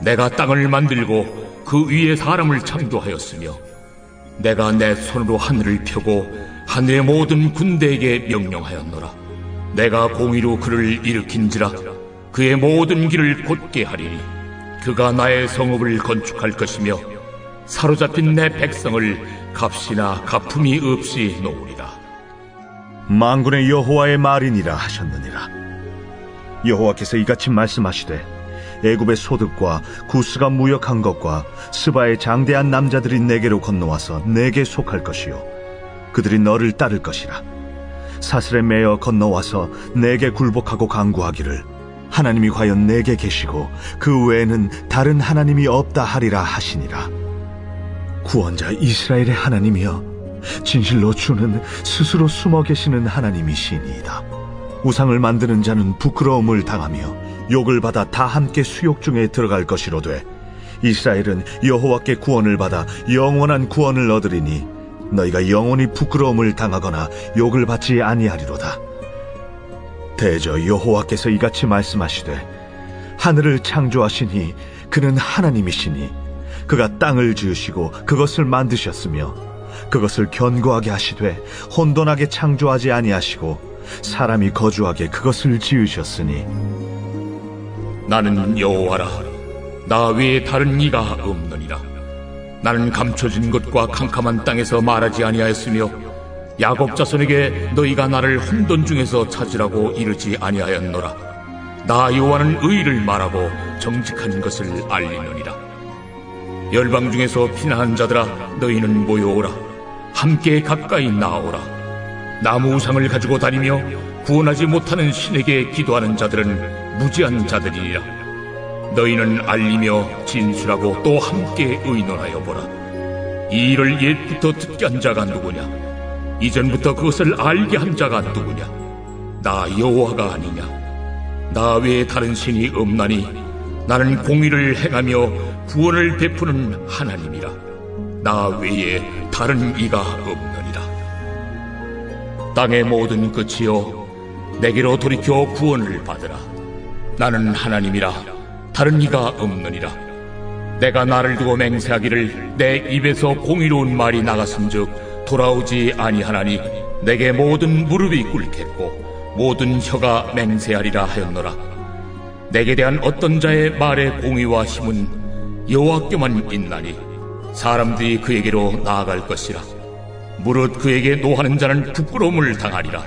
내가 땅을 만들고 그 위에 사람을 창조하였으며 내가 내 손으로 하늘을 펴고 하늘의 모든 군대에게 명령하였노라. 내가 공의로 그를 일으킨지라 그의 모든 길을 곧게 하리니 그가 나의 성읍을 건축할 것이며 사로잡힌 내 백성을 값이나 가품이 없이 놓으리라. 만군의 여호와의 말이니라 하셨느니라. 여호와께서 이같이 말씀하시되 애굽의 소득과 구스가 무역한 것과 스바의 장대한 남자들이 내게로 건너와서 내게 속할 것이요 그들이 너를 따를 것이라. 사슬에 매어 건너와서 내게 굴복하고 간구하기를 하나님이 과연 내게 계시고 그 외에는 다른 하나님이 없다 하리라 하시니라. 구원자 이스라엘의 하나님이여, 진실로 주는 스스로 숨어 계시는 하나님이시니이다. 우상을 만드는 자는 부끄러움을 당하며 욕을 받아 다 함께 수욕 중에 들어갈 것이로되 이스라엘은 여호와께 구원을 받아 영원한 구원을 얻으리니 너희가 영원히 부끄러움을 당하거나 욕을 받지 아니하리로다. 대저 여호와께서 이같이 말씀하시되 하늘을 창조하시니 그는 하나님이시니 그가 땅을 지으시고 그것을 만드셨으며 그것을 견고하게 하시되 혼돈하게 창조하지 아니하시고 사람이 거주하게 그것을 지으셨으니 나는 여호와라. 나 외에 다른 이가 없느니라. 나는 감춰진 것과 캄캄한 땅에서 말하지 아니하였으며 야곱 자손에게 너희가 나를 혼돈 중에서 찾으라고 이르지 아니하였노라. 나 여호와는 의를 말하고 정직한 것을 알리느니라. 열방 중에서 피난한 자들아, 너희는 모여오라. 함께 가까이 나오라. 나무 우상을 가지고 다니며 구원하지 못하는 신에게 기도하는 자들은 무지한 자들이니라. 너희는 알리며 진술하고 또 함께 의논하여 보라. 이 일을 옛부터 듣게 한 자가 누구냐? 이전부터 그것을 알게 한 자가 누구냐? 나 여호와가 아니냐? 나 외에 다른 신이 없나니 나는 공의를 행하며 구원을 베푸는 하나님이라. 나 외에 다른 이가 없느니라. 땅의 모든 끝이여, 내게로 돌이켜 구원을 받으라. 나는 하나님이라. 다른 이가 없느니라. 내가 나를 두고 맹세하기를 내 입에서 공의로운 말이 나갔은즉 돌아오지 아니하나니 내게 모든 무릎이 꿇겠고 모든 혀가 맹세하리라 하였노라. 내게 대한 어떤 자의 말의 공의와 힘은 여호와께만 있나니 사람들이 그에게로 나아갈 것이라. 무릇 그에게 노하는 자는 부끄러움을 당하리라.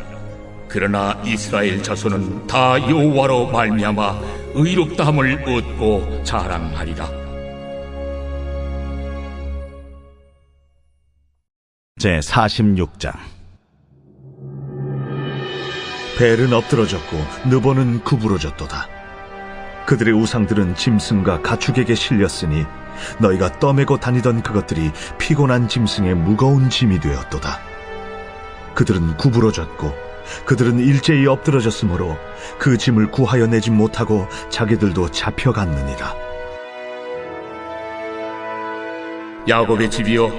그러나 이스라엘 자손은 다 여호와로 말미암아 의롭다함을 얻고 자랑하리라. 제46장. 벨은 엎드러졌고 느보는 구부러졌도다. 그들의 우상들은 짐승과 가축에게 실렸으니 너희가 떠매고 다니던 그것들이 피곤한 짐승의 무거운 짐이 되었도다. 그들은 구부러졌고 그들은 일제히 엎드러졌으므로 그 짐을 구하여 내지 못하고 자기들도 잡혀갔느니라. 야곱의 집이여,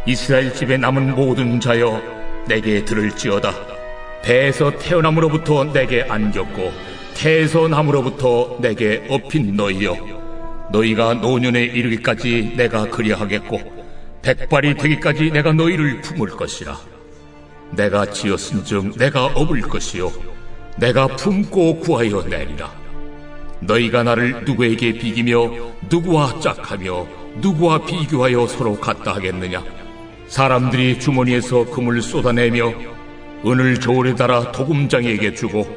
이스라엘 집에 남은 모든 자여, 내게 들을지어다. 배에서 태어남으로부터 내게 안겼고 태에서 남으로부터 내게 업힌 너희여, 너희가 노년에 이르기까지 내가 그리하겠고 백발이 되기까지 내가 너희를 품을 것이라. 내가 지었은즉 내가 업을 것이요 내가 품고 구하여 내리라. 너희가 나를 누구에게 비기며 누구와 짝하며 누구와 비교하여 서로 같다 하겠느냐? 사람들이 주머니에서 금을 쏟아내며 은을 저울에 달아 도금장에게 주고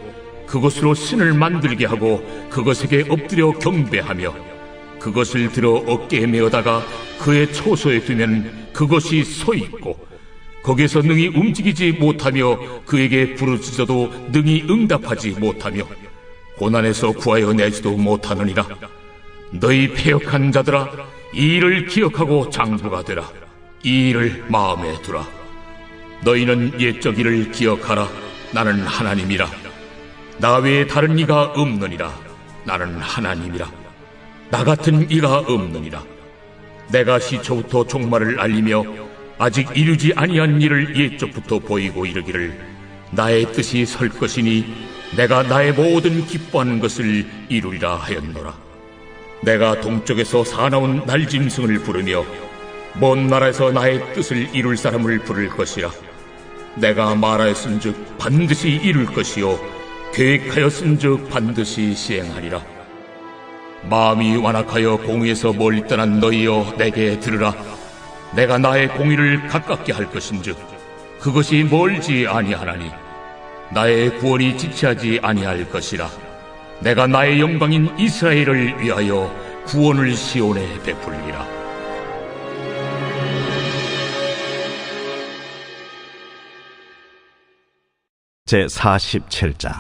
그것으로 신을 만들게 하고 그것에게 엎드려 경배하며 그것을 들어 어깨에 메어다가 그의 초소에 두면 그것이 서 있고 거기에서 능히 움직이지 못하며 그에게 부르짖어도 능히 응답하지 못하며 고난에서 구하여 내지도 못하느니라. 너희 패역한 자들아, 이 일을 기억하고 장부가 되라. 이 일을 마음에 두라. 너희는 옛적 일을 기억하라. 나는 하나님이라. 나 외에 다른 이가 없느니라. 나는 하나님이라. 나 같은 이가 없느니라. 내가 시초부터 종말을 알리며 아직 이루지 아니한 일을 옛적부터 보이고 이르기를 나의 뜻이 설 것이니 내가 나의 모든 기뻐하는 것을 이루리라 하였노라. 내가 동쪽에서 사나운 날짐승을 부르며 먼 나라에서 나의 뜻을 이룰 사람을 부를 것이라. 내가 말하였은즉 반드시 이룰 것이요 계획하였은즉 반드시 시행하리라. 마음이 완악하여 공의에서 멀리 떠난 너희여 내게 들으라. 내가 나의 공의를 가깝게 할 것인즉 그것이 멀지 아니하나니 나의 구원이 지체하지 아니할 것이라. 내가 나의 영광인 이스라엘을 위하여 구원을 시온에 베풀리라. 제47장.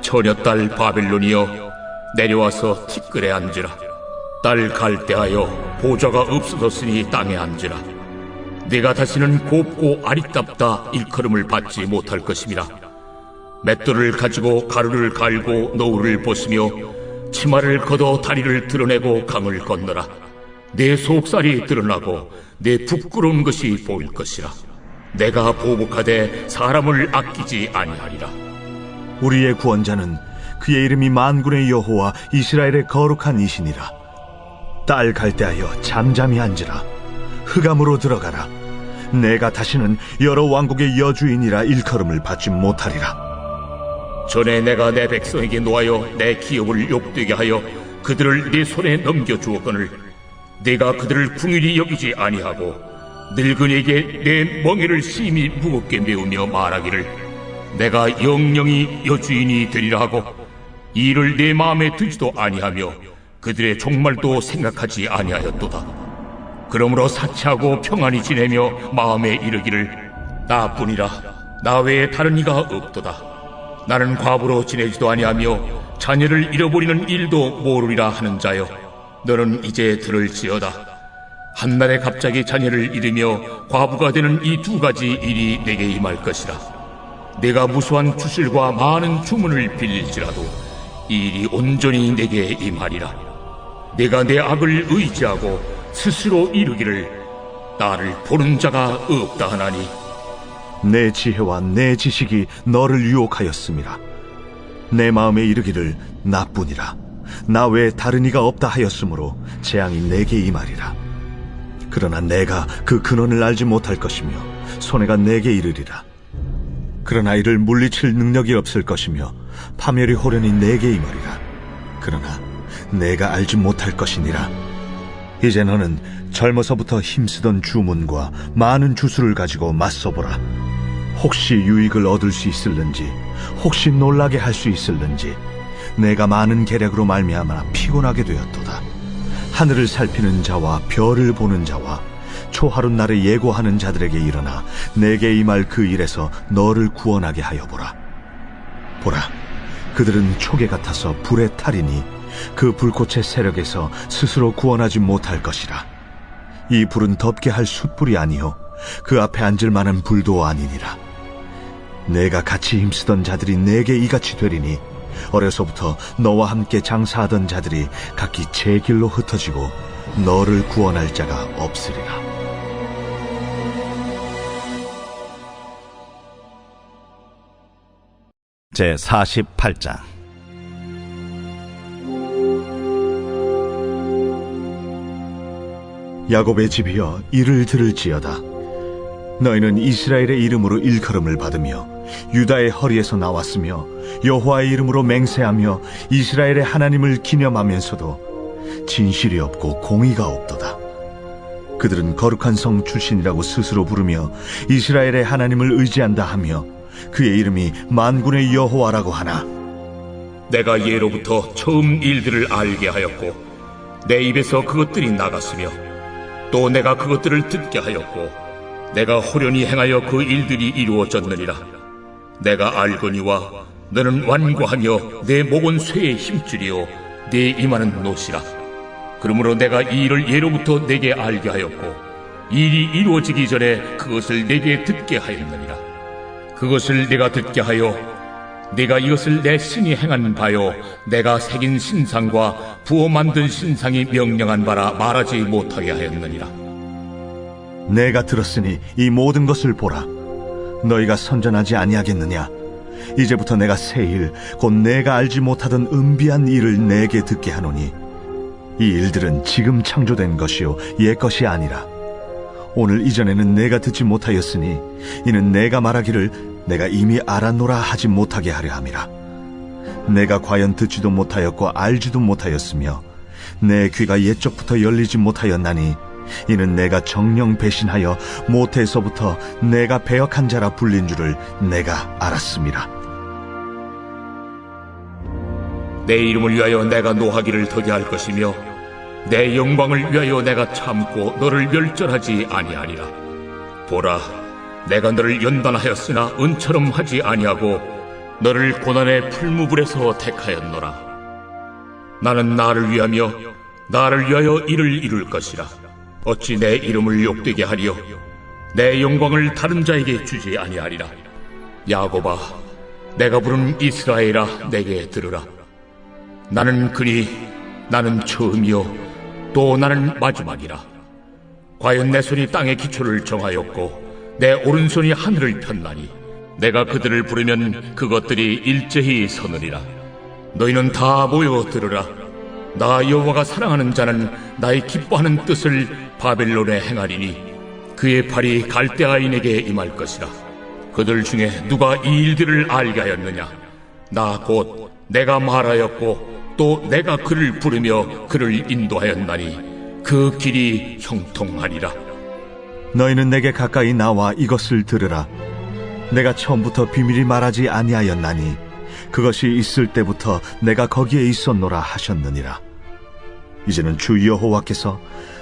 처녀딸 바벨론이여 내려와서 티끌에 앉으라. 딸 갈대하여 보좌가 없어졌으니 땅에 앉으라. 네가 다시는 곱고 아리답다 일컬음을 받지 못할 것임이라. 맷돌을 가지고 가루를 갈고 노울을 벗으며 치마를 걷어 다리를 드러내고 강을 건너라. 내 속살이 드러나고 내 부끄러운 것이 보일 것이라. 내가 보복하되 사람을 아끼지 아니하리라. 우리의 구원자는 그의 이름이 만군의 여호와 이스라엘의 거룩한 이시니라. 딸 갈대하여 잠잠히 앉으라. 흑암으로 들어가라. 내가 다시는 여러 왕국의 여주인이라 일컬음을 받지 못하리라. 전에 내가 내 백성에게 놓아여 내 기업을 욕되게 하여 그들을 네 손에 넘겨주었거늘 네가 그들을 궁일이 여기지 아니하고 늙은이에게 내 멍에를 심히 무겁게 메우며 말하기를 내가 영영이 여주인이 되리라 하고 이 일을 내 마음에 두지도 아니하며 그들의 종말도 생각하지 아니하였도다. 그러므로 사치하고 평안히 지내며 마음에 이르기를 나뿐이라 나 외에 다른 이가 없도다. 나는 과부로 지내지도 아니하며 자녀를 잃어버리는 일도 모르리라 하는 자여 너는 이제 들을지어다. 한날에 갑자기 자녀를 잃으며 과부가 되는 이 두 가지 일이 내게 임할 것이라. 내가 무수한 주실과 많은 주문을 빌릴지라도 이 일이 온전히 내게 임하리라. 내가 내 악을 의지하고 스스로 이루기를 나를 보는 자가 없다 하나니 내 지혜와 내 지식이 너를 유혹하였음이라. 내 마음에 이르기를 나뿐이라 나 외에 다른 이가 없다 하였으므로 재앙이 내게 임하리라. 그러나 내가 그 근원을 알지 못할 것이며 손해가 내게 이르리라. 그러나 이를 물리칠 능력이 없을 것이며 파멸이 호련히 내게 임하리라. 그러나 내가 알지 못할 것이니라. 이제 너는 젊어서부터 힘쓰던 주문과 많은 주술을 가지고 맞서보라. 혹시 유익을 얻을 수 있을는지 혹시 놀라게 할 수 있을는지 내가 많은 계략으로 말미암아 피곤하게 되었도다. 하늘을 살피는 자와 별을 보는 자와 초하룻 날에 예고하는 자들에게 일어나 내게 임할 그 일에서 너를 구원하게 하여 보라. 보라, 그들은 초계 같아서 불에 타리니 그 불꽃의 세력에서 스스로 구원하지 못할 것이라. 이 불은 덮게 할 숯불이 아니요 그 앞에 앉을 만한 불도 아니니라. 내가 같이 힘쓰던 자들이 내게 이같이 되리니 어려서부터 너와 함께 장사하던 자들이 각기 제 길로 흩어지고 너를 구원할 자가 없으리라. 제48장. 야곱의 집이여 이를 들을지어다. 너희는 이스라엘의 이름으로 일컬음을 받으며 유다의 허리에서 나왔으며 여호와의 이름으로 맹세하며 이스라엘의 하나님을 기념하면서도 진실이 없고 공의가 없도다. 그들은 거룩한 성 출신이라고 스스로 부르며 이스라엘의 하나님을 의지한다 하며 그의 이름이 만군의 여호와라고 하나 내가 예로부터 처음 일들을 알게 하였고 내 입에서 그것들이 나갔으며 또 내가 그것들을 듣게 하였고 내가 호련히 행하여 그 일들이 이루어졌느니라. 내가 알거니와 너는 완고하며 내 목은 쇠의 힘줄이요 내 이마는 노시라. 그러므로 내가 이 일을 예로부터 내게 알게 하였고 일이 이루어지기 전에 그것을 내게 듣게 하였느니라. 그것을 내가 듣게 하여 네가 이것을 내 신이 행한 바요 내가 새긴 신상과 부어 만든 신상이 명령한 바라 말하지 못하게 하였느니라. 내가 들었으니 이 모든 것을 보라. 너희가 선전하지 아니하겠느냐? 이제부터 내가 새 일, 곧 내가 알지 못하던 은비한 일을 내게 듣게 하노니 이 일들은 지금 창조된 것이요 옛 것이 아니라 오늘 이전에는 내가 듣지 못하였으니 이는 내가 말하기를 내가 이미 알았노라 하지 못하게 하려 함이라. 내가 과연 듣지도 못하였고 알지도 못하였으며 내 귀가 옛적부터 열리지 못하였나니 이는 내가 정령 배신하여 모태에서부터 내가 배역한 자라 불린 줄을 내가 알았음이라. 내 이름을 위하여 내가 노하기를 더게 할 것이며 내 영광을 위하여 내가 참고 너를 멸절하지 아니하리라. 보라, 내가 너를 연단하였으나 은처럼 하지 아니하고 너를 고난의 풀무불에서 택하였노라. 나는 나를 위하며 나를 위하여 이를 이룰 것이라. 어찌 내 이름을 욕되게 하리요 내 영광을 다른 자에게 주지 아니하리라. 야곱아, 내가 부른 이스라엘아, 내게 들으라. 나는 그니 나는 처음이요 또 나는 마지막이라. 과연 내 손이 땅의 기초를 정하였고 내 오른손이 하늘을 폈나니 내가 그들을 부르면 그것들이 일제히 서느리라. 너희는 다 모여 들으라. 나 여호와가 사랑하는 자는 나의 기뻐하는 뜻을 바벨론에 행하리니 그의 팔이 갈대아인에게 임할 것이라. 그들 중에 누가 이 일들을 알게 하였느냐? 나 곧 내가 말하였고 또 내가 그를 부르며 그를 인도하였나니 그 길이 형통하리라. 너희는 내게 가까이 나와 이것을 들으라. 내가 처음부터 비밀히 말하지 아니하였나니 그것이 있을 때부터 내가 거기에 있었노라 하셨느니라. 이제는 주 여호와께서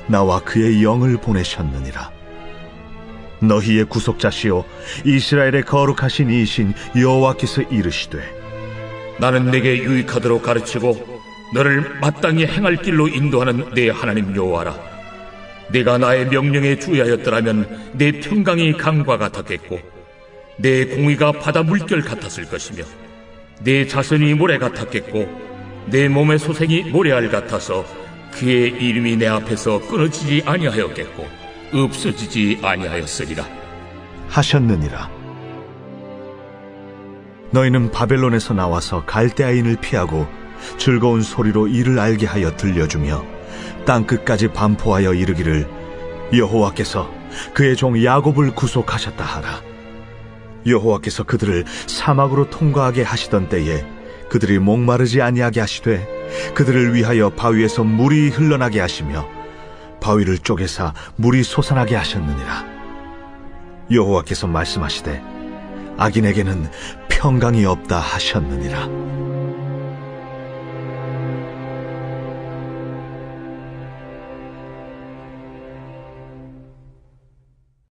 나와 그의 영을 보내셨느니라. 너희의 구속자시오 이스라엘의 거룩하신 이이신 여호와께서 이르시되 나는 내게 유익하도록 가르치고 너를 마땅히 행할 길로 인도하는 내 하나님 여호와라. 네가 나의 명령에 주의하였더라면 내 평강이 강과 같았겠고 내 공의가 바다 물결 같았을 것이며 내 자손이 모래 같았겠고 내 몸의 소생이 모래알 같아서 그의 이름이 내 앞에서 끊어지지 아니하였겠고 없어지지 아니하였으리라 하셨느니라. 너희는 바벨론에서 나와서 갈대아인을 피하고 즐거운 소리로 이를 알게 하여 들려주며 땅끝까지 반포하여 이르기를 여호와께서 그의 종 야곱을 구속하셨다 하라. 여호와께서 그들을 사막으로 통과하게 하시던 때에 그들이 목마르지 아니하게 하시되 그들을 위하여 바위에서 물이 흘러나게 하시며 바위를 쪼개사 물이 솟아나게 하셨느니라. 여호와께서 말씀하시되 악인에게는 평강이 없다 하셨느니라.